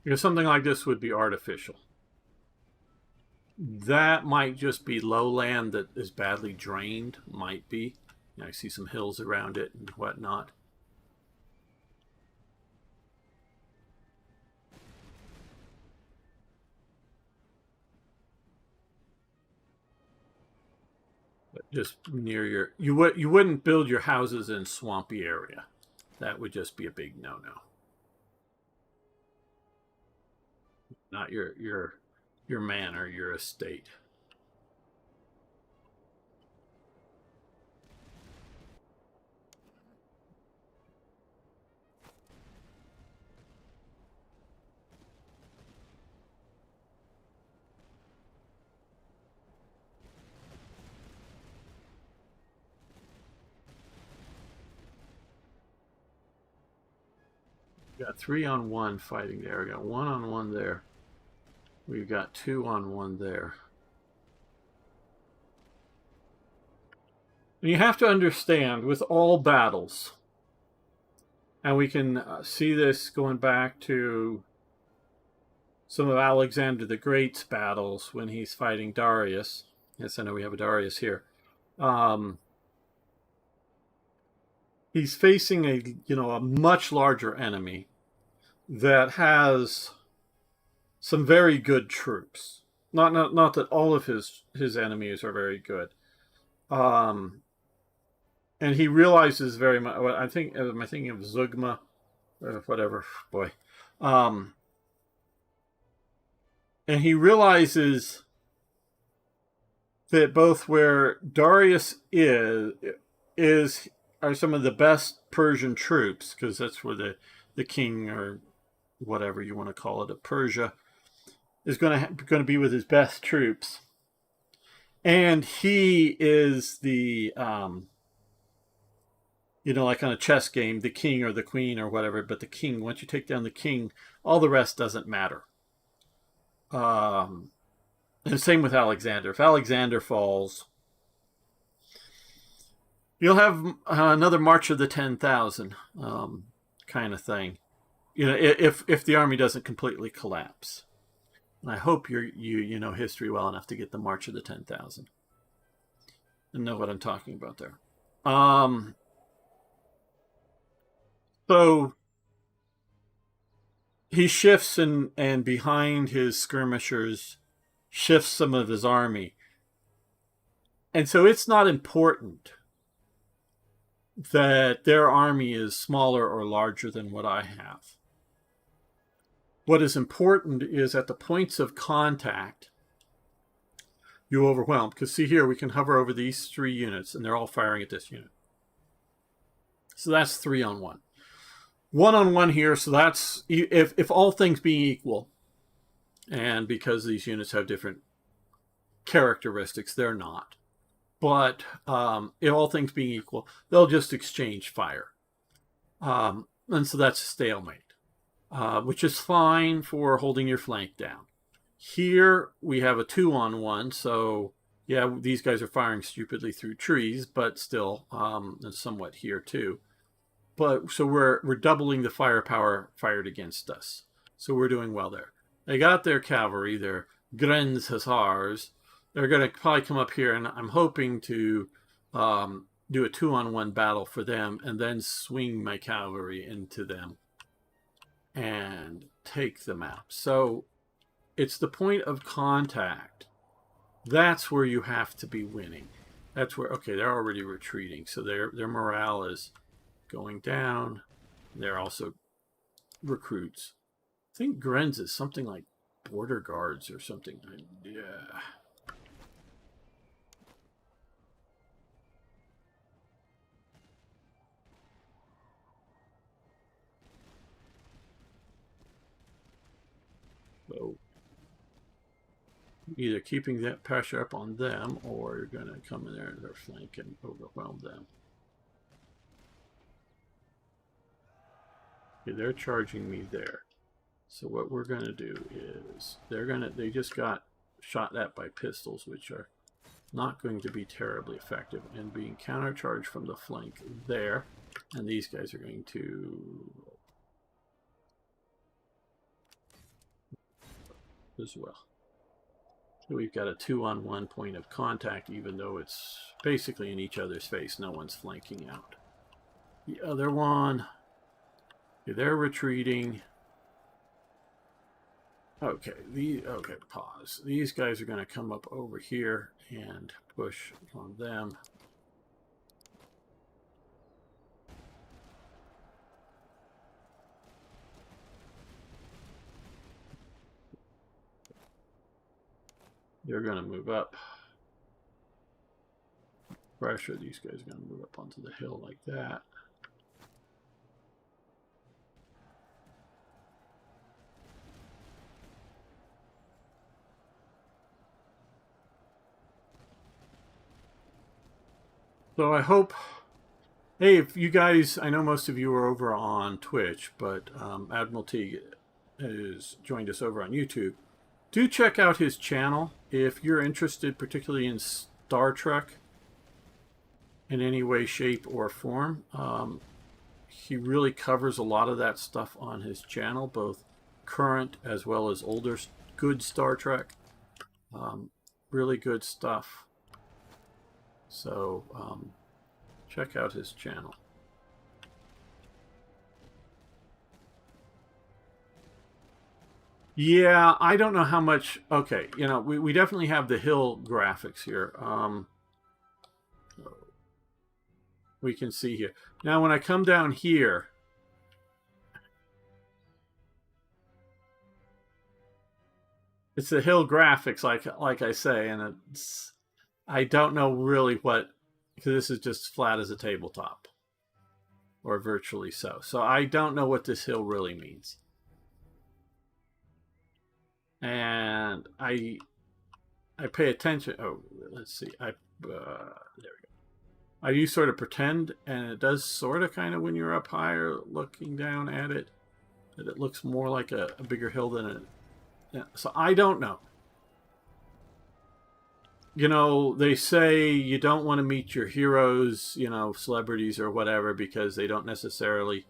Because something like this would be artificial. That might just be lowland that is badly drained. Might be. You know, I see some hills around it and whatnot. But just near your, you wouldn't build your houses in swampy area. That would just be a big no-no. Not your manor, your estate. We got 3-on-1 fighting there. We got 1-on-1 there. We've got 2-on-1 there. And you have to understand, with all battles, and we can see this going back to some of Alexander the Great's battles when he's fighting Darius. Yes, I know we have a Darius here. He's facing a much larger enemy that has some very good troops. Not that all of his enemies are very good. And he realizes very much. I think am I thinking of Zugma, or whatever? Boy. And he realizes that both where Darius are some of the best Persian troops, because that's where the king, or whatever you want to call it, of Persia, is going to be with his best troops. And he is the like on a chess game, the king or the queen or whatever, but the king, once you take down the king, all the rest doesn't matter. And same with Alexander. If Alexander falls, you'll have another March of the 10,000 kind of thing. If the army doesn't completely collapse. And I hope you know history well enough to get the March of the 10,000 and know what I'm talking about there. So he shifts and behind his skirmishers shifts some of his army. And so it's not important that their army is smaller or larger than what I have. What is important is at the points of contact, you overwhelm. Because see here, we can hover over these 3 units, and they're all firing at this unit. So that's 3-on-1. 1-on-1 here, so that's if all things being equal, and because these units have different characteristics, they're not. But if all things being equal, they'll just exchange fire. And so that's a stalemate, which is fine for holding your flank down. Here we have a 2-on-1, so yeah, these guys are firing stupidly through trees, but still, and somewhat here too. But so we're doubling the firepower fired against us. So we're doing well there. They got their cavalry, their Grenz Hussars. They're going to probably come up here, and I'm hoping to do a 2-on-1 battle for them, and then swing my cavalry into them and take them out. So it's the point of contact. That's where you have to be winning. That's where, okay, they're already retreating, so their morale is going down. They're also recruits. I think Grenz is something like border guards or something. Yeah. So either keeping that pressure up on them, or you're going to come in there and their flank and overwhelm them. Okay, they're charging me there. So what we're going to do is they just got shot at by pistols, which are not going to be terribly effective, and being countercharged from the flank there. And these guys are going to as well. So we've got a 2-on-1 point of contact, even though it's basically in each other's face. No one's flanking out. The other one, they're retreating. Okay, pause. These guys are going to come up over here and push on them. They're going to move up. Pressure, these guys are going to move up onto the hill like that. So I hope, hey, if you guys, I know most of you are over on Twitch, but Admiralty has joined us over on YouTube. Do check out his channel if you're interested, particularly in Star Trek in any way, shape, or form. He really covers a lot of that stuff on his channel, both current as well as older good Star Trek. Really good stuff. So check out his channel. Yeah, I don't know how much. Okay, you know, we definitely have the hill graphics here. We can see here. Now, when I come down here, it's the hill graphics, like I say, and it's, I don't know really what, because this is just flat as a tabletop, or virtually so. So I don't know what this hill really means. And I pay attention. Oh, let's see. There we go. I do sort of pretend, and it does sort of kind of, when you're up higher looking down at it, that it looks more like a bigger hill than it. Yeah, so I don't know. You know, they say you don't want to meet your heroes, you know, celebrities or whatever, because they don't necessarily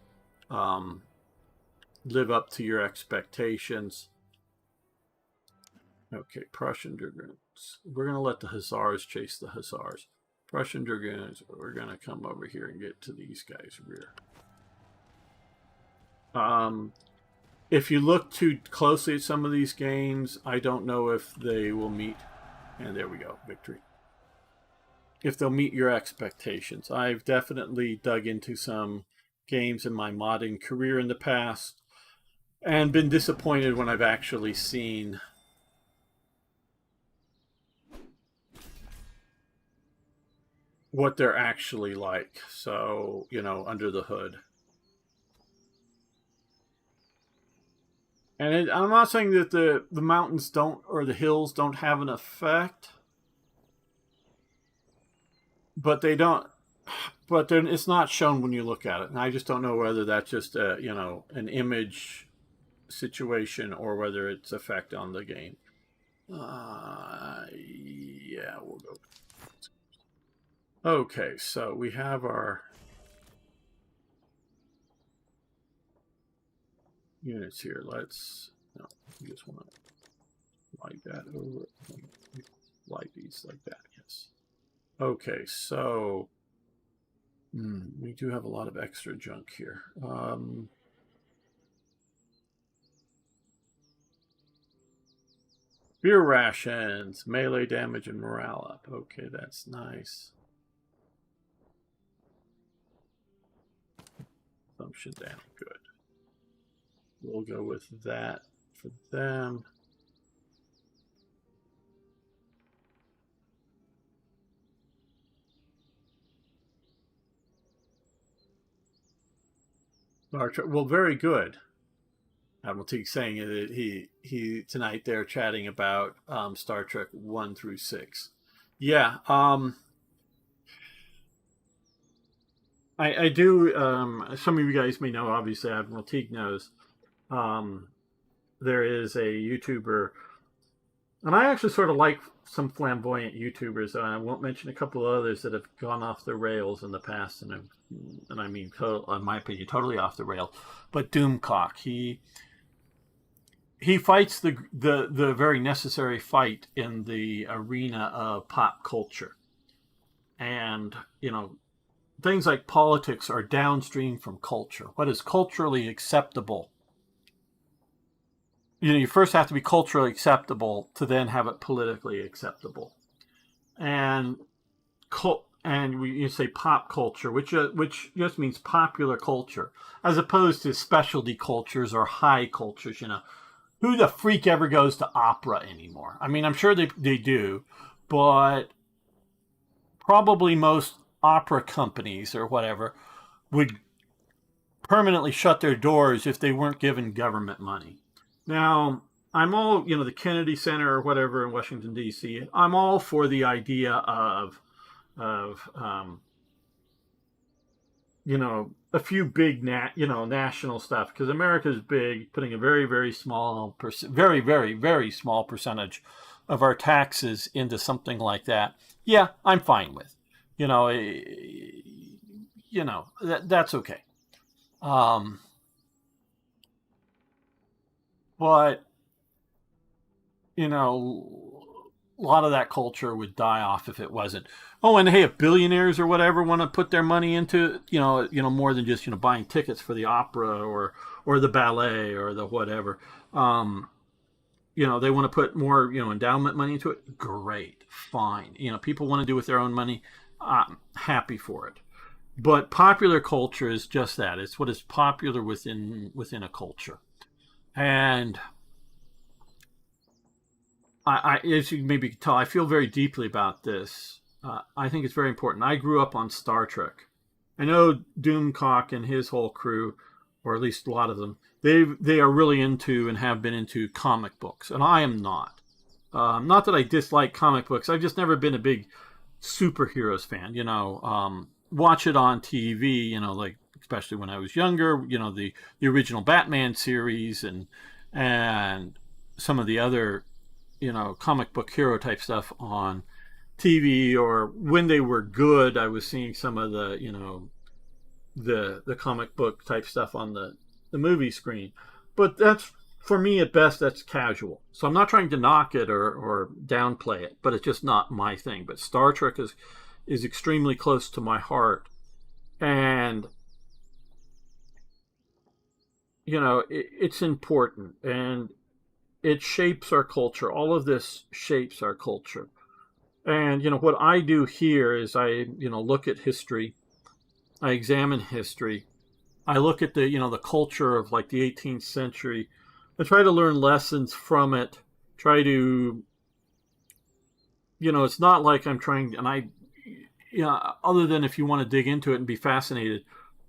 live up to your expectations. Okay, Prussian Dragoons. We're going to let the Hussars chase the Hussars. Prussian Dragoons, we're going to come over here and get to these guys' rear. If you look too closely at some of these games, I don't know if they will meet. And there we go, victory. If they'll meet your expectations. I've definitely dug into some games in my modding career in the past and been disappointed when I've actually seen what they're actually like. So, under the hood. And I'm not saying that the mountains don't, or the hills don't have an effect, but they don't. But then it's not shown when you look at it, and I just don't know whether that's just an image situation or whether it's effect on the game. Yeah, we'll go. Okay, so we have our units here. We just want to slide that over. Slide these like that, yes. Okay, so we do have a lot of extra junk here. Beer rations, melee damage, and morale up. Okay, that's nice. Consumption down, good. We'll go with that for them. Well, very good. Admiral Teague saying that he tonight they're chatting about Star Trek 1 through 6. Yeah, I do. Some of you guys may know. Obviously, Admiral Teague knows. There is a YouTuber, and I actually sort of like some flamboyant YouTubers. I won't mention a couple of others that have gone off the rails in the past, and I mean, in my opinion, totally off the rails. But Doomcock, he fights the very necessary fight in the arena of pop culture, and things like politics are downstream from culture. What is culturally acceptable? You first have to be culturally acceptable to then have it politically acceptable. And you say pop culture, which just means popular culture, as opposed to specialty cultures or high cultures. Who the freak ever goes to opera anymore? I mean, I'm sure they do, but probably most opera companies or whatever would permanently shut their doors if they weren't given government money. Now, I'm all, the Kennedy Center or whatever in Washington, D.C., I'm all for the idea of a few big, national stuff, because America is big, putting a very, very small, very, very, very small percentage of our taxes into something like that. Yeah, I'm fine with. That's okay. But a lot of that culture would die off if it wasn't. Oh, and hey, if billionaires or whatever want to put their money into, more than just, buying tickets for the opera or the ballet or the whatever, they want to put more, endowment money into it. Great, fine. People want to do with their own money. I'm happy for it. But popular culture is just that. It's what is popular within a culture. And I as you maybe can tell, I feel very deeply about this. I think it's very important. I grew up on Star Trek. I know Doomcock and his whole crew, or at least a lot of them, they are really into and have been into comic books, and I am not. Not that I dislike comic books. I've just never been a big superheroes fan. Watch it on TV. Like especially when I was younger. The original Batman series and some of the other comic book hero type stuff on TV, or when they were good, I was seeing some of the the comic book type stuff on the movie screen. But that's, for me at best, that's casual. So I'm not trying to knock it or downplay it, but it's just not my thing. But Star Trek is extremely close to my heart, and it's important, and it shapes our culture. All of this shapes our culture. And what I do here is I look at history, I examine history, I look at the culture of like the 18th century, I try to learn lessons from it. Try to it's not like I'm trying, and other than if you want to dig into it and be fascinated,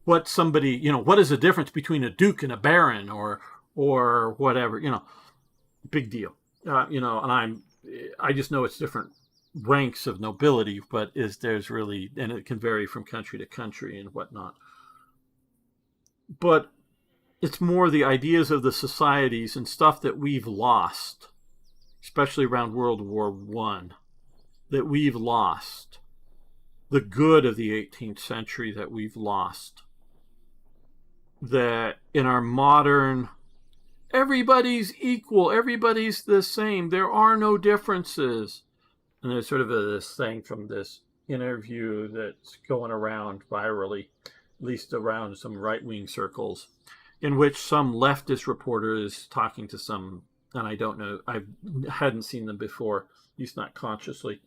what is the difference between a duke and a baron or whatever, big deal. And I just know it's different ranks of nobility, but there's really, and it can vary from country to country and whatnot. But it's more the ideas of the societies and stuff that we've lost, especially around World War I, that we've lost. The good of the 18th century that we've lost. That in our modern, everybody's equal, everybody's the same, there are no differences. And there's sort of this thing from this interview that's going around virally, at least around some right-wing circles, in which some leftist reporter is talking to some, and I don't know, I hadn't seen them before, at least not consciously,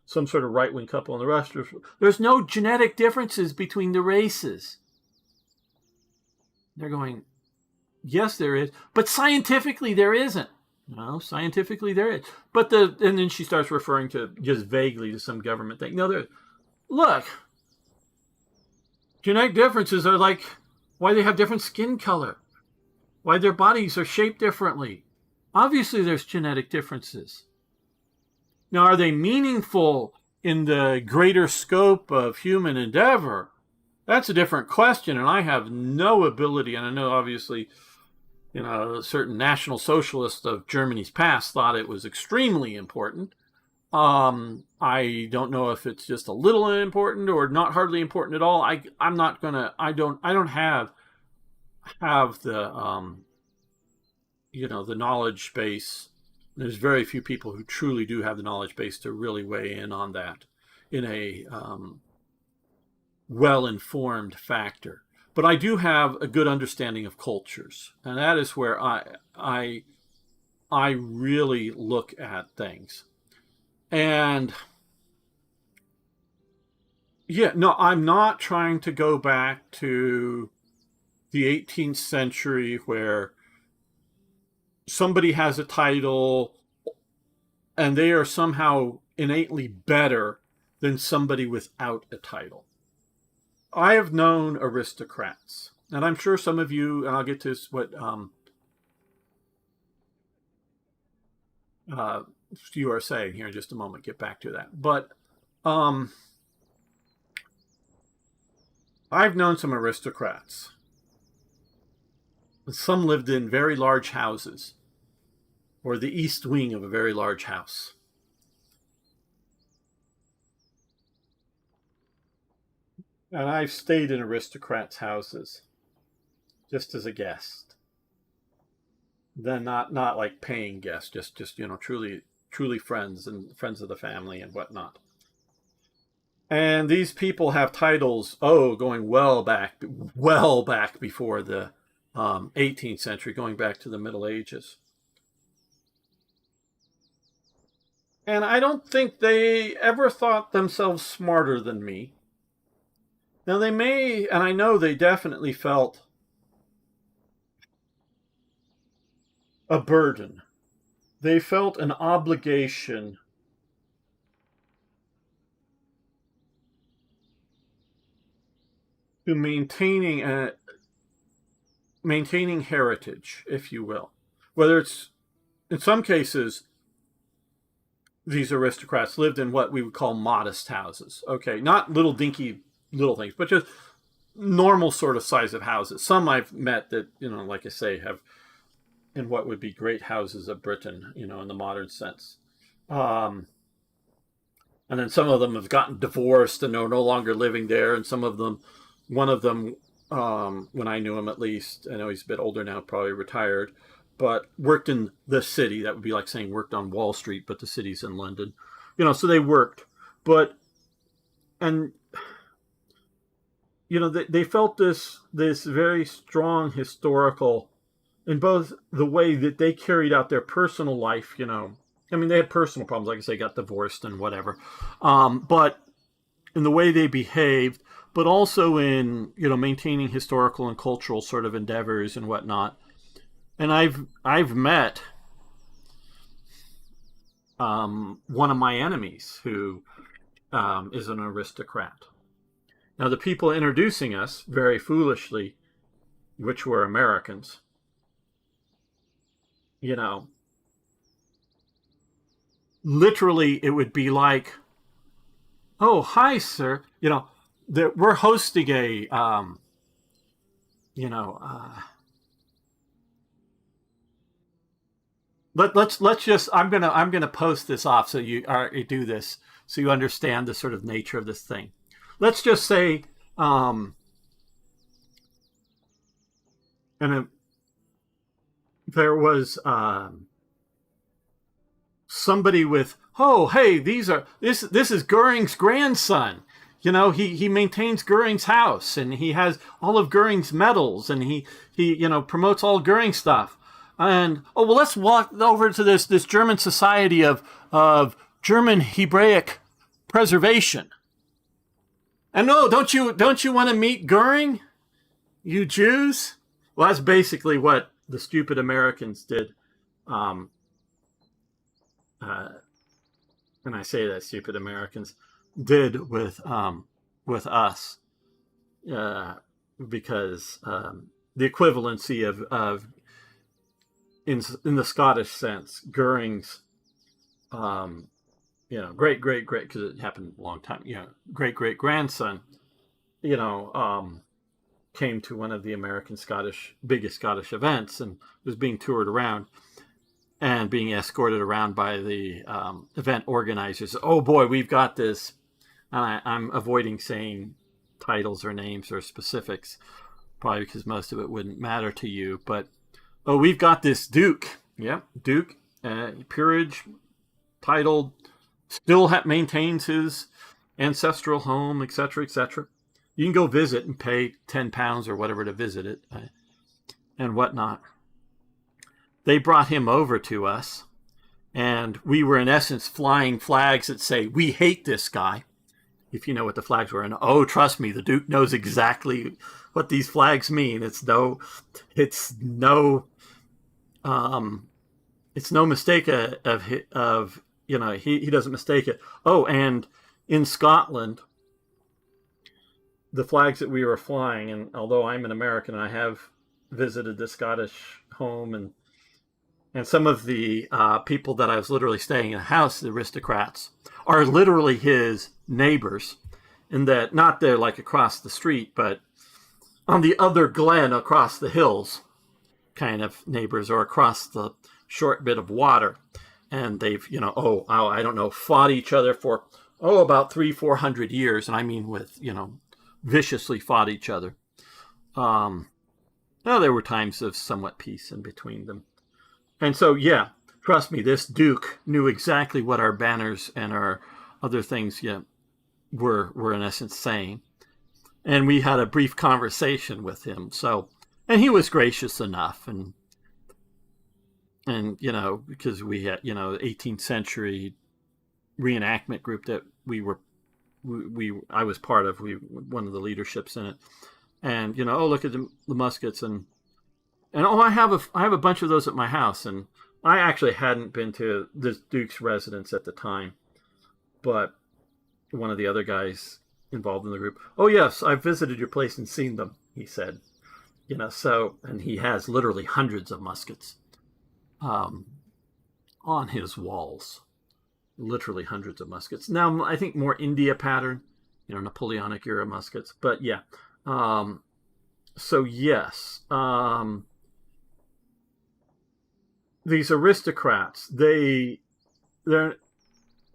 some sort of right-wing couple, and the rest of, there's no genetic differences between the races. They're going, yes, there is, but scientifically there isn't. No, scientifically there is. And then she starts referring to just vaguely to some government thing. No, look, genetic differences are like why they have different skin color, why their bodies are shaped differently. Obviously, there's genetic differences. Now, are they meaningful in the greater scope of human endeavor? That's a different question, and I have no ability, and I know obviously, certain National Socialists of Germany's past thought it was extremely important. I don't know if it's just a little important or not hardly important at all. I don't have the, the knowledge base. There's very few people who truly do have the knowledge base to really weigh in on that in a well-informed factor. But I do have a good understanding of cultures, and that is where I really look at things. And I'm not trying to go back to the 18th century where somebody has a title and they are somehow innately better than somebody without a title. I have known aristocrats, and I'm sure some of you, and I'll get to what you are saying here in just a moment, get back to that. But I've known some aristocrats. Some lived in very large houses, or the east wing of a very large house. And I've stayed in aristocrats' houses just as a guest. Then not like paying guests, just truly friends and friends of the family and whatnot. And these people have titles, going well back before the 18th century, going back to the Middle Ages. And I don't think they ever thought themselves smarter than me. Now they may, and I know they definitely felt a burden. They felt an obligation to maintaining heritage, if you will. Whether it's, in some cases, these aristocrats lived in what we would call modest houses. Okay, not little dinky little things, but just normal sort of size of houses. Some I've met that, like I say, have in what would be great houses of Britain, in the modern sense. And then some of them have gotten divorced and are no longer living there. And some of them, one of them, when I knew him at least, I know he's a bit older now, probably retired, but worked in the city. That would be like saying worked on Wall Street, but the city's in London. So they worked. They felt this very strong historical, in both the way that they carried out their personal life, they had personal problems, like I say, got divorced and whatever, but in the way they behaved, but also in, maintaining historical and cultural sort of endeavors and whatnot. And I've met one of my enemies who is an aristocrat. Now, the people introducing us, very foolishly, which were Americans, literally it would be like, "Oh, hi, sir. That we're hosting a, let's just I'm gonna post this off so you do this so you understand the sort of nature of this thing. Let's just say, and there was somebody with, "Oh, hey, this is Goering's grandson. He maintains Goering's house, and he has all of Goering's medals, and he promotes all Goering stuff. And well, let's walk over to this German society of German Hebraic preservation. And no, don't you want to meet Goering, you Jews?" Well, that's basically what the stupid Americans did. And I say that stupid Americans did with us, because the equivalency of in the Scottish sense, Goering's great because it happened a long time, great grandson, came to one of the biggest Scottish events and was being toured around and being escorted around by the event organizers. "Oh boy, we've got this." And I'm avoiding saying titles or names or specifics, probably because most of it wouldn't matter to you. But, "Oh, we've got this Duke." Yeah, Duke, peerage, titled, still maintains his ancestral home, etc., etc. You can go visit and pay £10 or whatever to visit it, and whatnot. They brought him over to us, and we were in essence flying flags that say, "We hate this guy," if you know what the flags were. And oh, trust me, the Duke knows exactly what these flags mean. It's no mistake of he doesn't mistake it. Oh, and in Scotland, the flags that we were flying, and although I'm an American, I have visited the Scottish home, and some of the people that I was literally staying in the house, the aristocrats, are literally his neighbors, in that not they're like across the street, but on the other glen across the hills kind of neighbors, or across the short bit of water. And they've, I don't know, fought each other for, about 300-400 years. And I mean with, viciously fought each other. There were times of somewhat peace in between them. And so, yeah, trust me, this Duke knew exactly what our banners and our other things were in essence saying. And we had a brief conversation with him. So, and he was gracious enough, and because we had 18th century reenactment group that I was part of, one of the leaderships in it, and look at the muskets, and I have a bunch of those at my house. And I actually hadn't been to the Duke's residence at the time, but one of the other guys involved in the group, "Oh yes, I've visited your place and seen them," he said. So, and he has literally hundreds of muskets on his walls, literally hundreds of muskets. Now, I think more India pattern, Napoleonic era muskets, but yeah. So yes, these aristocrats, they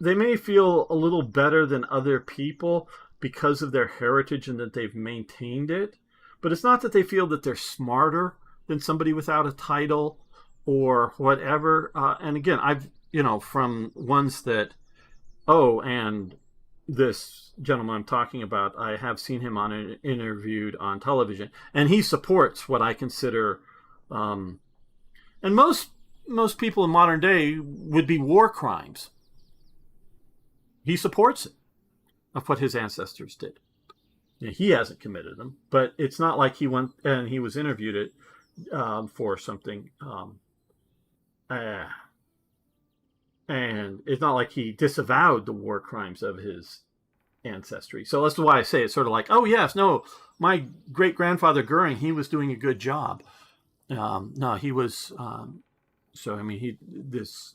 may feel a little better than other people because of their heritage and that they've maintained it. But it's not that they feel that they're smarter than somebody without a title or whatever. And again, I've, from ones that, and this gentleman I'm talking about, I have seen him interviewed on television, and he supports what I consider, and most people in modern day would be war crimes. He supports it, of what his ancestors did. He hasn't committed them, but it's not like he went and he was interviewed for something, and it's not like he disavowed the war crimes of his ancestry. So that's why I say it's sort of like, oh yes, no, my great grandfather Goering, he was doing a good job. No, he was. So I mean, this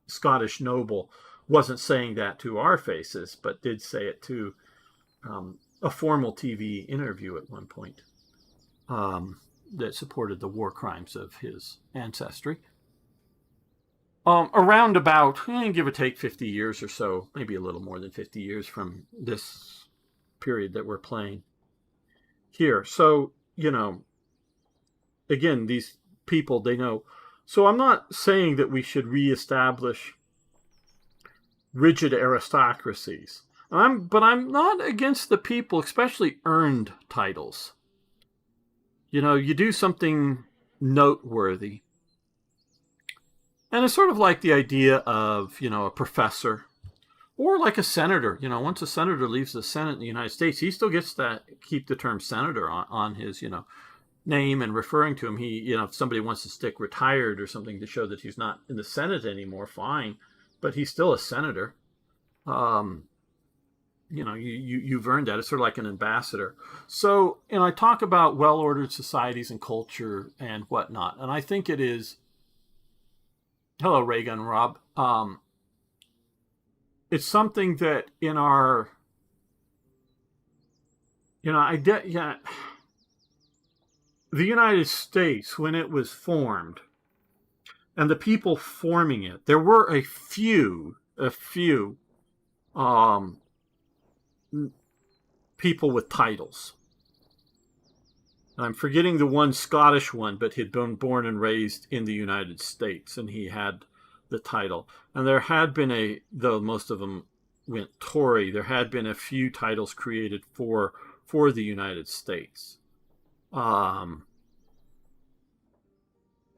Scottish noble wasn't saying that to our faces, but did say it to a formal TV interview at one point that supported the war crimes of his ancestry. Around about, give or take 50 years or so, maybe a little more than 50 years from this period that we're playing here. So, again, these people, they know. So I'm not saying that we should reestablish rigid aristocracies. But I'm not against the people, especially earned titles. You do something noteworthy. And it's sort of like the idea of, a professor or like a senator. Once a senator leaves the Senate in the United States, he still gets to keep the term senator on his, name and referring to him. He, if somebody wants to stick retired or something to show that he's not in the Senate anymore, fine. But he's still a senator. You've earned that. It's sort of like an ambassador. So, I talk about well-ordered societies and culture and whatnot. And I think it is, hello, Reagan, Rob. It's something that in our, the United States, when it was formed, and the people forming it, there were a few people with titles. I'm forgetting the one Scottish one, but he'd been born and raised in the United States, and he had the title. And there had been though most of them went Tory, there had been a few titles created for the United States.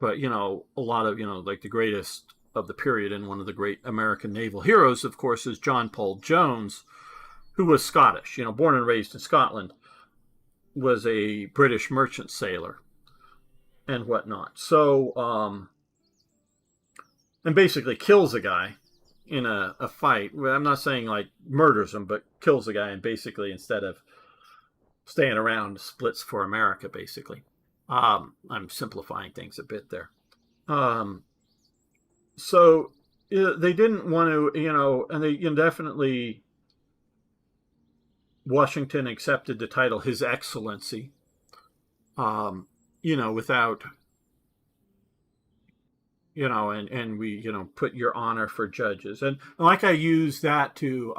But, a lot of, like the greatest of the period and one of the great American naval heroes, of course, is John Paul Jones, who was Scottish, born and raised in Scotland, was a British merchant sailor and whatnot. So, and basically kills a guy in a fight. I'm not saying like murders him, but kills a guy, and basically instead of staying around, splits for America, basically. I'm simplifying things a bit there. So they didn't want to, and they definitely, Washington accepted the title His Excellency, without, and we, put your honor for judges. And like I use that to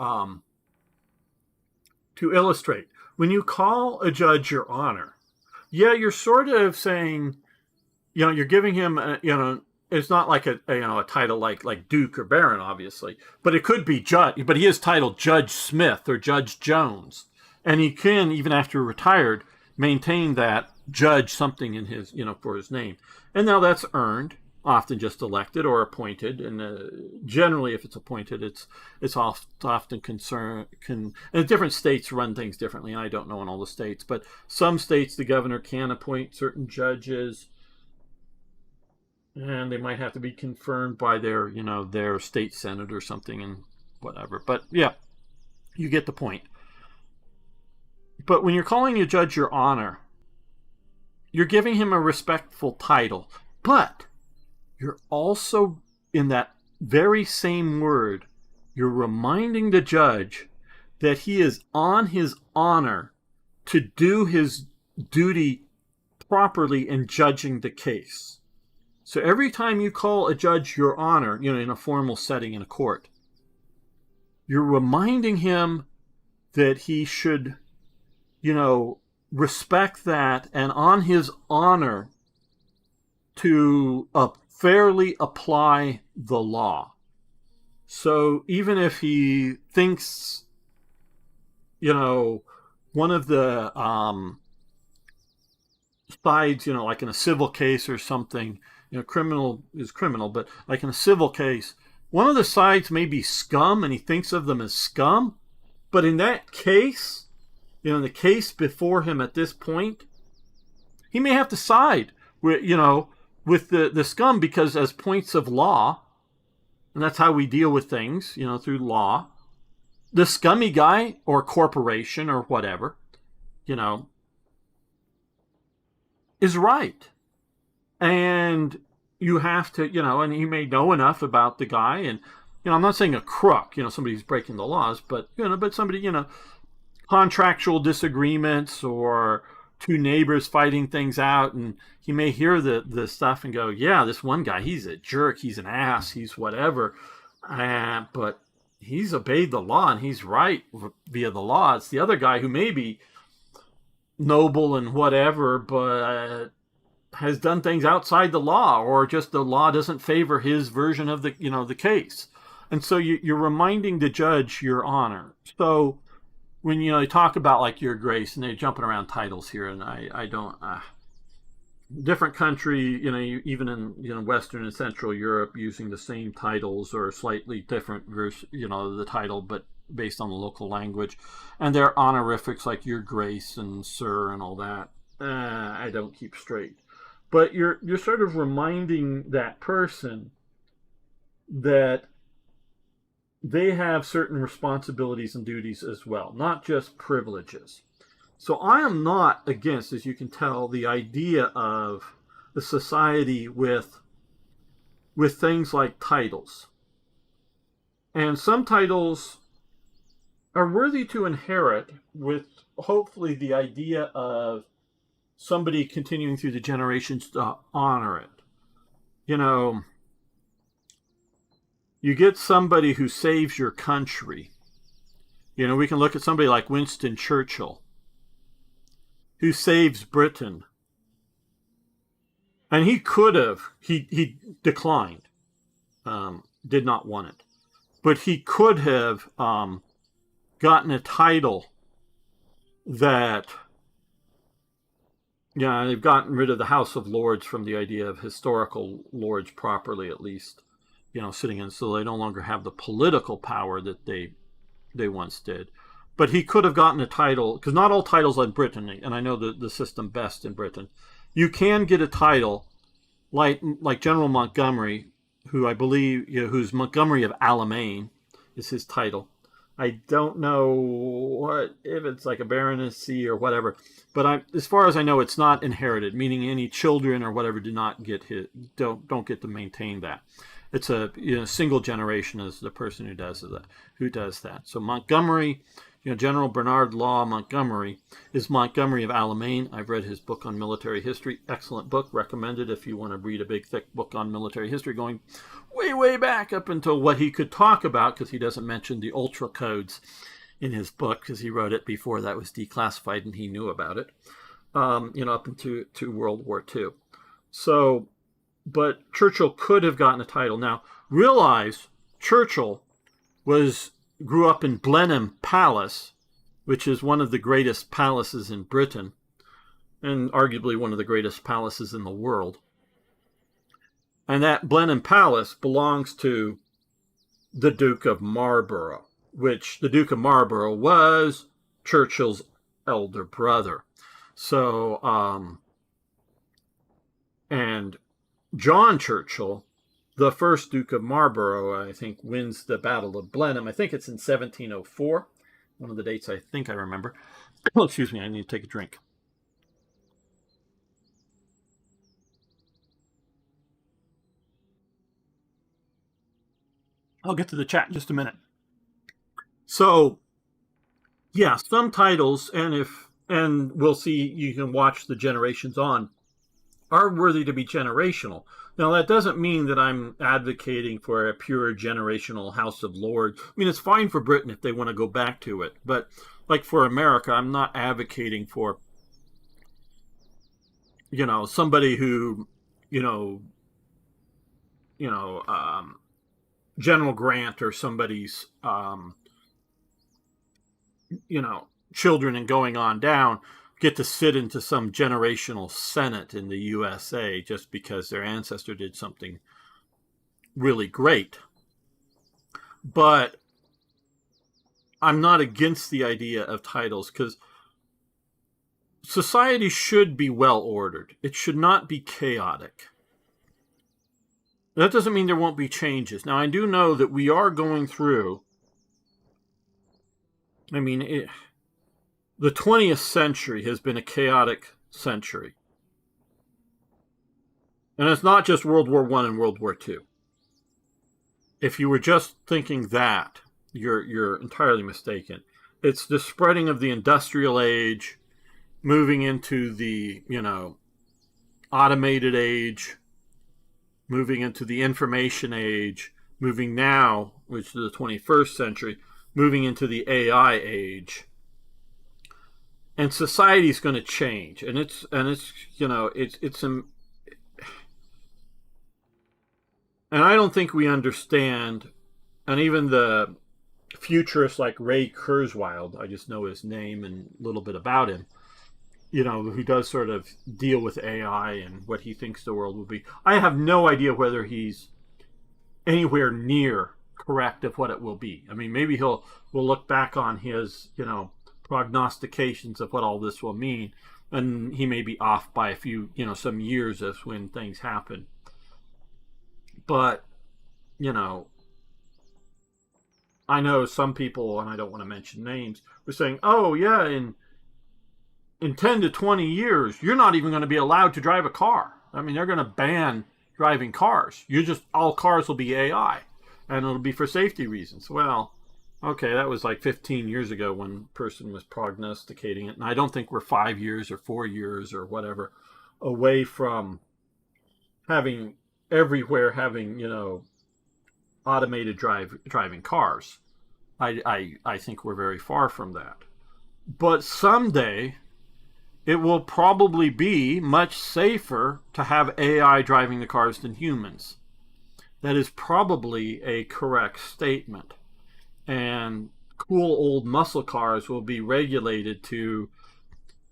illustrate, when you call a judge your honor, yeah, you're sort of saying, you're giving him, it's not like a title like Duke or Baron, obviously, but it could be Judge. But he is titled Judge Smith or Judge Jones, and he can, even after retired, maintain that Judge something in his, for his name. And now that's earned, often just elected or appointed, and generally, if it's appointed, it's often and different states run things differently. And I don't know in all the states, but some states the governor can appoint certain judges. And they might have to be confirmed by their, their state senate or something and whatever. But yeah, you get the point. But when you're calling a judge your honor, you're giving him a respectful title. But you're also, in that very same word, you're reminding the judge that he is on his honor to do his duty properly in judging the case. So every time you call a judge your honor, in a formal setting in a court, you're reminding him that he should, respect that and on his honor to fairly apply the law. So even if he thinks, one of the sides, like in a civil case or something, criminal is criminal, but like in a civil case, one of the sides may be scum and he thinks of them as scum. But in that case, in the case before him at this point, he may have to side with, with the scum, because as points of law, and that's how we deal with things, through law, the scummy guy or corporation or whatever, you know, is right. And you have to, and he may know enough about the guy. And, I'm not saying a crook, somebody who's breaking the laws, but, but somebody, contractual disagreements or two neighbors fighting things out. And he may hear the stuff and go, yeah, this one guy, he's a jerk. He's an ass. He's whatever. But he's obeyed the law and he's right via the law. It's the other guy who may be noble and whatever, but has done things outside the law, or just the law doesn't favor his version of the case. And so you're reminding the judge, your honor. So when they talk about like your grace, and they're jumping around titles here, and I don't different country, even in Western and Central Europe, using the same titles or slightly different verse, the title, but based on the local language, and their honorifics like your grace and sir and all that. I don't keep straight, but you're sort of reminding that person that they have certain responsibilities and duties as well, not just privileges. So I am not against, as you can tell, the idea of a society with things like titles. And some titles are worthy to inherit, with hopefully the idea of somebody continuing through the generations to honor it. You get somebody who saves your country. We can look at somebody like Winston Churchill, who saves Britain. And he could have, he declined, did not want it. But he could have gotten a title that, they've gotten rid of the House of Lords from the idea of historical lords properly, at least, sitting in, so they no longer have the political power that they once did. But he could have gotten a title, because not all titles in Britain, and I know the system best in Britain, you can get a title like General Montgomery, who I believe, who's Montgomery of Alamein is his title. I don't know if it's like a baronetcy or whatever, but as far as I know, it's not inherited, meaning any children or whatever do not get don't get to maintain that. It's a single generation is the person who does that. So Montgomery, General Bernard Law Montgomery is Montgomery of Alamein. I've read his book on military history. Excellent book. Recommended if you want to read a big, thick book on military history going way, way back up until what he could talk about, because he doesn't mention the ultra codes in his book, because he wrote it before that was declassified and he knew about it, up into World War II. So, but Churchill could have gotten a title. Now, realize Churchill grew up in Blenheim Palace, which is one of the greatest palaces in Britain, and arguably one of the greatest palaces in the world. And that Blenheim Palace belongs to the Duke of Marlborough, which the Duke of Marlborough was Churchill's elder brother. So, and John Churchill, the first Duke of Marlborough, I think, wins the Battle of Blenheim. I think it's in 1704. One of the dates I think I remember. Oh, excuse me, I need to take a drink. I'll get to the chat in just a minute. So, yeah, some titles, and we'll see, you can watch the generations on, are worthy to be generational. Now, that doesn't mean that I'm advocating for a pure generational House of Lords. I mean, it's fine for Britain if they want to go back to it. But, like for America, I'm not advocating for, somebody who, General Grant or somebody's, children and going on down get to sit into some generational Senate in the USA just because their ancestor did something really great. But I'm not against the idea of titles, because society should be well ordered. It should not be chaotic. That doesn't mean there won't be changes. Now, I do know that we are going through I mean, the 20th century has been a chaotic century. And it's not just World War I and World War II. If you were just thinking that, you're entirely mistaken. It's the spreading of the industrial age, moving into the, automated age, moving into the information age, moving now, which is the 21st century, moving into the AI age. And society's going to change, and it's and I don't think we understand, and even the futurists like Ray Kurzweil, I just know his name and a little bit about him, who does sort of deal with AI and what he thinks the world will be. I have no idea whether he's anywhere near correct of what it will be. I mean, maybe we'll look back on his, prognostications of what all this will mean, and he may be off by a few, some years as when things happen. But, I know some people, and I don't want to mention names, were saying, oh, yeah, in 10 to 20 years, you're not even going to be allowed to drive a car. I mean, they're going to ban driving cars. All cars will be AI, and it'll be for safety reasons. Well, okay, that was like 15 years ago when a person was prognosticating it. And I don't think we're 5 years or 4 years or whatever away from having everywhere having, automated driving cars. I think we're very far from that. But someday it will probably be much safer to have AI driving the cars than humans. That is probably a correct statement. And cool old muscle cars will be regulated to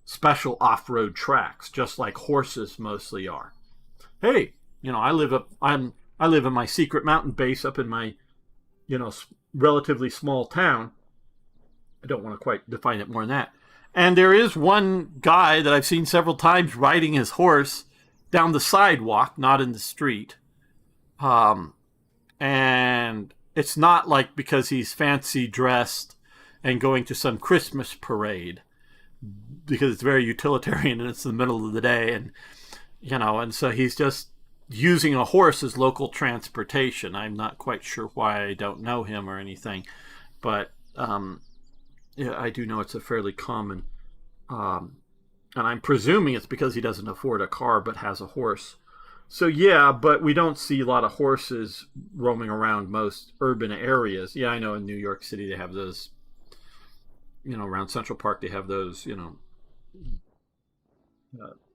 special off-road tracks, just like horses mostly are. Hey, I live in my secret mountain base up in my, relatively small town. I don't want to quite define it more than that. And there is one guy that I've seen several times riding his horse down the sidewalk, not in the street. And it's not like because he's fancy dressed and going to some Christmas parade, because it's very utilitarian and it's the middle of the day. And so he's just using a horse as local transportation. I'm not quite sure why. I don't know him or anything, but I do know it's a fairly common, and I'm presuming it's because he doesn't afford a car but has a horse. So yeah, but we don't see a lot of horses roaming around most urban areas. Yeah, I know in New York City they have those, around Central Park they have those,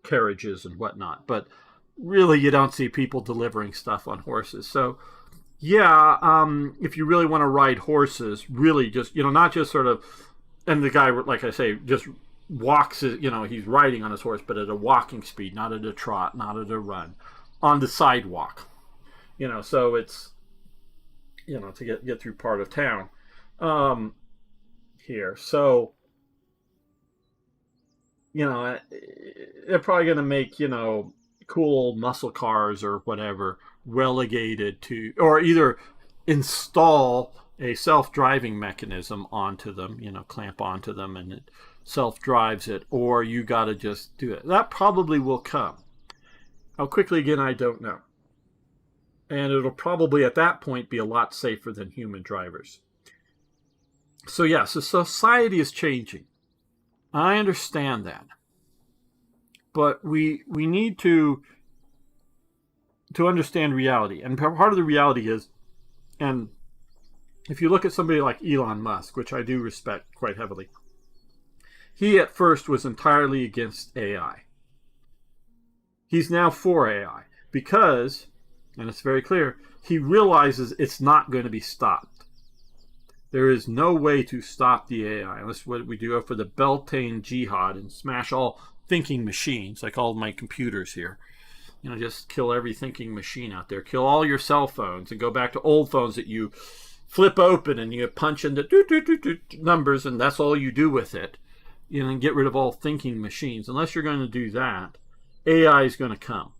carriages and whatnot. But really, you don't see people delivering stuff on horses. So yeah, if you really want to ride horses, really just, not just sort of, and the guy, like I say, just walks, he's riding on his horse, but at a walking speed, not at a trot, not at a run, on the sidewalk. So it's, to get through part of town here. So, they're probably going to make, cool muscle cars or whatever relegated to, or either install a self-driving mechanism onto them, clamp onto them and it self-drives it, or you got to just do it. That probably will come. How quickly, again, I don't know. And it'll probably at that point be a lot safer than human drivers. So yeah, so society is changing. I understand that. But we need to understand reality. And part of the reality is, and if you look at somebody like Elon Musk, which I do respect quite heavily, he at first was entirely against AI. He's now for AI because, and it's very clear, he realizes it's not going to be stopped. There is no way to stop the AI unless what we do for the Beltane Jihad and smash all thinking machines, like all my computers here. Just kill every thinking machine out there. Kill all your cell phones and go back to old phones that you flip open and you punch into numbers and that's all you do with it. And get rid of all thinking machines. Unless you're going to do that, AI is going to come.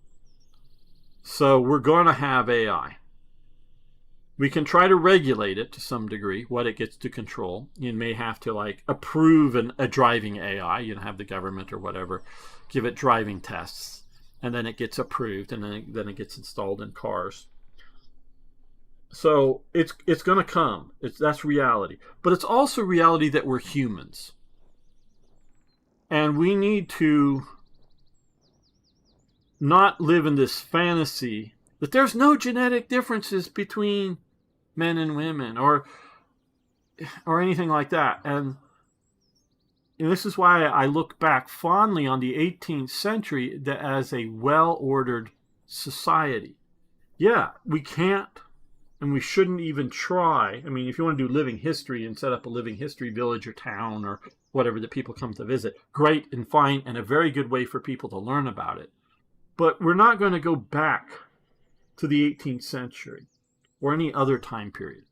So we're going to have AI. We can try to regulate it to some degree, what it gets to control. You may have to like approve a driving AI, have the government or whatever give it driving tests, and then it gets approved, and then it gets installed in cars. So it's going to come. That's reality. But it's also reality that we're humans. And we need to not live in this fantasy that there's no genetic differences between men and women or anything like that. And this is why I look back fondly on the 18th century as a well-ordered society. Yeah, we can't and we shouldn't even try. I mean, if you want to do living history and set up a living history village or town or whatever that people come to visit, great and fine, and a very good way for people to learn about it. But we're not going to go back to the 18th century or any other time period.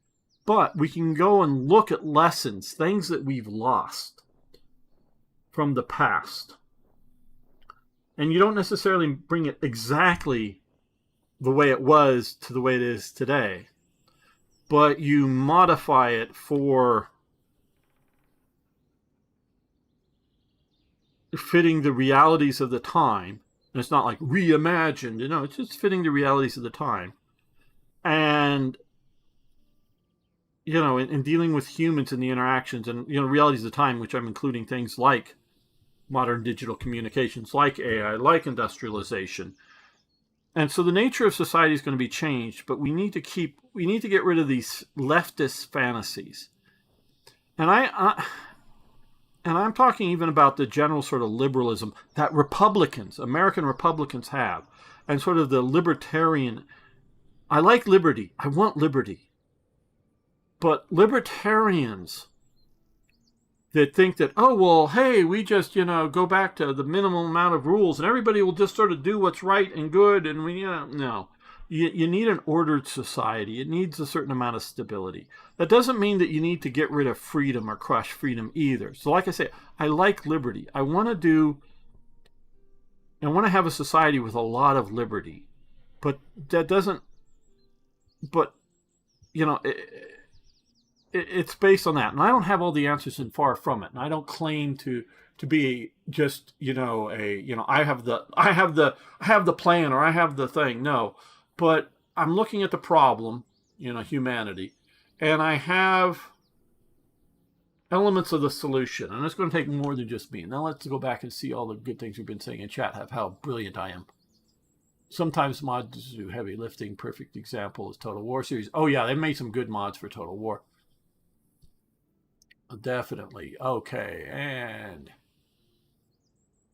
But we can go and look at lessons, things that we've lost from the past. And you don't necessarily bring it exactly the way it was to the way it is today, but you modify it for fitting the realities of the time. And it's not like reimagined, it's just fitting the realities of the time. And, in dealing with humans and the interactions and, realities of the time, which I'm including things like modern digital communications, like AI, like industrialization. And so the nature of society is going to be changed, but we need to get rid of these leftist fantasies. And I'm talking even about the general sort of liberalism that American Republicans have, and sort of the libertarian. I like liberty. I want liberty. But libertarians that think that, oh, well, hey, we just, go back to the minimum amount of rules and everybody will just sort of do what's right and good. And no. You need an ordered society. It needs a certain amount of stability. That doesn't mean that you need to get rid of freedom or crush freedom either. So like I say, I like liberty. I want to have a society with a lot of liberty. But that doesn't, it's based on that. And I don't have all the answers and far from it. And I don't claim to be just, I have the plan or I have the thing. No. But I'm looking at the problem, humanity, and I have elements of the solution. And it's going to take more than just me. Now let's go back and see all the good things we've been saying in chat, how brilliant I am. Sometimes mods do heavy lifting. Perfect example is Total War series. Oh yeah, they made some good mods for Total War. Definitely. Okay, and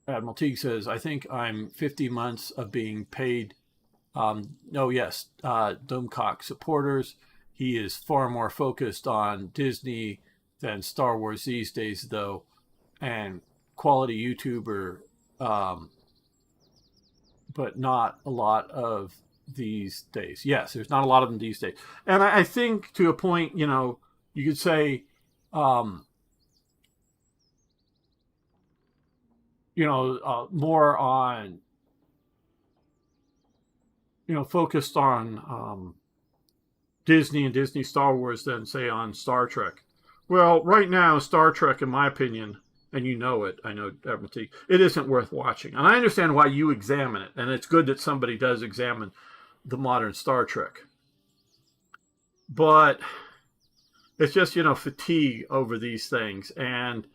Admiral Teague says, I think I'm 50 months of being paid. Domecock supporters. He is far more focused on Disney than Star Wars these days, though, and quality YouTuber, but not a lot of these days. Yes, there's not a lot of them these days. And I think to a point, you could say, more on, focused on Disney and Disney Star Wars than, say, on Star Trek. Well, right now, Star Trek, in my opinion, and I know Admiral T, it isn't worth watching. And I understand why you examine it, and it's good that somebody does examine the modern Star Trek. But it's just, fatigue over these things, and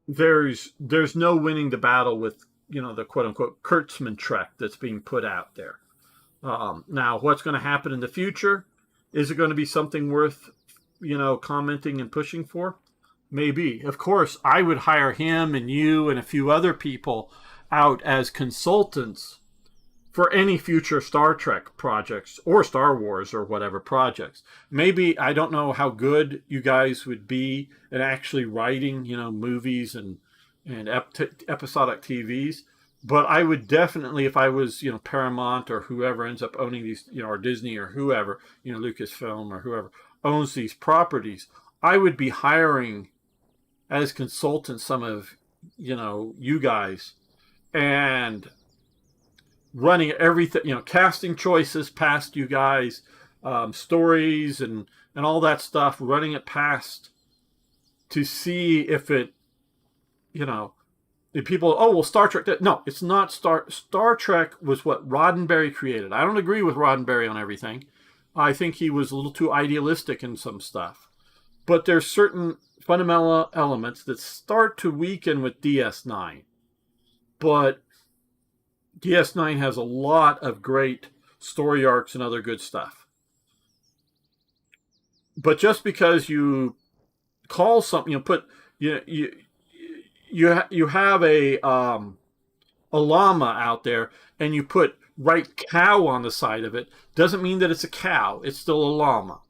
there's no winning the battle with, the quote-unquote Kurtzman Trek that's being put out there. Now, what's going to happen in the future? Is it going to be something worth, commenting and pushing for? Maybe. Of course, I would hire him and you and a few other people out as consultants for any future Star Trek projects or Star Wars or whatever projects. Maybe, I don't know how good you guys would be at actually writing, movies and episodic TVs. But I would definitely, if I was, Paramount or whoever ends up owning these, or Disney or whoever, Lucasfilm or whoever owns these properties, I would be hiring as consultants some of, you guys, and running everything, casting choices past you guys, stories and all that stuff, running it past to see if it, you know, if people, oh, well, Star Trek, no, it's not. Star Trek was what Roddenberry created. I don't agree with Roddenberry on everything. I think he was a little too idealistic in some stuff. But there's certain fundamental elements that start to weaken with DS9. But DS9 has a lot of great story arcs and other good stuff. But just because you call something, you have a llama out there and you put right cow on the side of it, doesn't mean that it's a cow. It's still a llama.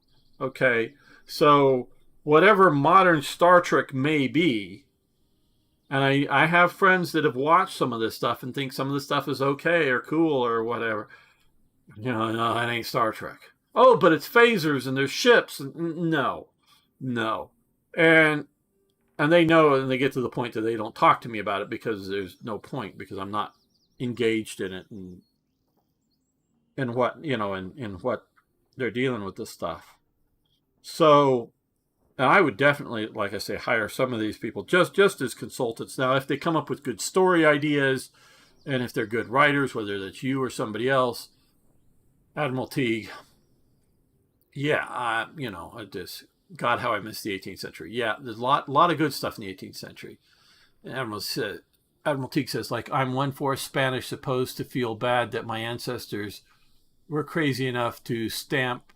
Okay, so whatever modern Star Trek may be, and I have friends that have watched some of this stuff and think some of this stuff is okay or cool or whatever. No, that ain't Star Trek. Oh, but it's phasers and there's ships. No. And they know, and they get to the point that they don't talk to me about it because there's no point, because I'm not engaged in it and what, in what they're dealing with this stuff. So, and I would definitely, like I say, hire some of these people just as consultants. Now, if they come up with good story ideas, and if they're good writers, whether that's you or somebody else, Admiral Teague, yeah, God, how I miss the 18th century. Yeah, there's a lot of good stuff in the 18th century. Admiral Teague says, like, I'm 1/4 Spanish, supposed to feel bad that my ancestors were crazy enough to strap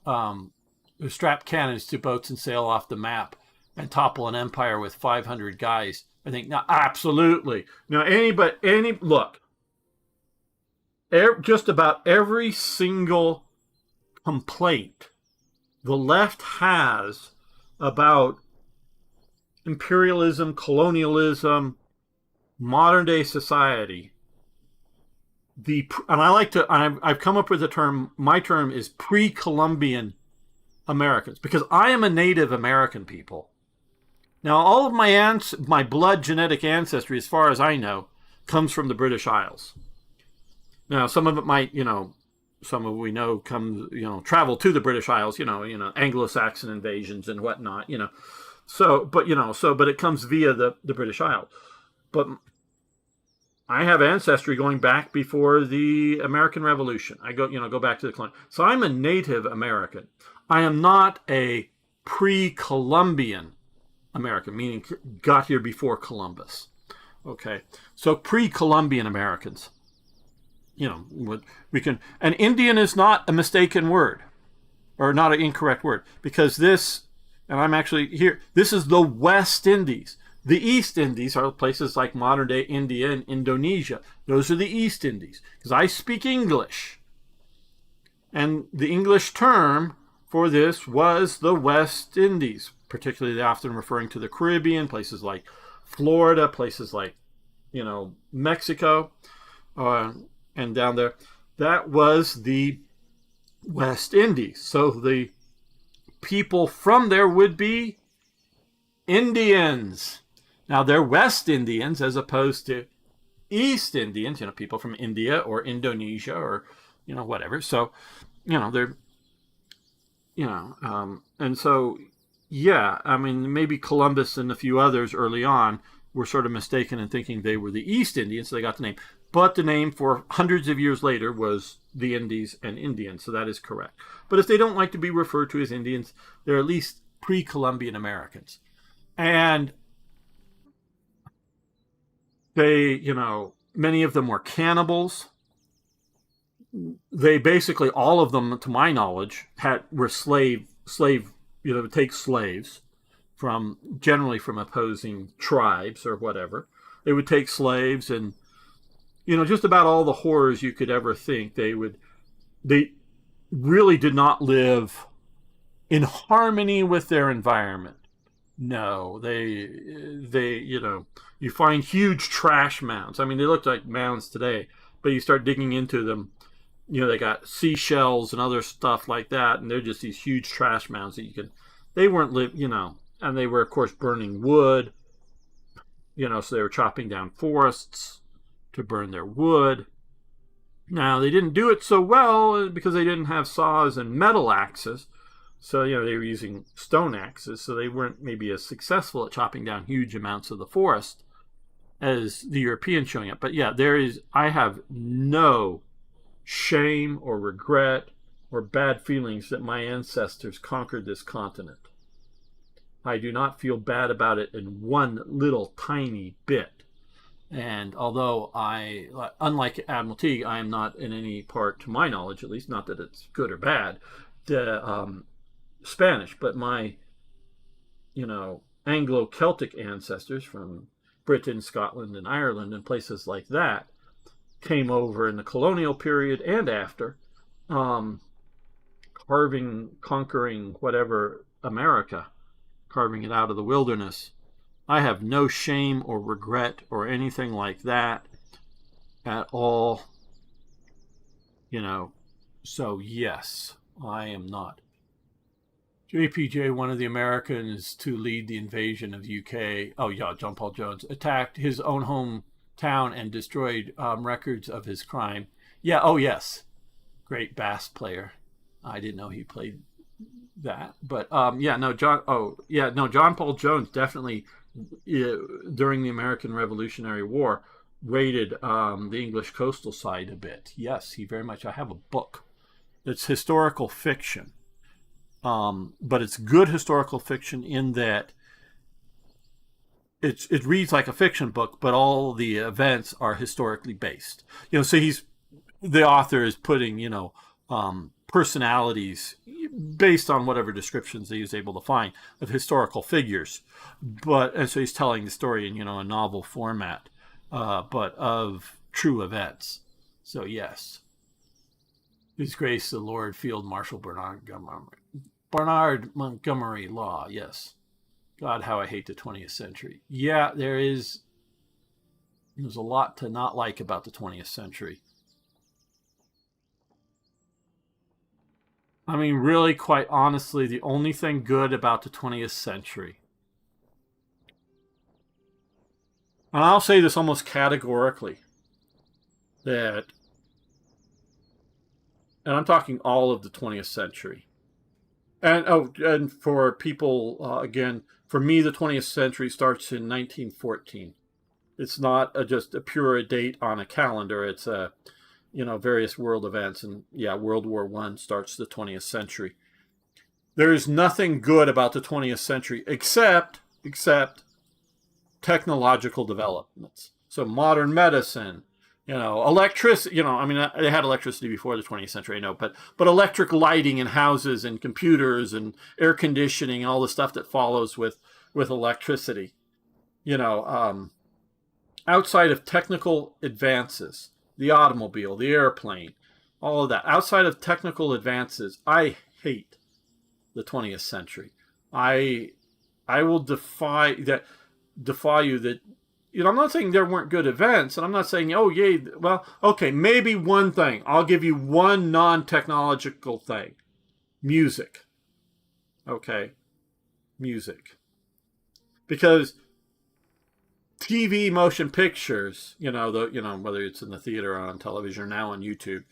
cannons to boats and sail off the map and topple an empire with 500 guys. I think, no, absolutely. Now, look, just about every single complaint the left has about imperialism, colonialism, modern day society, I've come up with a term. My term is pre-Columbian Americans, because I am a Native American people. Now, all of my blood genetic ancestry, as far as I know, comes from the British Isles. Now, some of it might, some of we know comes, travel to the British Isles, Anglo-Saxon invasions and whatnot, but it comes via the British Isles. But I have ancestry going back before the American Revolution. I go back to the colonial. So I'm a Native American. I am not a pre-Columbian American, meaning got here before Columbus. Okay, so pre-Columbian Americans. And Indian is not a mistaken word, or not an incorrect word, because this, and I'm actually here, this is the West Indies. The East Indies are places like modern day India and Indonesia. Those are the East Indies, because I speak English. And the English term for this was the West Indies, particularly often referring to the Caribbean, places like Florida, places like, Mexico, and down there. That was the West Indies. So the people from there would be Indians. Now, they're West Indians as opposed to East Indians, people from India or Indonesia or, whatever. So, they're, and so, yeah, I mean, maybe Columbus and a few others early on were sort of mistaken in thinking they were the East Indians, so they got the name. But the name for hundreds of years later was the Indies and Indians, so that is correct. But if they don't like to be referred to as Indians, they're at least pre-Columbian Americans. And they, many of them were cannibals. They basically, all of them, to my knowledge, were slave, take slaves generally from opposing tribes or whatever. They would take slaves and, just about all the horrors you could ever think. They really did not live in harmony with their environment. No, they you find huge trash mounds. I mean, they look like mounds today, but you start digging into them, they got seashells and other stuff like that, and they're just these huge trash mounds that they weren't and they were, of course, burning wood, so they were chopping down forests to burn their wood. Now, they didn't do it so well because they didn't have saws and metal axes. So, they were using stone axes, so they weren't maybe as successful at chopping down huge amounts of the forest as the Europeans showing up. But yeah, I have no shame or regret or bad feelings that my ancestors conquered this continent. I do not feel bad about it in one little tiny bit. And although unlike Admiral Teague, I am not in any part, to my knowledge at least, not that it's good or bad, Spanish, but my, Anglo-Celtic ancestors from Britain, Scotland, and Ireland, and places like that, came over in the colonial period and after, conquering whatever America, carving it out of the wilderness. I have no shame or regret or anything like that at all. So yes, I am not. JPJ, one of the Americans to lead the invasion of the UK, oh yeah, John Paul Jones, attacked his own hometown and destroyed records of his crime. Yeah, oh yes, great bass player. I didn't know he played that, but John Paul Jones definitely during the American Revolutionary War raided the English coastal side a bit. Yes, he very much. I have a book. It's historical fiction, but it's good historical fiction in that it reads like a fiction book, but all the events are historically based. So the author is putting personalities based on whatever descriptions he was able to find of historical figures, and so he's telling the story in a novel format, but of true events. So yes, His Grace the Lord Field Marshal Bernard Montgomery Law. Yes, God, how I hate the 20th century. Yeah, there's a lot to not like about the 20th century. I mean, really, quite honestly, the only thing good about the 20th century, and I'll say this almost categorically, and I'm talking all of the 20th century. And for people, again, for me, the 20th century starts in 1914. It's not just a pure date on a calendar. It's various world events. And yeah, World War I starts the 20th century. There is nothing good about the 20th century except technological developments. So modern medicine, electricity, they had electricity before the 20th century, I know, but electric lighting in houses and computers and air conditioning and all the stuff that follows with electricity, outside of technical advances, the automobile, the airplane, all of that, outside of technical advances, I hate the 20th century. I will defy you that, I'm not saying there weren't good events, and I'm not saying, oh, yay, well, okay, maybe one thing. I'll give you one non-technological thing. Music. Okay? Music. Because TV motion pictures, whether it's in the theater or on television or now on YouTube,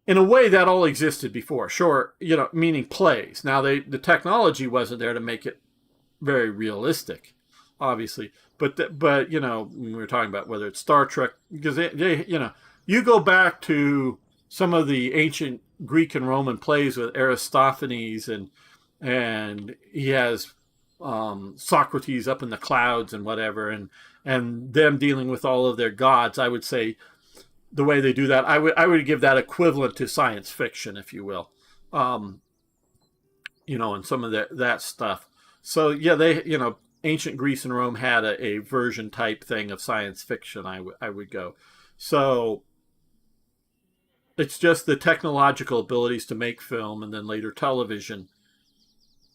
in a way that all existed before. Sure, meaning plays. Now, the technology wasn't there to make it very realistic, obviously, but when we were talking about whether it's Star Trek, because you go back to some of the ancient Greek and Roman plays with Aristophanes, and he has Socrates up in the clouds and whatever, and them dealing with all of their gods. I would say the way they do that, I would give that equivalent to science fiction, if you will, and some of that stuff. So yeah, they ancient Greece and Rome had a version type thing of science fiction. I would go. So it's just the technological abilities to make film and then later television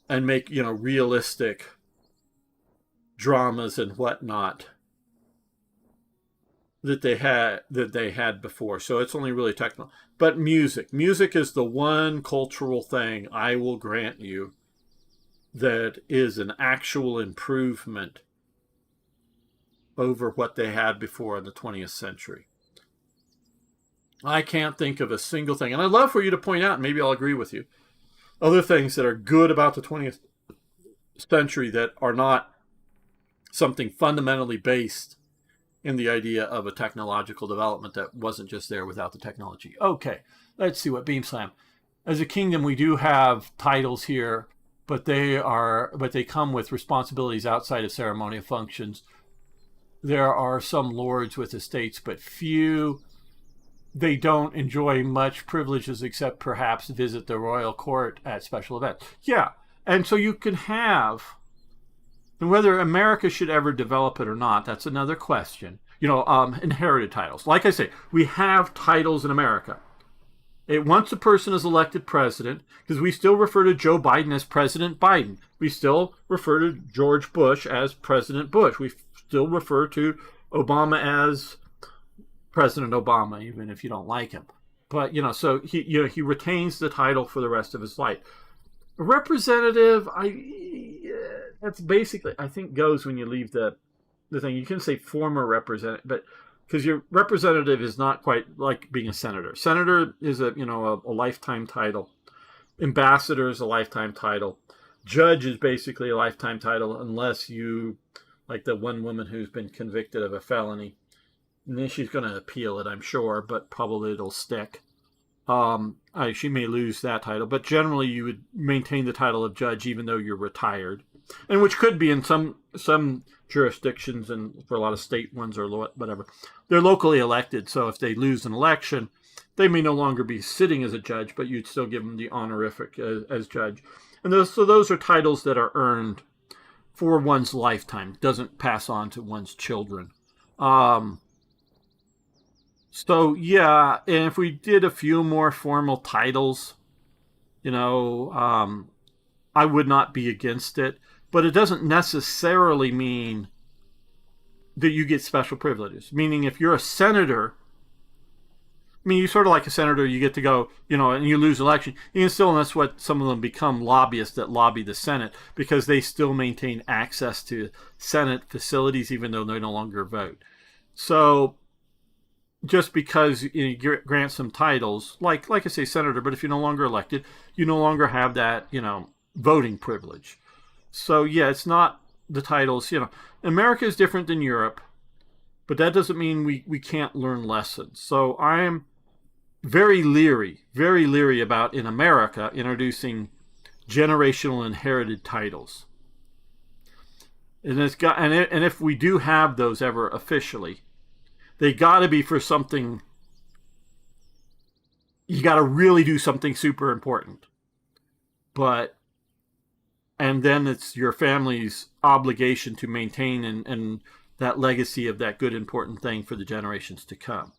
and make realistic dramas and whatnot that they had before. So it's only really technical. But music is the one cultural thing I will grant you that is an actual improvement over what they had before in the 20th century. I can't think of a single thing. And I'd love for you to point out, and maybe I'll agree with you, other things that are good about the 20th century that are not something fundamentally based in the idea of a technological development that wasn't just there without the technology. Okay, let's see what Beam Slam. As a kingdom, we do have titles here, but they come with responsibilities outside of ceremonial functions. There are some lords with estates, but few. They don't enjoy much privileges except perhaps visit the royal court at special events. Yeah, and so you can have, and whether America should ever develop it or not, that's another question. Inherited titles. Like I say, we have titles in America. Once a person is elected president, because we still refer to Joe Biden as President Biden. We still refer to George Bush as President Bush. We still refer to Obama as President Obama, even if you don't like him. But, so he retains the title for the rest of his life. Representative, that's basically, I think, goes when you leave the thing. You can say former representative, but because your representative is not quite like being a senator. Senator is a lifetime title. Ambassador is a lifetime title. Judge is basically a lifetime title unless you, like the one woman who's been convicted of a felony. And then she's going to appeal it, I'm sure, but probably it'll stick. She may lose that title, but generally you would maintain the title of judge even though you're retired, and which could be in some jurisdictions and for a lot of state ones or whatever. They're locally elected, so if they lose an election, they may no longer be sitting as a judge, but you'd still give them the honorific as judge. And those are titles that are earned for one's lifetime. It doesn't pass on to one's children. So, yeah, and if we did a few more formal titles, I would not be against it. But it doesn't necessarily mean that you get special privileges. Meaning, if you're a senator, you sort of like a senator, you get to go, and you lose election. You can still, and that's what some of them become, lobbyists that lobby the Senate, because they still maintain access to Senate facilities, even though they no longer vote. So, just because you grant some titles, like I say, senator, but if you're no longer elected, you no longer have that, voting privilege. So, yeah, it's not the titles, America is different than Europe, but that doesn't mean we can't learn lessons. So I am very leery about, in America, introducing generational inherited titles. And if we do have those ever officially, they got to be for something. You got to really do something super important. And then it's your family's obligation to maintain and that legacy of that good, important thing for the generations to come.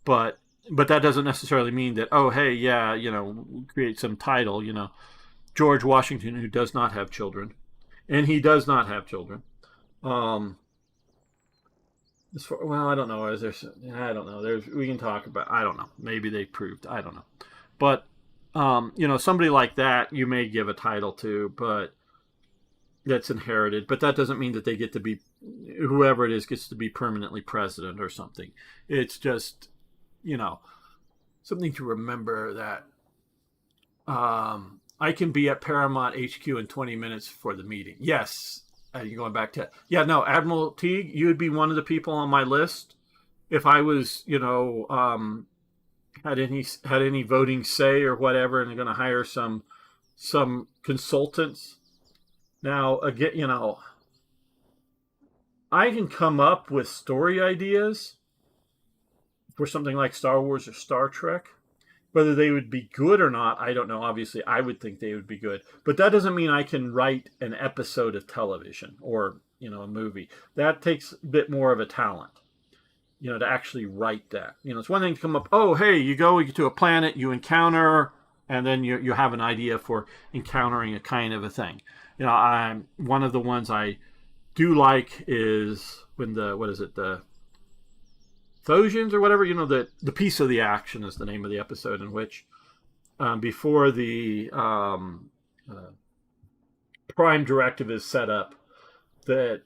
But that doesn't necessarily mean that, oh, hey, yeah, create some title, George Washington, who does not have children. And he does not have children. Well, I don't know. I don't know. We can talk about, I don't know. Maybe they proved, I don't know. But, somebody like that you may give a title to, but that's inherited. But that doesn't mean that they get to be, whoever it is gets to be permanently president or something. It's just, something to remember that I can be at Paramount HQ in 20 minutes for the meeting. Yes. You're going back to, Admiral Teague, you would be one of the people on my list if I was, had any voting say or whatever, and they're going to hire some consultants. Now, again, I can come up with story ideas for something like Star Wars or Star Trek. Whether they would be good or not, I don't know. Obviously, I would think they would be good. But that doesn't mean I can write an episode of television or, a movie. That takes a bit more of a talent, to actually write that. It's one thing to come up, oh, hey, you go to a planet, you encounter, and then you have an idea for encountering a kind of a thing. One of the ones I do like is when the Thosians or whatever, the piece of the action is the name of the episode, in which before the Prime Directive is set up, that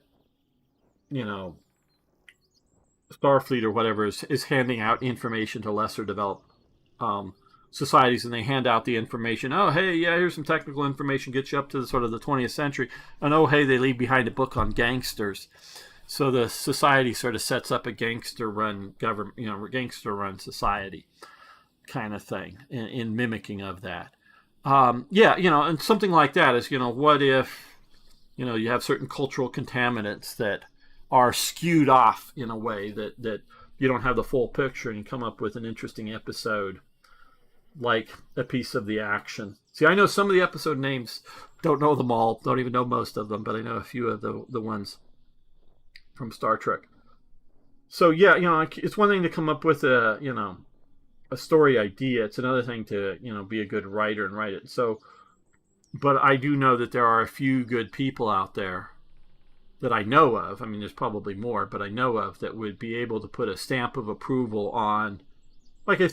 Starfleet or whatever is handing out information to lesser developed um, societies, and they hand out the information. Oh, hey, yeah, here's some technical information, get you up to the sort of the 20th century. And oh, hey, they leave behind a book on gangsters. So the society sort of sets up a gangster-run government, gangster-run society kind of thing in mimicking of that. Yeah, and something like that is, what if, you have certain cultural contaminants that are skewed off in a way that you don't have the full picture, and you come up with an interesting episode like a piece of the action. See, I know some of the episode names, don't know them all, don't even know most of them, but I know a few of the ones from Star Trek. So yeah, it's one thing to come up with a story idea. It's another thing to, be a good writer and write it. So, but I do know that there are a few good people out there that I know of. I mean, there's probably more, but I know of that would be able to put a stamp of approval on, like I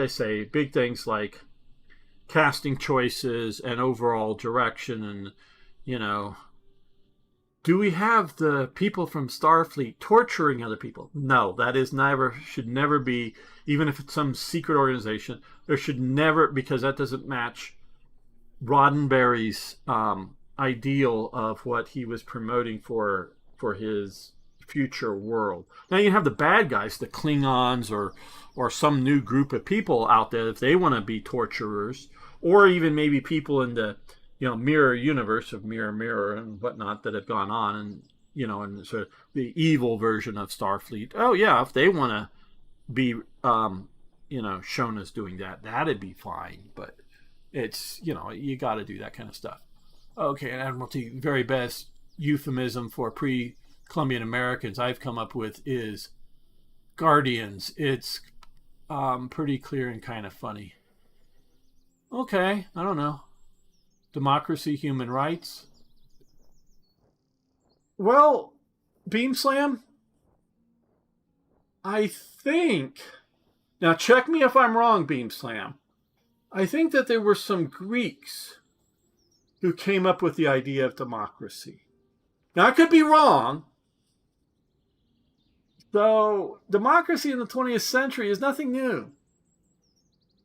say, big things like casting choices and overall direction. And, do we have the people from Starfleet torturing other people? No, that should never be, even if it's some secret organization, there should never, because that doesn't match Roddenberry's ideal of what he was promoting for his future world. Now you have the bad guys, the Klingons or some new group of people out there, if they want to be torturers, or even maybe people in the mirror universe of Mirror and whatnot that have gone on, and and sort of the evil version of Starfleet. Oh yeah, if they want to be shown as doing that, that'd be fine. But it's you got to do that kind of stuff. Okay, and Admiralty, very best euphemism for pre-Columbian Americans I've come up with is Guardians. It's pretty clear and kind of funny. Okay, I don't know. Democracy, human rights. Well, Beam Slam, I think, now check me if I'm wrong, Beam Slam, I think that there were some Greeks who came up with the idea of democracy. Now, I could be wrong. So, democracy in the 20th century is nothing new.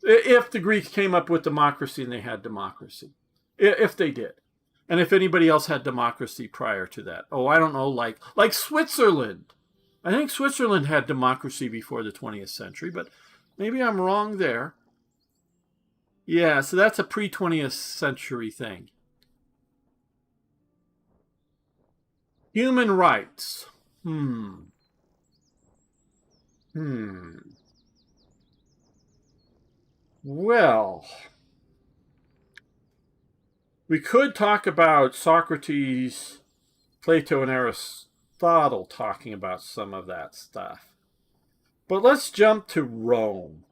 If the Greeks came up with democracy and they had democracy. If they did. And if anybody else had democracy prior to that. Oh, I don't know, like Switzerland. I think Switzerland had democracy before the 20th century, but maybe I'm wrong there. Yeah, so that's a pre-20th century thing. Human rights. Well, we could talk about Socrates, Plato, and Aristotle talking about some of that stuff. But let's jump to Rome,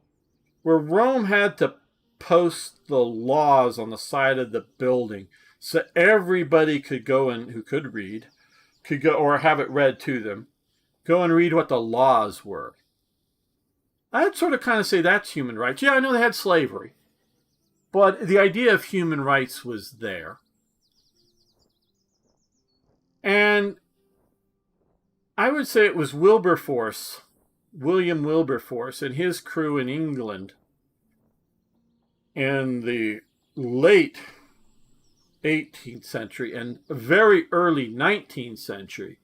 where Rome had to post the laws on the side of the building so everybody could go and who could read, could go or have it read to them, go and read what the laws were. I'd sort of kind of say that's human rights. Yeah, I know they had slavery, but the idea of human rights was there. And I would say it was Wilberforce, William Wilberforce, and his crew in England in the late 18th century and very early 19th century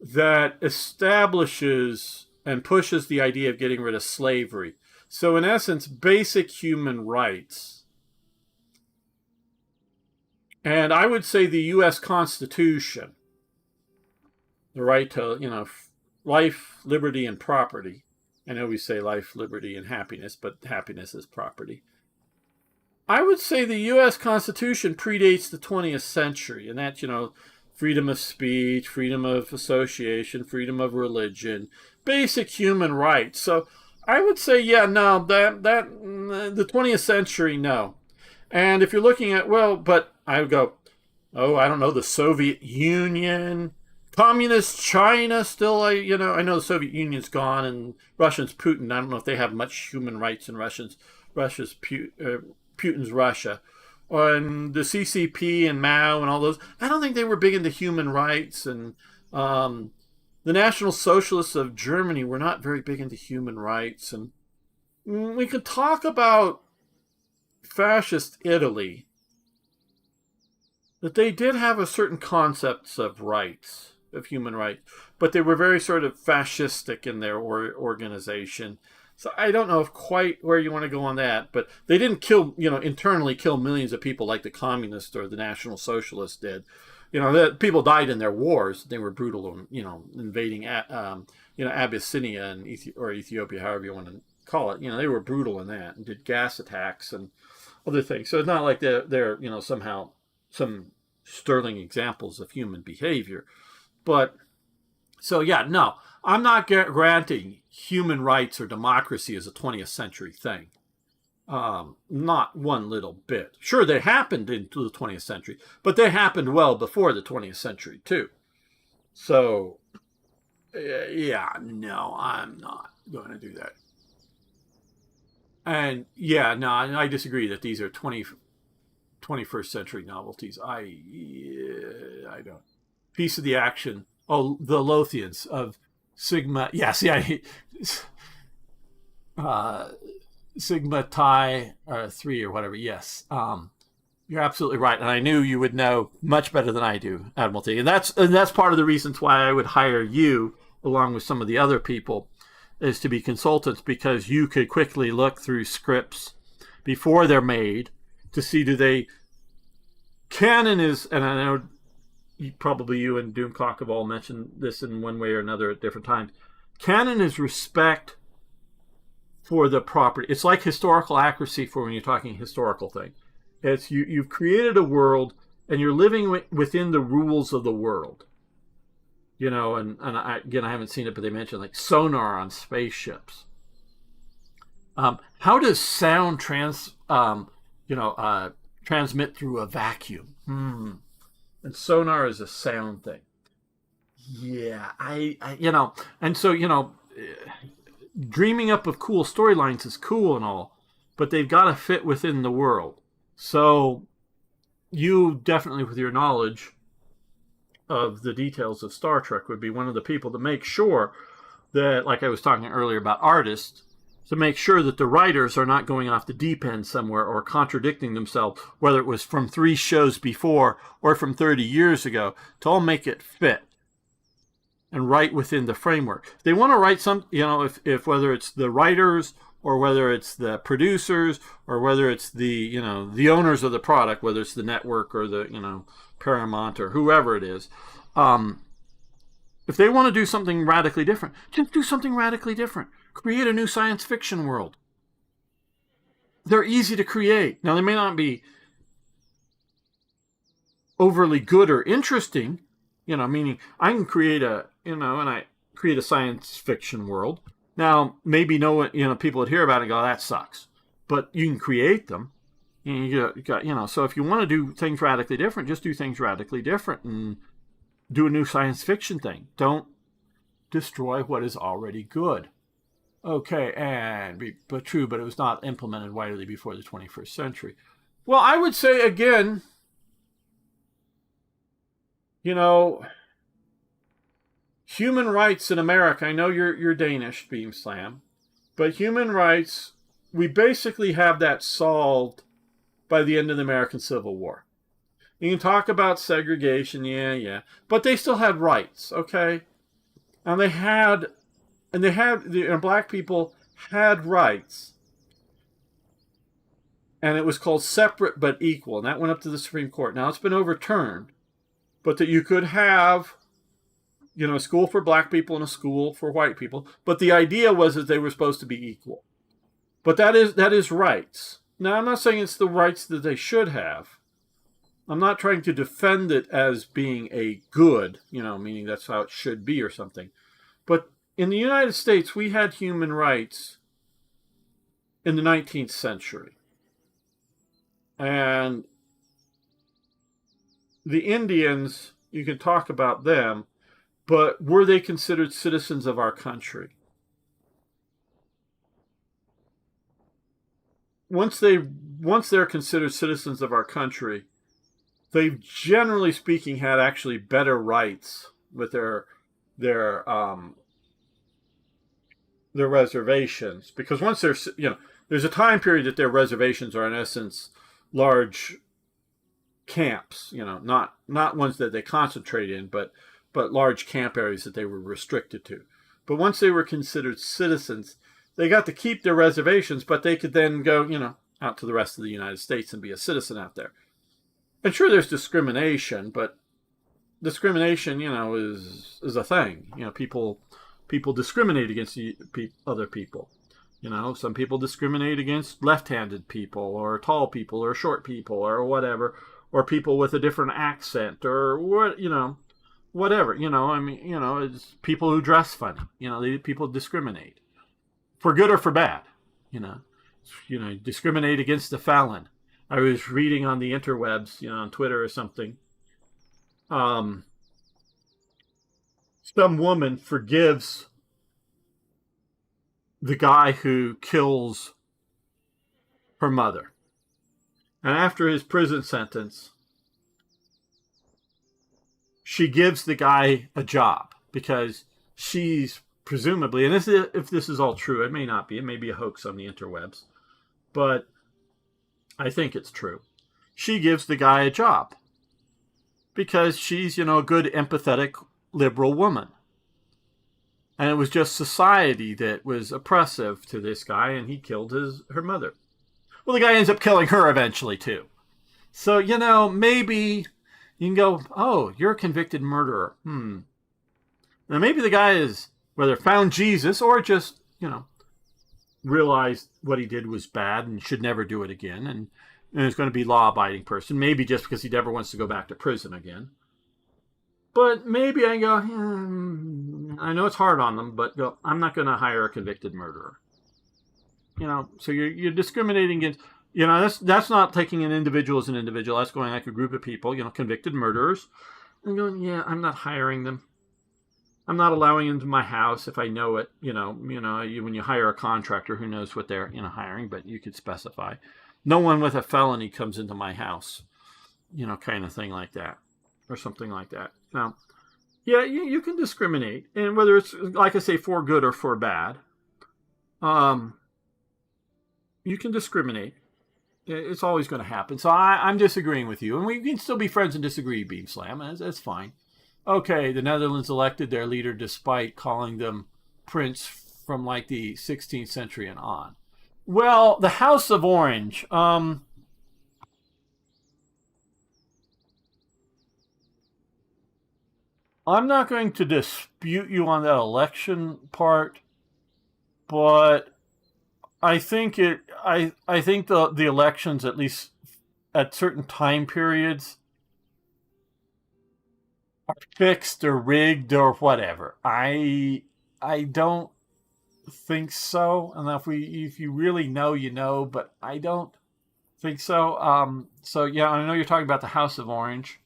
that establishes and pushes the idea of getting rid of slavery. So in essence, basic human rights. And I would say the U.S. Constitution, the right to, life, liberty, and property. I know we say life, liberty, and happiness, but happiness is property. I would say the U.S. Constitution predates the 20th century, and that's, freedom of speech, freedom of association, freedom of religion, basic human rights. So I would say, yeah, no, that the 20th century, no. And if you're looking at, but I would go, I don't know, the Soviet Union, communist China still, I know the Soviet Union's gone, and Russians, Putin, I don't know if they have much human rights in Russia's Putin's Russia. And the CCP and Mao and all those, I don't think they were big into human rights. And the National Socialists of Germany were not very big into human rights. And we could talk about fascist Italy, that they did have a certain concepts of rights, of human rights, but they were very sort of fascistic in their organization. So I don't know if quite where you want to go on that, but they didn't kill, internally kill millions of people like the communists or the National Socialists did. The people died in their wars. They were brutal, invading, Abyssinia and or Ethiopia, however you want to call it. They were brutal in that and did gas attacks and other things. So it's not like they're somehow some sterling examples of human behavior. But so, yeah, no, I'm not granting human rights or democracy as a 20th century thing. Not one little bit. Sure, they happened into the 20th century, but they happened well before the 20th century, too. So, yeah, no, I'm not going to do that. And, yeah, no, I disagree that these are 21st century novelties. I don't. Piece of the action. Oh, the Lothians of Sigma. Yeah, see, Sigma Chi 3 or whatever. Yes, you're absolutely right, and I knew you would know much better than I do, Admiralty, and that's part of the reasons why I would hire you along with some of the other people, is to be consultants, because you could quickly look through scripts before they're made to see canon is, and I know probably you and Doomcock have all mentioned this in one way or another at different times. Canon is respect for the property. It's like historical accuracy for when you're talking historical thing. It's you've created a world and you're living within the rules of the world. And I haven't seen it, but they mentioned like sonar on spaceships. How does sound transmit through a vacuum? And sonar is a sound thing. Yeah, and so, dreaming up of cool storylines is cool and all, but they've got to fit within the world. So you definitely, with your knowledge of the details of Star Trek, would be one of the people to make sure that, like I was talking earlier about artists, to make sure that the writers are not going off the deep end somewhere or contradicting themselves, whether it was from 3 shows before or from 30 years ago, to all make it fit and write within the framework. They want to write some, if whether it's the writers or whether it's the producers or whether it's the, the owners of the product, whether it's the network or the, Paramount or whoever it is, if they want to do something radically different, just do something radically different. Create a new science fiction world. They're easy to create. Now, they may not be overly good or interesting, meaning I can create and I create a science fiction world. Now, maybe people would hear about it and go, that sucks. But you can create them. So if you want to do things radically different, just do things radically different and do a new science fiction thing. Don't destroy what is already good. Okay, but true, but it was not implemented widely before the 21st century. Well, I would say again, human rights in America. I know you're Danish, Beam Slam, but human rights, we basically have that solved by the end of the American Civil War. You can talk about segregation, yeah, but they still had rights, okay? And black people had rights. And it was called separate but equal. And that went up to the Supreme Court. Now it's been overturned. But that you could have, a school for black people and a school for white people. But the idea was that they were supposed to be equal. But that is rights. Now, I'm not saying it's the rights that they should have. I'm not trying to defend it as being a good, meaning that's how it should be or something. But in the United States, we had human rights in the 19th century. And the Indians, you can talk about them, but were they considered citizens of our country? Once they're considered citizens of our country, they've generally speaking had actually better rights with their their their reservations, because once there's there's a time period that their reservations are in essence large camps, not ones that they concentrate in, but large camp areas that they were restricted to. But once they were considered citizens, they got to keep their reservations, but they could then go, out to the rest of the United States and be a citizen out there. And sure, there's discrimination, but discrimination, is a thing. People discriminate against other people. Some people discriminate against left-handed people, or tall people, or short people, or whatever, or people with a different accent, or whatever. It's people who dress funny. People discriminate for good or for bad. Discriminate against the felon. I was reading on the interwebs, on Twitter or something. Some woman forgives the guy who kills her mother. And after his prison sentence, she gives the guy a job because she's presumably, and if this is all true, it may not be. It may be a hoax on the interwebs. But I think it's true. She gives the guy a job because she's, a good, empathetic, liberal woman. And it was just society that was oppressive to this guy, and he killed her mother. Well, the guy ends up killing her eventually, too. So, maybe you can go, oh, you're a convicted murderer. Now, maybe the guy is whether found Jesus or just, realized what he did was bad and should never do it again, and is going to be a law-abiding person, maybe just because he never wants to go back to prison again. But maybe I go, I know it's hard on them, but I'm not going to hire a convicted murderer. So you're discriminating against, that's not taking an individual as an individual. That's going like a group of people, convicted murderers. And going, yeah, I'm not hiring them. I'm not allowing them into my house if I know it. When you hire a contractor, who knows what they're hiring, but you could specify. No one with a felony comes into my house, kind of thing like that, or something like that. Now, yeah, you can discriminate, and whether it's, like I say, for good or for bad, you can discriminate. It's always going to happen. So I'm disagreeing with you, and we can still be friends and disagree, Beam Slam. That's fine. Okay, the Netherlands elected their leader despite calling them prince from like the 16th century and on. Well, the House of Orange. I'm not going to dispute you on that election part, but I think I think the elections, at least at certain time periods, are fixed or rigged or whatever. I don't think so. And if you really know, you know, but I don't think so. So yeah, I know you're talking about the House of Orange.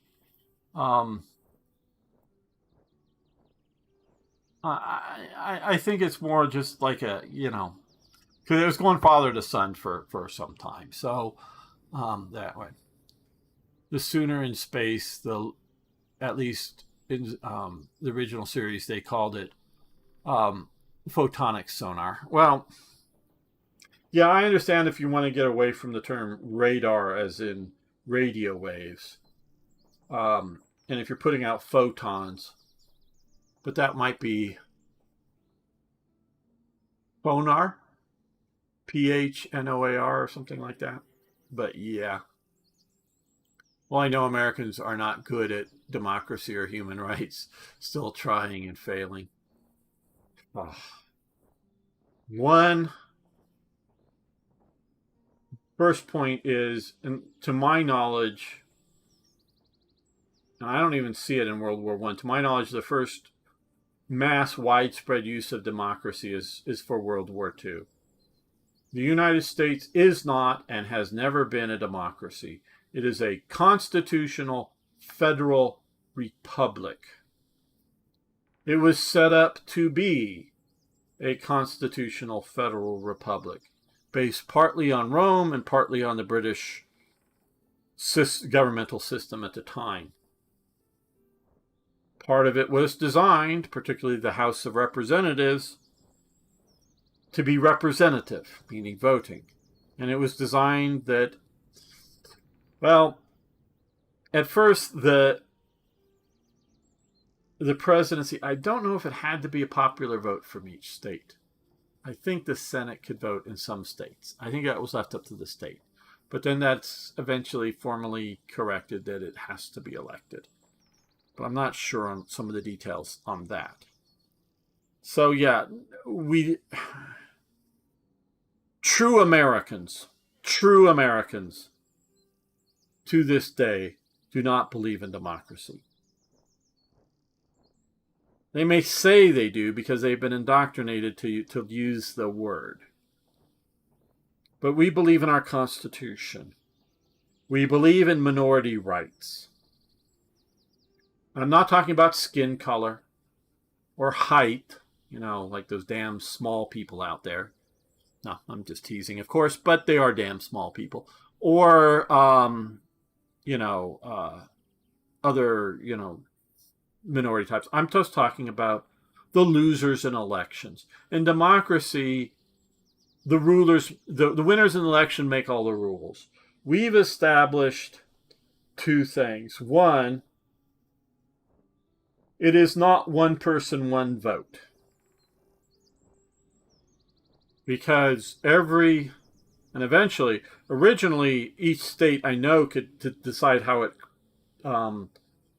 I think it's more just like a, because it was going father to son for some time. So that way, the sooner in space, at least in the original series, they called it photonic sonar. Well, yeah, I understand if you want to get away from the term radar as in radio waves. And if you're putting out photons, but that might be phonar, PHNOAR or something like that. But yeah. Well, I know Americans are not good at democracy or human rights, still trying and failing. One first point is, and to my knowledge, and I don't even see it in World War I, to my knowledge, the first mass widespread use of democracy is for World War II. The United States is not and has never been a democracy. It is a constitutional federal republic. It was set up to be a constitutional federal republic, based partly on Rome and partly on the British governmental system at the time. part of it was designed, particularly the House of Representatives, to be representative, meaning voting. And it was designed that, well, at first the presidency, I don't know if it had to be a popular vote from each state. I think the Senate could vote in some states. I think that was left up to the state. But then that's eventually formally corrected that it has to be elected. But I'm not sure on some of the details on that. So yeah, true Americans to this day do not believe in democracy. They may say they do because they've been indoctrinated to use the word. But we believe in our Constitution. We believe in minority rights. I'm not talking about skin color or height, like those damn small people out there. No, I'm just teasing, of course, but they are damn small people. Or, other, minority types. I'm just talking about the losers in elections. In democracy, the rulers, the winners in the election make all the rules. We've established two things. One, it is not one person, one vote. Because originally, each state I know could decide how it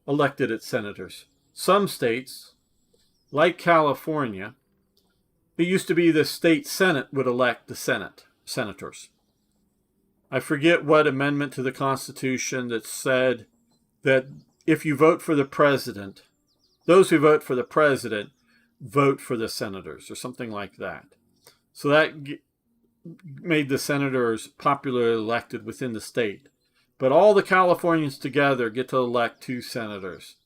elected its senators. Some states, like California, it used to be the state Senate would elect the senators. I forget what amendment to the Constitution that said that if you vote for the president, those who vote for the president vote for the senators, or something like that. So that made the senators popularly elected within the state. But all the Californians together get to elect 2 senators.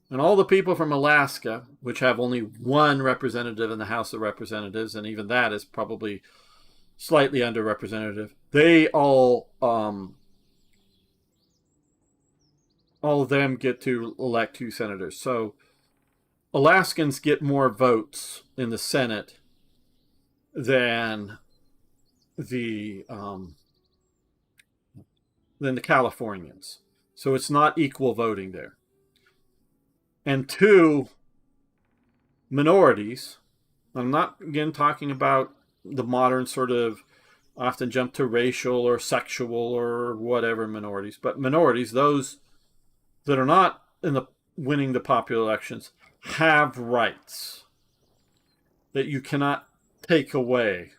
And all the people from Alaska, which have only 1 representative in the House of Representatives, and even that is probably slightly underrepresented, they all of them get to elect 2 senators. So Alaskans get more votes in the Senate than the Californians. So it's not equal voting there. And 2 minorities, I'm not again talking about the modern sort of often jump to racial or sexual or whatever minorities, but minorities, those that are not winning the popular elections, have rights that you cannot take away.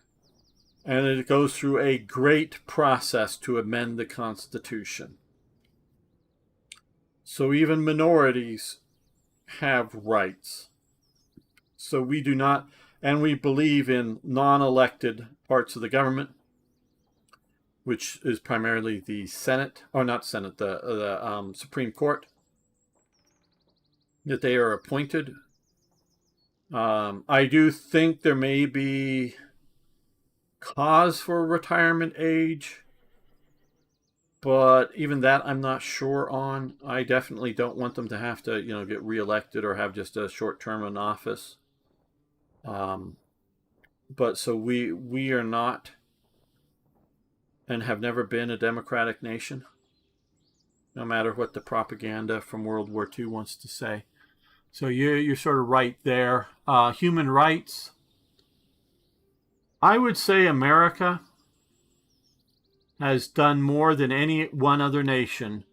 And it goes through a great process to amend the Constitution. So even minorities have rights. So we do not, and we believe in non-elected parts of the government, which is primarily the Senate, or not Senate, the Supreme Court, that they are appointed. I do think there may be cause for retirement age, but even that I'm not sure on. I definitely don't want them to have to, get reelected or have just a short term in office. But so we are not and have never been a democratic nation, no matter what the propaganda from World War II wants to say. So you're sort of right there. Human rights. I would say America has done more than any one other nation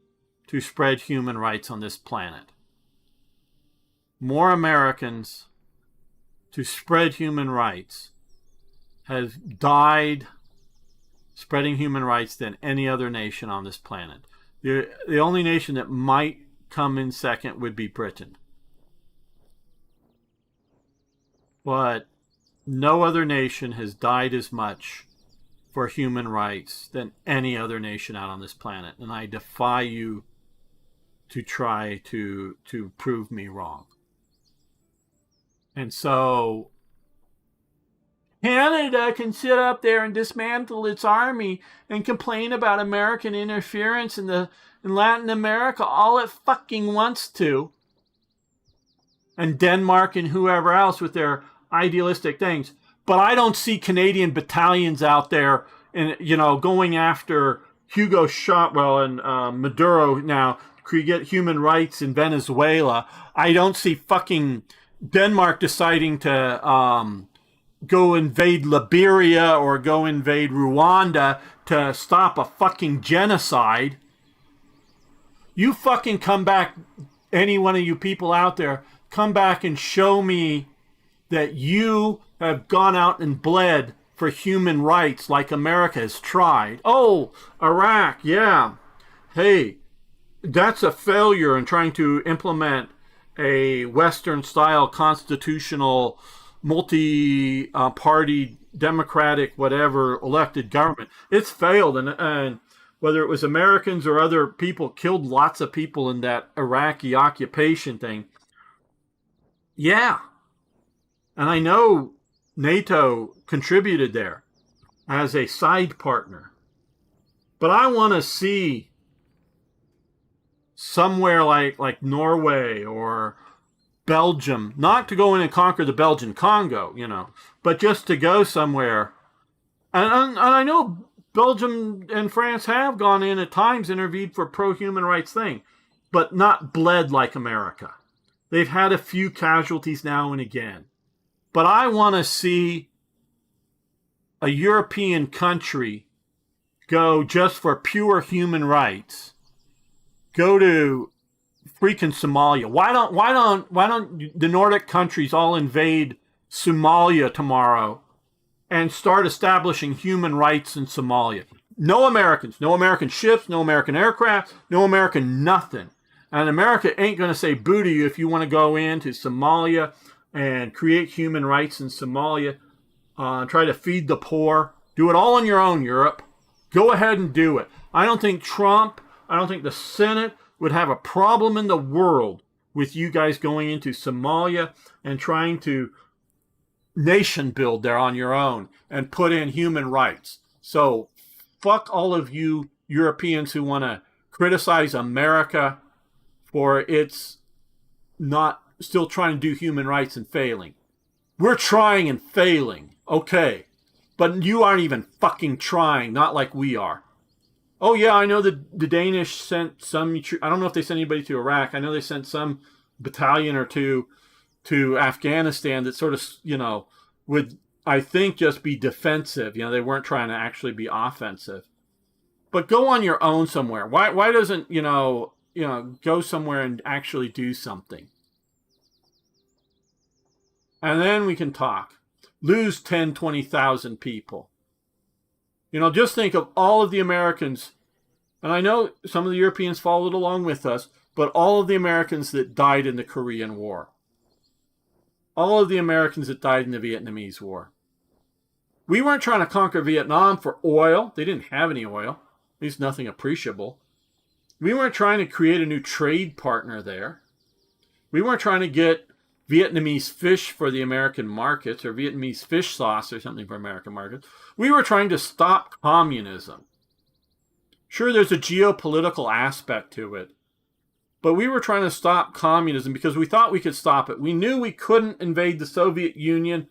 to spread human rights on this planet. More Americans to spread human rights have died spreading human rights than any other nation on this planet. The only nation that might come in second would be Britain. But no other nation has died as much for human rights than any other nation out on this planet. And I defy you to try to prove me wrong. And so Canada can sit up there and dismantle its army and complain about American interference in Latin America all it fucking wants to. and Denmark and whoever else with their idealistic things. But I don't see Canadian battalions out there and, going after Hugo Chavez and Maduro now to get human rights in Venezuela. I don't see fucking Denmark deciding to go invade Liberia or go invade Rwanda to stop a fucking genocide. You fucking come back, any one of you people out there, come back and show me that you have gone out and bled for human rights like America has tried. Oh, Iraq, yeah. Hey, that's a failure in trying to implement a Western-style constitutional, multi-party, democratic, whatever, elected government. It's failed, and whether it was Americans or other people, killed lots of people in that Iraqi occupation thing. Yeah. And I know NATO contributed there as a side partner. But I want to see somewhere like Norway or Belgium, not to go in and conquer the Belgian Congo, but just to go somewhere. And I know Belgium and France have gone in at times, intervened for pro-human rights thing, but not bled like America. They've had a few casualties now and again. But I want to see a European country go just for pure human rights. Go to freaking Somalia. Why don't the Nordic countries all invade Somalia tomorrow and start establishing human rights in Somalia? No Americans, no American ships, no American aircraft, no American nothing. And America ain't going to say boo to you if you want to go into Somalia and create human rights in Somalia, try to feed the poor. Do it all on your own, Europe. Go ahead and do it. I don't think Trump, I don't think the Senate would have a problem in the world with you guys going into Somalia and trying to nation build there on your own and put in human rights. So fuck all of you Europeans who want to criticize America for its not still trying to do human rights and failing. We're trying and failing, okay. But you aren't even fucking trying, not like we are. Oh yeah, I know the Danish sent some, I don't know if they sent anybody to Iraq. I know they sent some battalion or two to Afghanistan that sort of, would, I think, just be defensive. They weren't trying to actually be offensive. But go on your own somewhere. Why doesn't, go somewhere and actually do something? And then we can talk. Lose 10, 20,000 people. Just think of all of the Americans, and I know some of the Europeans followed along with us, but all of the Americans that died in the Korean War. All of the Americans that died in the Vietnamese War. We weren't trying to conquer Vietnam for oil. They didn't have any oil, at least nothing appreciable. We weren't trying to create a new trade partner there. We weren't trying to get Vietnamese fish for the American markets or Vietnamese fish sauce or something for American markets. We were trying to stop communism. Sure, there's a geopolitical aspect to it, but we were trying to stop communism because we thought we could stop it. We knew we couldn't invade the Soviet Union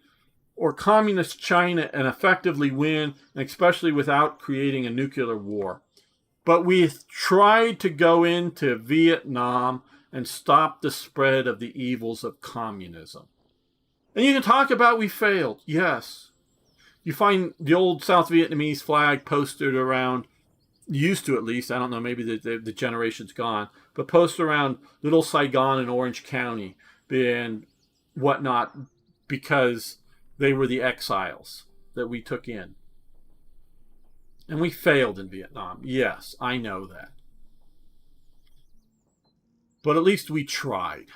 or communist China and effectively win, and especially without creating a nuclear war. But we tried to go into Vietnam and stop the spread of the evils of communism. And you can talk about we failed. Yes. You find the old South Vietnamese flag posted around, used to at least, I don't know, maybe the generation's gone, but posted around Little Saigon in Orange County and whatnot because they were the exiles that we took in. And we failed in Vietnam. Yes, I know that. But at least we tried.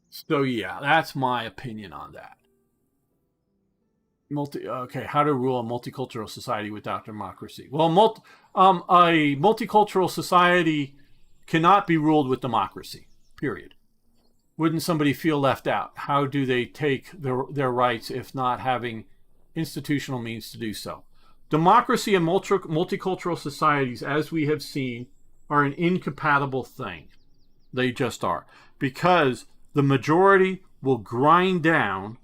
So yeah, that's my opinion on that. How to rule a multicultural society without democracy. Well, a multicultural society cannot be ruled with democracy, period. Wouldn't somebody feel left out? How do they take their rights if not having institutional means to do so? Democracy and multicultural societies, as we have seen, are an incompatible thing. They just are. Because the majority will grind down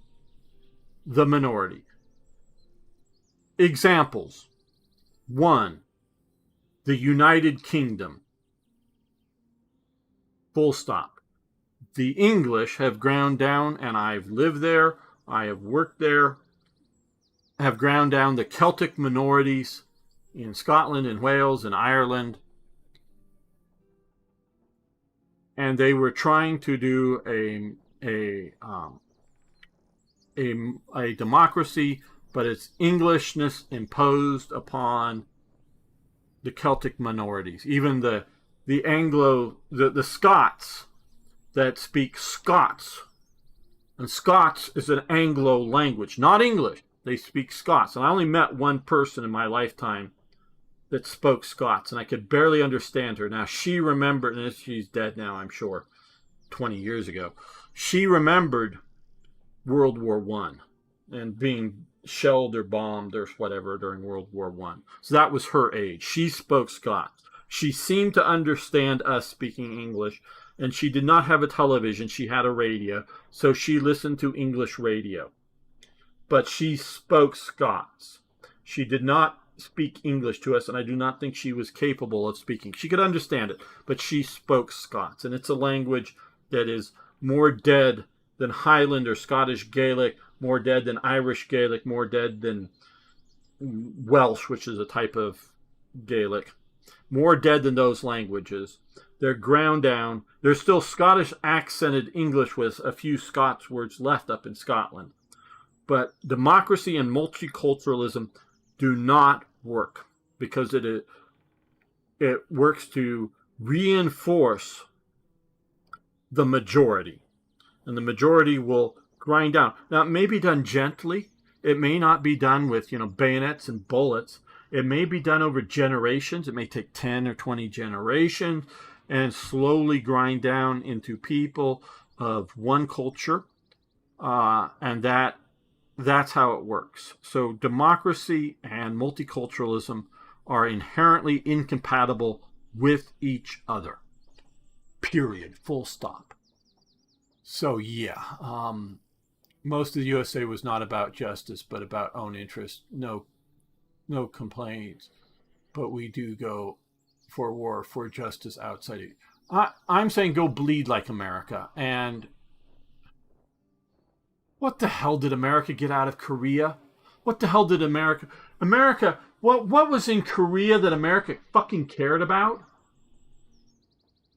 the minority. Examples. 1. The United Kingdom. Full stop. The English have ground down, and I've lived there, I have worked there, have ground down the Celtic minorities in Scotland and Wales and Ireland. And they were trying to do a democracy, but it's Englishness imposed upon the Celtic minorities. Even the Scots that speak Scots. And Scots is an Anglo language, not English. They speak Scots. And I only met one person in my lifetime that spoke Scots, and I could barely understand her. Now, she remembered, and she's dead now, I'm sure, 20 years ago. She remembered World War I and being shelled or bombed or whatever during World War I. So that was her age. She spoke Scots. She seemed to understand us speaking English, and she did not have a television. She had a radio, so she listened to English radio. But she spoke Scots. She did not speak English to us, and I do not think she was capable of speaking. She could understand it, but she spoke Scots, and it's a language that is more dead than Highland or Scottish Gaelic, more dead than Irish Gaelic, more dead than Welsh, which is a type of Gaelic, more dead than those languages. They're ground down. There's still Scottish accented English with a few Scots words left up in Scotland. But democracy and multiculturalism do not work because it works to reinforce the majority. And the majority will grind down. Now, it may be done gently. It may not be done with, bayonets and bullets. It may be done over generations. It may take 10 or 20 generations and slowly grind down into people of one culture. And that's how it works. So democracy and multiculturalism are inherently incompatible with each other. Period. Full stop. So yeah, most of the USA was not about justice, but about own interest. No complaints. But we do go for war, for justice outside it. I'm saying go bleed like America. And what the hell did America get out of Korea? What the hell did America, what was in Korea that America fucking cared about?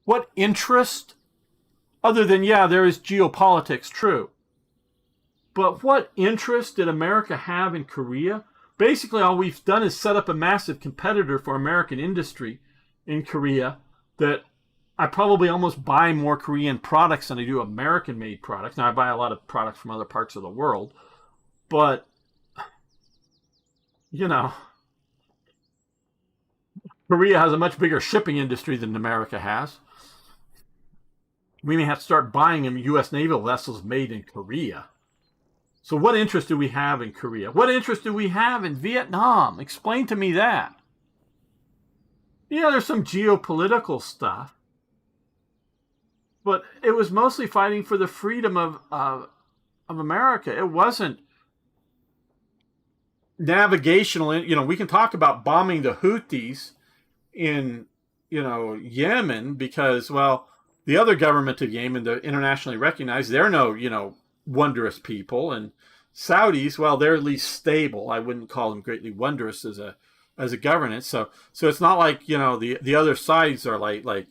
What interest? Other than, there is geopolitics, true. But what interest did America have in Korea? Basically, all we've done is set up a massive competitor for American industry in Korea that I probably almost buy more Korean products than I do American-made products. Now, I buy a lot of products from other parts of the world. But, Korea has a much bigger shipping industry than America has. We may have to start buying U.S. naval vessels made in Korea. So what interest do we have in Korea? What interest do we have in Vietnam? Explain to me that. There's some geopolitical stuff. But it was mostly fighting for the freedom of America. It wasn't navigational. We can talk about bombing the Houthis in, Yemen because, the other government of Yemen, they're internationally recognized, they're no, wondrous people. And Saudis, they're at least stable. I wouldn't call them greatly wondrous as a governance. So it's not like, the other sides are like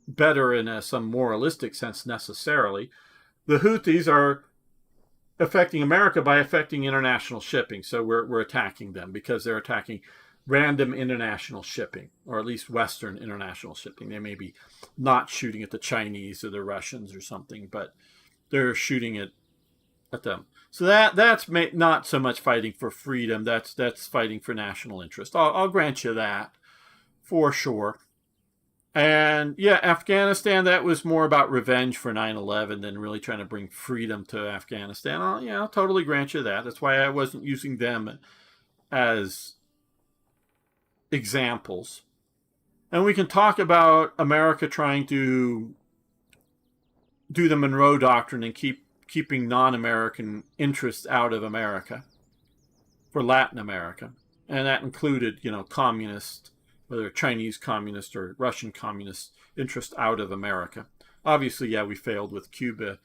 better in some moralistic sense necessarily. The Houthis are affecting America by affecting international shipping. So we're attacking them because they're attacking random international shipping, or at least Western international shipping. They may be not shooting at the Chinese or the Russians or something, but they're shooting at them. So that's not so much fighting for freedom. That's fighting for national interest. I'll grant you that for sure. And Afghanistan, that was more about revenge for 9/11 than really trying to bring freedom to Afghanistan. I'll totally grant you that. That's why I wasn't using them as examples. And we can talk about America trying to do the Monroe Doctrine and keeping non-American interests out of America for Latin America. And that included, communist, whether Chinese communist or Russian communist interest out of America. Obviously, yeah, we failed with Cuba.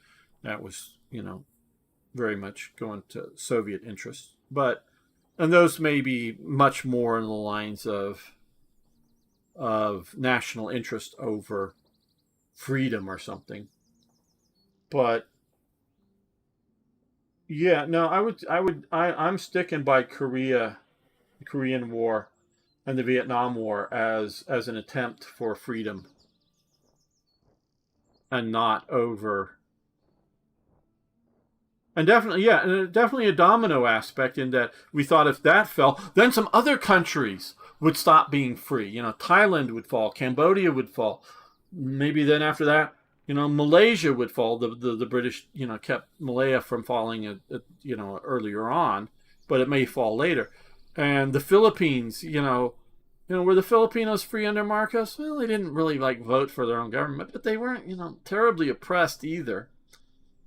That was, very much going to Soviet interests. And those may be much more in the lines of national interest over freedom or something. But yeah, no, I'm sticking by Korea, the Korean War, and the Vietnam War as an attempt for freedom, and not over. And definitely, yeah, and definitely a domino aspect in that we thought if that fell, then some other countries would stop being free. Thailand would fall, Cambodia would fall. Maybe then after that, Malaysia would fall. The British, kept Malaya from falling, earlier on, but it may fall later. And the Philippines, were the Filipinos free under Marcos? Well, they didn't really vote for their own government, but they weren't, terribly oppressed either.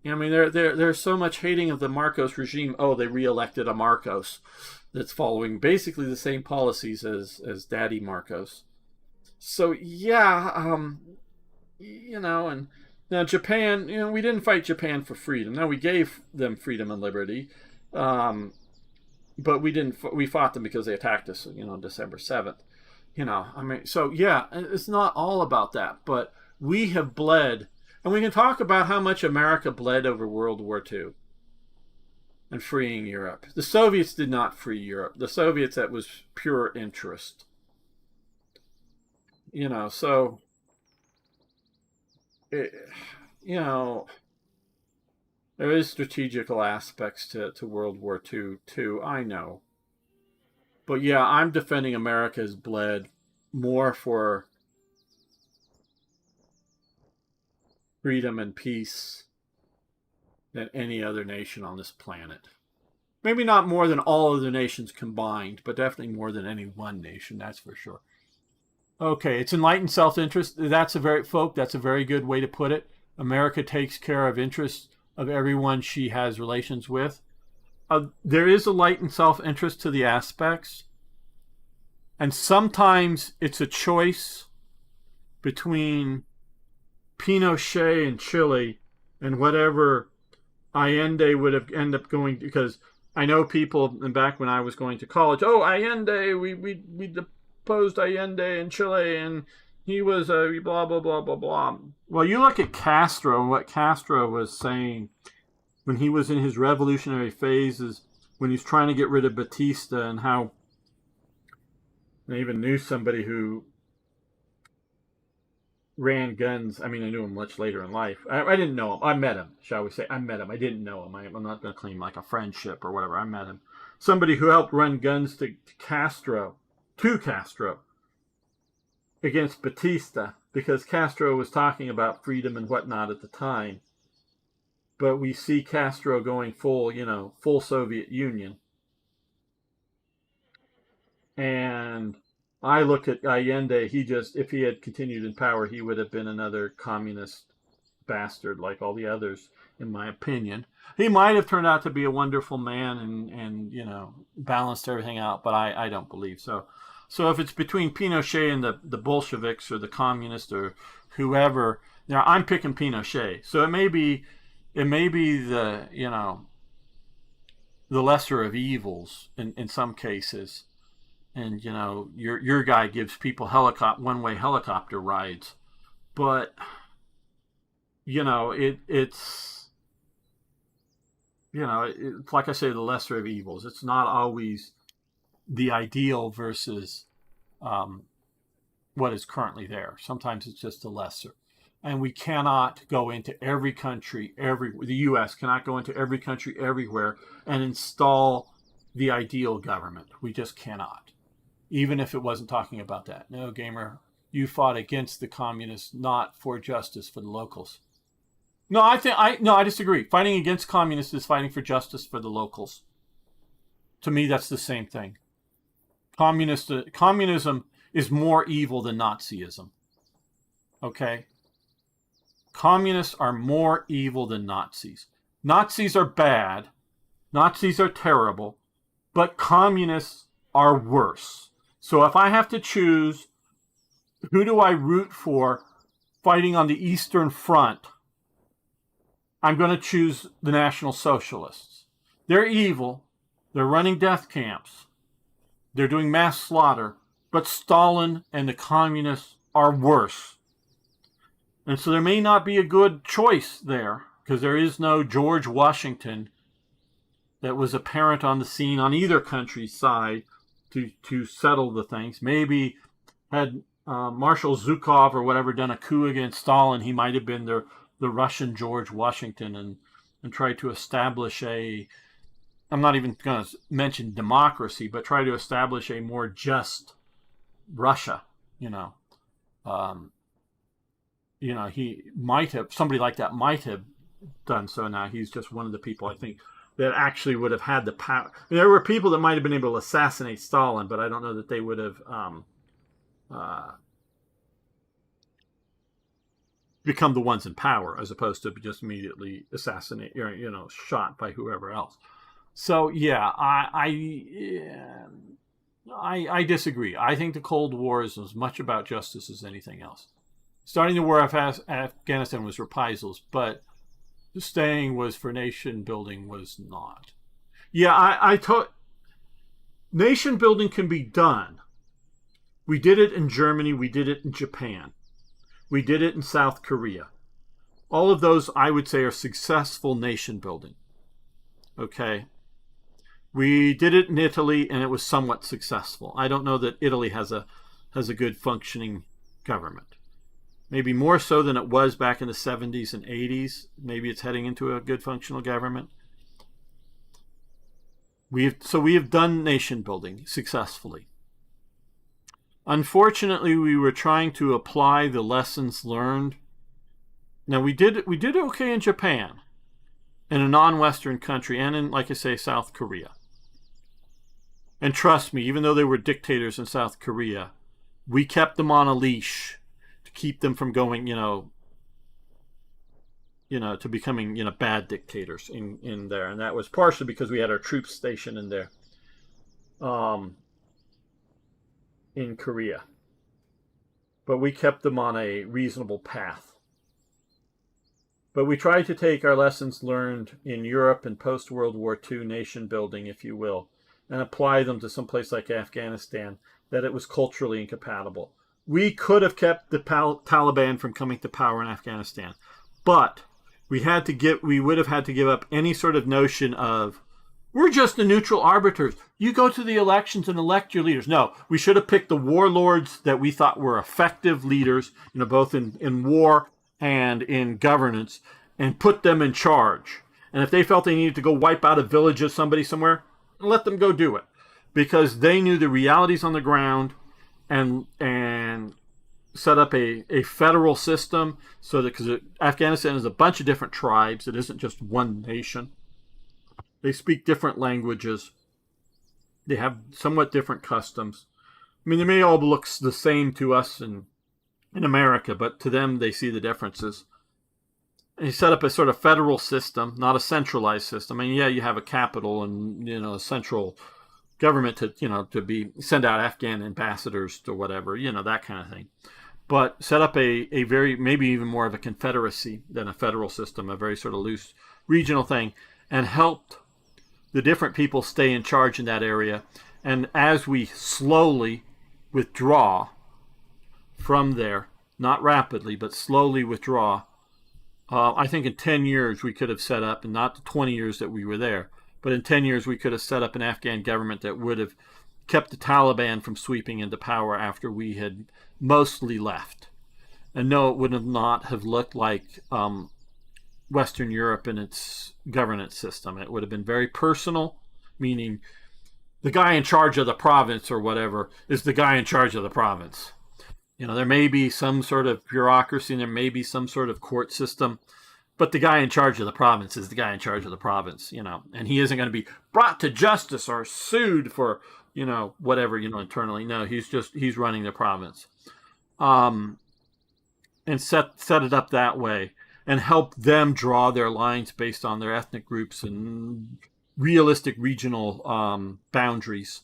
There's so much hating of the Marcos regime. Oh, they reelected a Marcos that's following basically the same policies as Daddy Marcos. So yeah, and now Japan, we didn't fight Japan for freedom. Now we gave them freedom and liberty, but we fought them because they attacked us, December 7th. So yeah, it's not all about that, but we have bled. And we can talk about how much America bled over World War II and freeing Europe. The Soviets did not free Europe. The Soviets, that was pure interest. So, there is strategical aspects to World War II, too, I know. But yeah, I'm defending America's bled more for freedom and peace than any other nation on this planet. Maybe not more than all other nations combined, but definitely more than any one nation, that's for sure. Okay, it's enlightened self-interest. That's a very good way to put it. America takes care of interests of everyone she has relations with. There is a enlightened self-interest to the aspects, and sometimes it's a choice between Pinochet in Chile and whatever Allende would have ended up going, because I know people, and back when I was going to college, Allende, we deposed Allende in Chile, and he was a blah, blah, blah, blah, blah. Well, you look at Castro and what Castro was saying when he was in his revolutionary phases, when he was trying to get rid of Batista, and how I even knew somebody who ran guns. I knew him much later in life. I didn't know him. I met him, shall we say. I met him. I didn't know him. I'm not going to claim a friendship or whatever. I met him. Somebody who helped run guns to Castro against Batista, because Castro was talking about freedom and whatnot at the time. But we see Castro going full Soviet Union. And I look at Allende, if he had continued in power, he would have been another communist bastard like all the others, in my opinion. He might have turned out to be a wonderful man and balanced everything out, but I don't believe so. So if it's between Pinochet and the Bolsheviks or the communists or whoever, now I'm picking Pinochet. So it may be the lesser of evils in some cases. And your guy gives people one-way helicopter rides, but it's like I say, the lesser of evils. It's not always the ideal versus what is currently there. Sometimes it's just the lesser, and we cannot go into every country. The U.S. cannot go into every country everywhere and install the ideal government. We just cannot. Even if it wasn't talking about that. No, gamer, you fought against the communists, not for justice for the locals. No, I disagree. Fighting against communists is fighting for justice for the locals. To me, that's the same thing. Communism is more evil than Nazism. Okay? Communists are more evil than Nazis. Nazis are bad. Nazis are terrible. But communists are worse. So if I have to choose, who do I root for fighting on the Eastern Front, I'm going to choose the National Socialists. They're evil. They're running death camps. They're doing mass slaughter. But Stalin and the communists are worse. And so there may not be a good choice there, because there is no George Washington that was apparent on the scene on either country's side to settle the things. Maybe had Marshal Zhukov or whatever done a coup against Stalin, he might have been the Russian George Washington and tried to establish I'm not even going to mention democracy, but try to establish a more just Russia, he might have, somebody like that might have done so. Now he's just one of the people, I think, that actually would have had the power. There were people that might have been able to assassinate Stalin, but I don't know that they would have become the ones in power, as opposed to just immediately assassinate, shot by whoever else. So yeah, I disagree. I think the Cold War is as much about justice as anything else. Starting the war of Afghanistan was reprisals, but staying was for nation building was not. Yeah, nation building can be done. We did it in Germany. We did it in Japan. We did it in South Korea. All of those, I would say, are successful nation building. Okay. We did it in Italy, and it was somewhat successful. I don't know that Italy has a good functioning government. Maybe more so than it was back in the 70s and 80s. Maybe it's heading into a good functional government. We have done nation building successfully. Unfortunately, we were trying to apply the lessons learned. Now we did okay in Japan, in a non-Western country, and in, like I say, South Korea. And trust me, even though they were dictators in South Korea, we kept them on a leash to keep them from going, to becoming, bad dictators in there. And that was partially because we had our troops stationed in there, in Korea. But we kept them on a reasonable path. But we tried to take our lessons learned in Europe and post-World War II nation building, if you will, and apply them to some place like Afghanistan, that it was culturally incompatible. We could have kept the Taliban from coming to power in Afghanistan, but we would have had to give up any sort of notion of, we're just the neutral arbiters. You go to the elections and elect your leaders. No, we should have picked the warlords that we thought were effective leaders, both in war and in governance, and put them in charge. And if they felt they needed to go wipe out a village of somebody somewhere, let them go do it, because they knew the realities on the ground, and set up a federal system, so that, because Afghanistan is a bunch of different tribes, it isn't just one nation. They speak different languages. They have somewhat different customs. I mean, they may all look the same to us in America, but to them, they see the differences. And you set up a sort of federal system, not a centralized system. I mean, yeah, you have a capital and, a central government to send out Afghan ambassadors to whatever, that kind of thing. But set up a very, maybe even more of a confederacy than a federal system, a very sort of loose regional thing, and helped the different people stay in charge in that area. And as we slowly withdraw from there, not rapidly, but slowly withdraw, I think in 10 years we could have set up, and not the 20 years that we were there, but in 10 years we could have set up an Afghan government that would have kept the Taliban from sweeping into power after we had mostly left. And no, it would not have looked like Western Europe in its governance system. It would have been very personal, meaning the guy in charge of the province or whatever is the guy in charge of the province. There may be some sort of bureaucracy and there may be some sort of court system, but the guy in charge of the province is the guy in charge of the province, and he isn't going to be brought to justice or sued for, whatever, internally. No, he's running the province. And set it up that way and help them draw their lines based on their ethnic groups and realistic regional boundaries,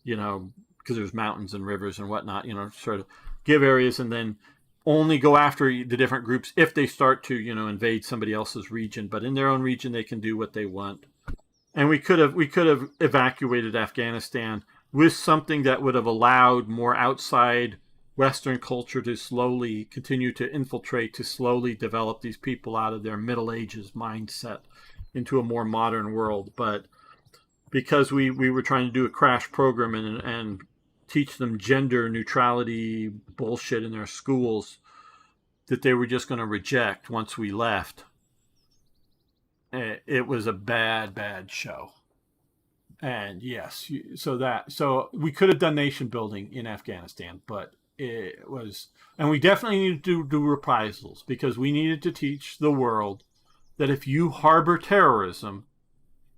because there's mountains and rivers and whatnot, sort of give areas and then only go after the different groups if they start to, invade somebody else's region. But in their own region, they can do what they want. And we could have evacuated Afghanistan with something that would have allowed more outside Western culture to slowly continue to infiltrate, to slowly develop these people out of their Middle Ages mindset into a more modern world. But because we were trying to do a crash program and teach them gender neutrality bullshit in their schools that they were just going to reject once we left, it was a bad show. And yes, so we could have done nation building in Afghanistan, but it was, and we definitely needed to do reprisals because we needed to teach the world that if you harbor terrorism,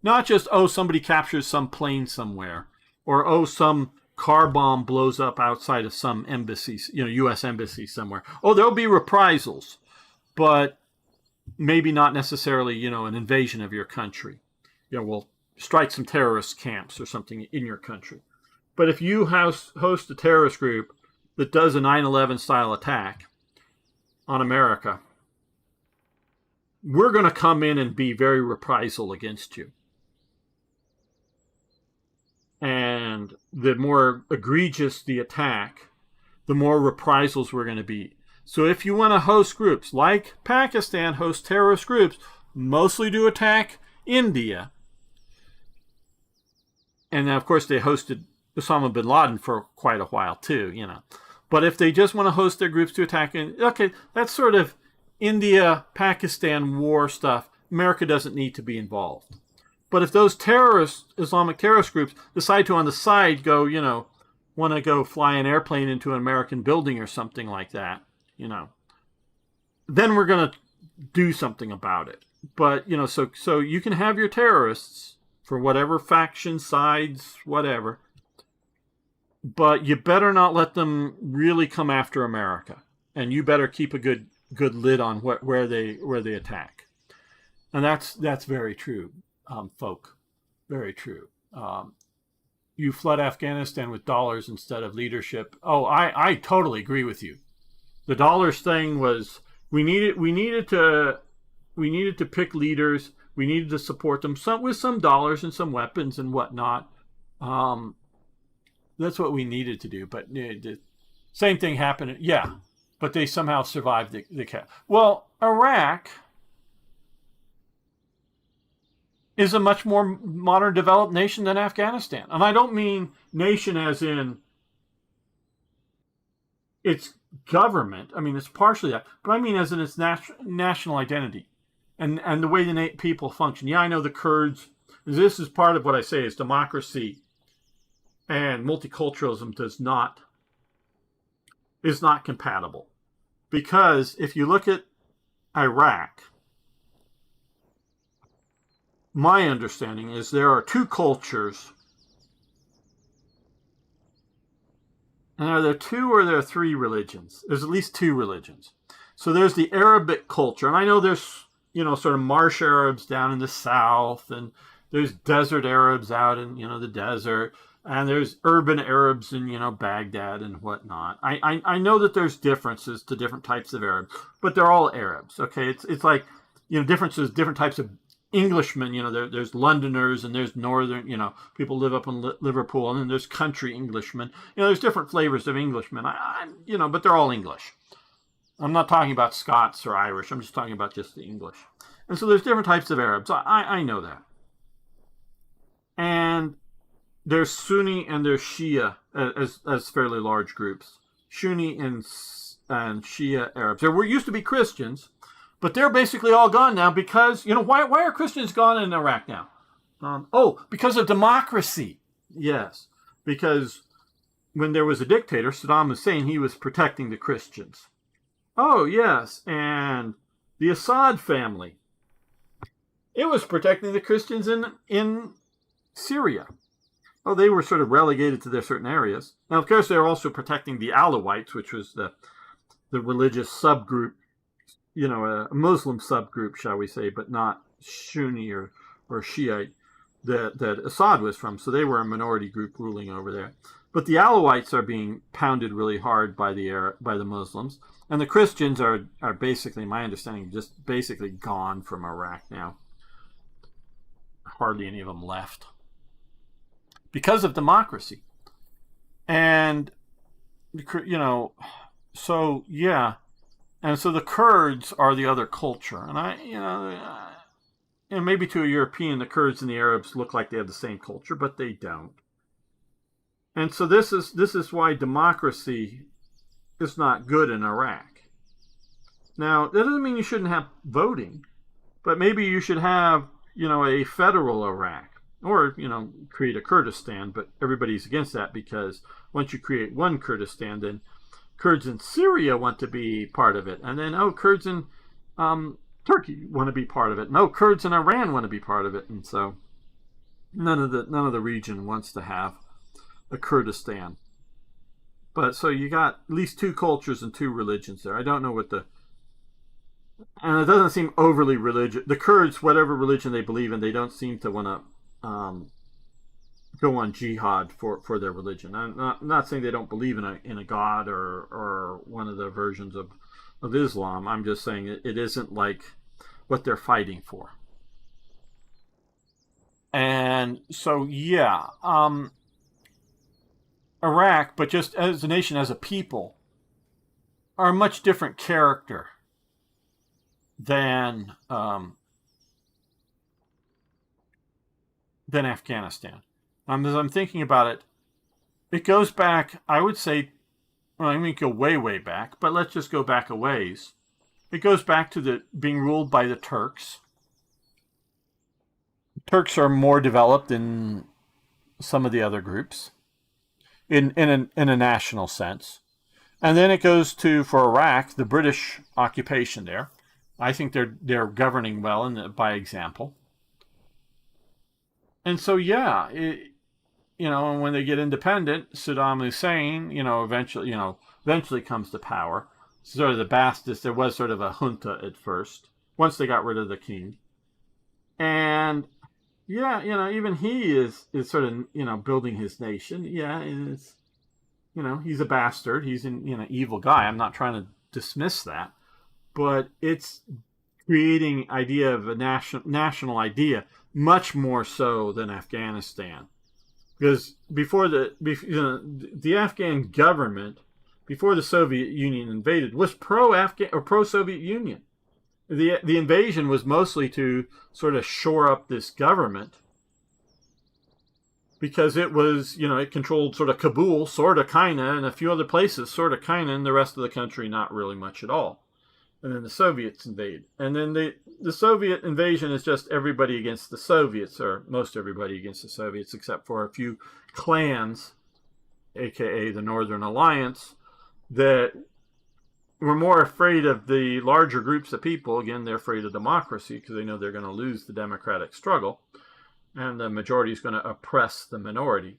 not just, somebody captures some plane somewhere, or, some car bomb blows up outside of some embassy, U.S. embassy somewhere. There'll be reprisals, but maybe not necessarily, an invasion of your country. We'll strike some terrorist camps or something in your country. But if you host a terrorist group that does a 9/11 style attack on America, we're going to come in and be very reprisal against you. And the more egregious the attack, the more reprisals we're going to be. So if you want to host groups like Pakistan hosts terrorist groups, mostly to attack India. And of course they hosted Osama bin Laden for quite a while too, But if they just want to host their groups to attack, okay, that's sort of India-Pakistan war stuff. America doesn't need to be involved. But if those Islamic terrorist groups decide to on the side go, want to go fly an airplane into an American building or something like that, then we're going to do something about it. But, so you can have your terrorists for whatever faction, sides, whatever, but you better not let them really come after America. And you better keep a good lid on where they attack. And that's very true, folk. Very true. You flood Afghanistan with dollars instead of leadership. I totally agree with you. The dollars thing was we needed to pick leaders. We needed to support them with some dollars and some weapons and whatnot. That's what we needed to do. But the same thing happened. Yeah, but they somehow survived the cap. Well, Iraq is a much more modern developed nation than Afghanistan. And I don't mean nation as in its government. I mean, it's partially that. But I mean as in its national identity and the way the people function. Yeah, I know the Kurds. This is part of what I say is democracy and multiculturalism is not compatible. Because if you look at Iraq, my understanding is there are two cultures. And are there two or there are three religions? There's at least two religions. So there's the Arabic culture. And I know there's, sort of marsh Arabs down in the south. And there's desert Arabs out in, the desert. And there's urban Arabs in, Baghdad and whatnot. I know that there's differences to different types of Arabs. But they're all Arabs, okay? It's like, differences, different types of Englishmen, there's Londoners and there's northern, people live up in Liverpool, and then there's country Englishmen. There's different flavors of Englishmen, but they're all English. I'm not talking about Scots or Irish. I'm just talking about just the English. And so there's different types of Arabs. I know that. And there's Sunni and there's Shia as fairly large groups. Sunni and Shia Arabs. There used to be Christians. But they're basically all gone now because, why are Christians gone in Iraq now? Because of democracy. Yes. Because when there was a dictator, Saddam Hussein, he was protecting the Christians. Oh, yes. And the Assad family, it was protecting the Christians in Syria. they were sort of relegated to their certain areas. Now, of course, they're also protecting the Alawites, which was the religious subgroup, a Muslim subgroup, shall we say, but not Sunni or Shiite that Assad was from. So they were a minority group ruling over there. But the Alawites are being pounded really hard by the Muslims, and the Christians are basically, my understanding, just basically gone from Iraq now. Hardly any of them left because of democracy. And so yeah, and so the Kurds are the other culture, and maybe to a European, the Kurds and the Arabs look like they have the same culture, but they don't. And so this is why democracy is not good in Iraq. Now, that doesn't mean you shouldn't have voting, but maybe you should have, a federal Iraq, or, create a Kurdistan, but everybody's against that because once you create one Kurdistan, then Kurds in Syria want to be part of it, and then Kurds in Turkey want to be part of it, and Kurds in Iran want to be part of it, and so none of the region wants to have a Kurdistan. But so you got at least two cultures and two religions there. I don't know and it doesn't seem overly religious. The Kurds, whatever religion they believe in, they don't seem to want to go on jihad for their religion. I'm not saying they don't believe in a god or one of the versions of Islam. I'm just saying it isn't like what they're fighting for. And so, yeah, Iraq, but just as a nation, as a people, are a much different character than Afghanistan. As I'm thinking about it, it goes back, I would say, well, I'm going to go way, way back, but let's just go back a ways. It goes back to being ruled by the Turks. Turks are more developed than some of the other groups in a national sense. And then it goes to, for Iraq, the British occupation there. I think they're governing well by example. And so, yeah, and when they get independent, Saddam Hussein, eventually comes to power. Sort of the Ba'athist, there was sort of a junta at first, once they got rid of the king. And, yeah, even he is sort of, building his nation. Yeah, it's, he's a bastard. He's an evil guy. I'm not trying to dismiss that. But it's creating idea of a national idea much more so than Afghanistan, because before the Afghan government, before the Soviet Union invaded, was pro-Afghan or pro-Soviet Union. The invasion was mostly to sort of shore up this government, because it was, it controlled sort of Kabul, sort of, kind of, and a few other places, sort of, kind of, and the rest of the country not really much at all. And then the Soviets invade. And then the Soviet invasion is just everybody against the Soviets, or most everybody against the Soviets, except for a few clans, aka the Northern Alliance, that were more afraid of the larger groups of people. Again, they're afraid of democracy because they know they're going to lose the democratic struggle, and the majority is going to oppress the minority.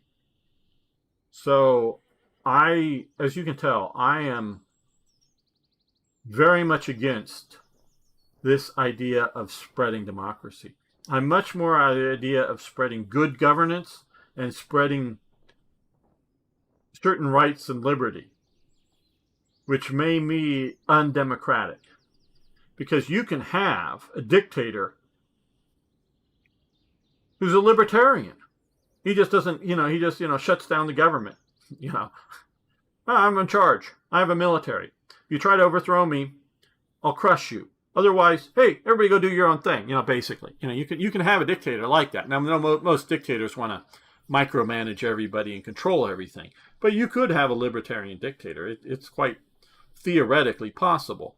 So as you can tell, I am very much against this idea of spreading democracy. I'm much more on the idea of spreading good governance and spreading certain rights and liberty, which may be undemocratic. Because you can have a dictator who's a libertarian. He just doesn't, he just, shuts down the government. I'm in charge. I have a military. You try to overthrow me, I'll crush you. Otherwise, hey, everybody go do your own thing. Basically, you can have a dictator like that. Now, most dictators want to micromanage everybody and control everything, but you could have a libertarian dictator. It's quite theoretically possible.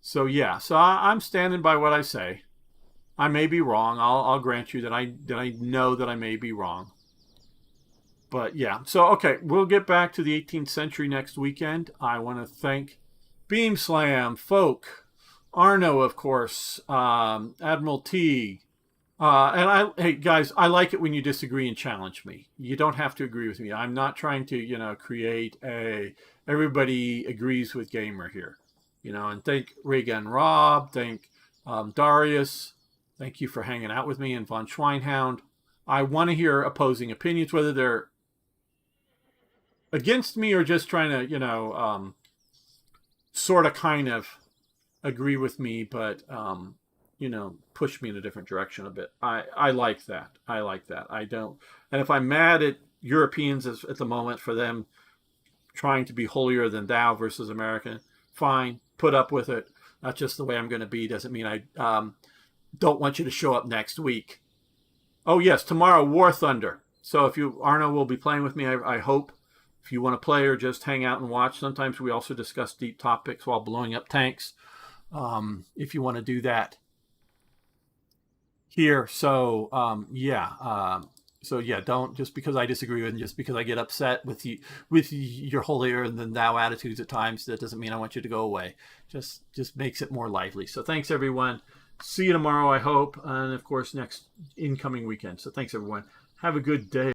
So yeah, I'm standing by what I say. I may be wrong. I'll grant you that I know that I may be wrong. But yeah, so okay, we'll get back to the 18th century next weekend. I want to thank BeamSlam, Folk, Arno, of course, Admiral T, Hey guys, I like it when you disagree and challenge me. You don't have to agree with me. I'm not trying to, create everybody agrees with Gamer here, and thank Regan Rob, thank Darius, thank you for hanging out with me, and Von Schweinhound. I want to hear opposing opinions, whether they're against me or just trying to, sort of kind of agree with me, but push me in a different direction a bit. I like that. I like that. I don't. And if I'm mad at Europeans at the moment for them trying to be holier than thou versus American, fine, put up with it. That's just the way I'm going to be. Doesn't mean I don't want you to show up next week. Oh yes, tomorrow War Thunder. So if Arno will be playing with me, I hope. If you want to play or just hang out and watch, sometimes we also discuss deep topics while blowing up tanks. If you want to do that here. So don't, just because I disagree with, and just because I get upset with your holier than thou attitudes at times, that doesn't mean I want you to go away. Just makes it more lively. So thanks everyone. See you tomorrow, I hope, and of course next incoming weekend. So thanks everyone. Have a good day.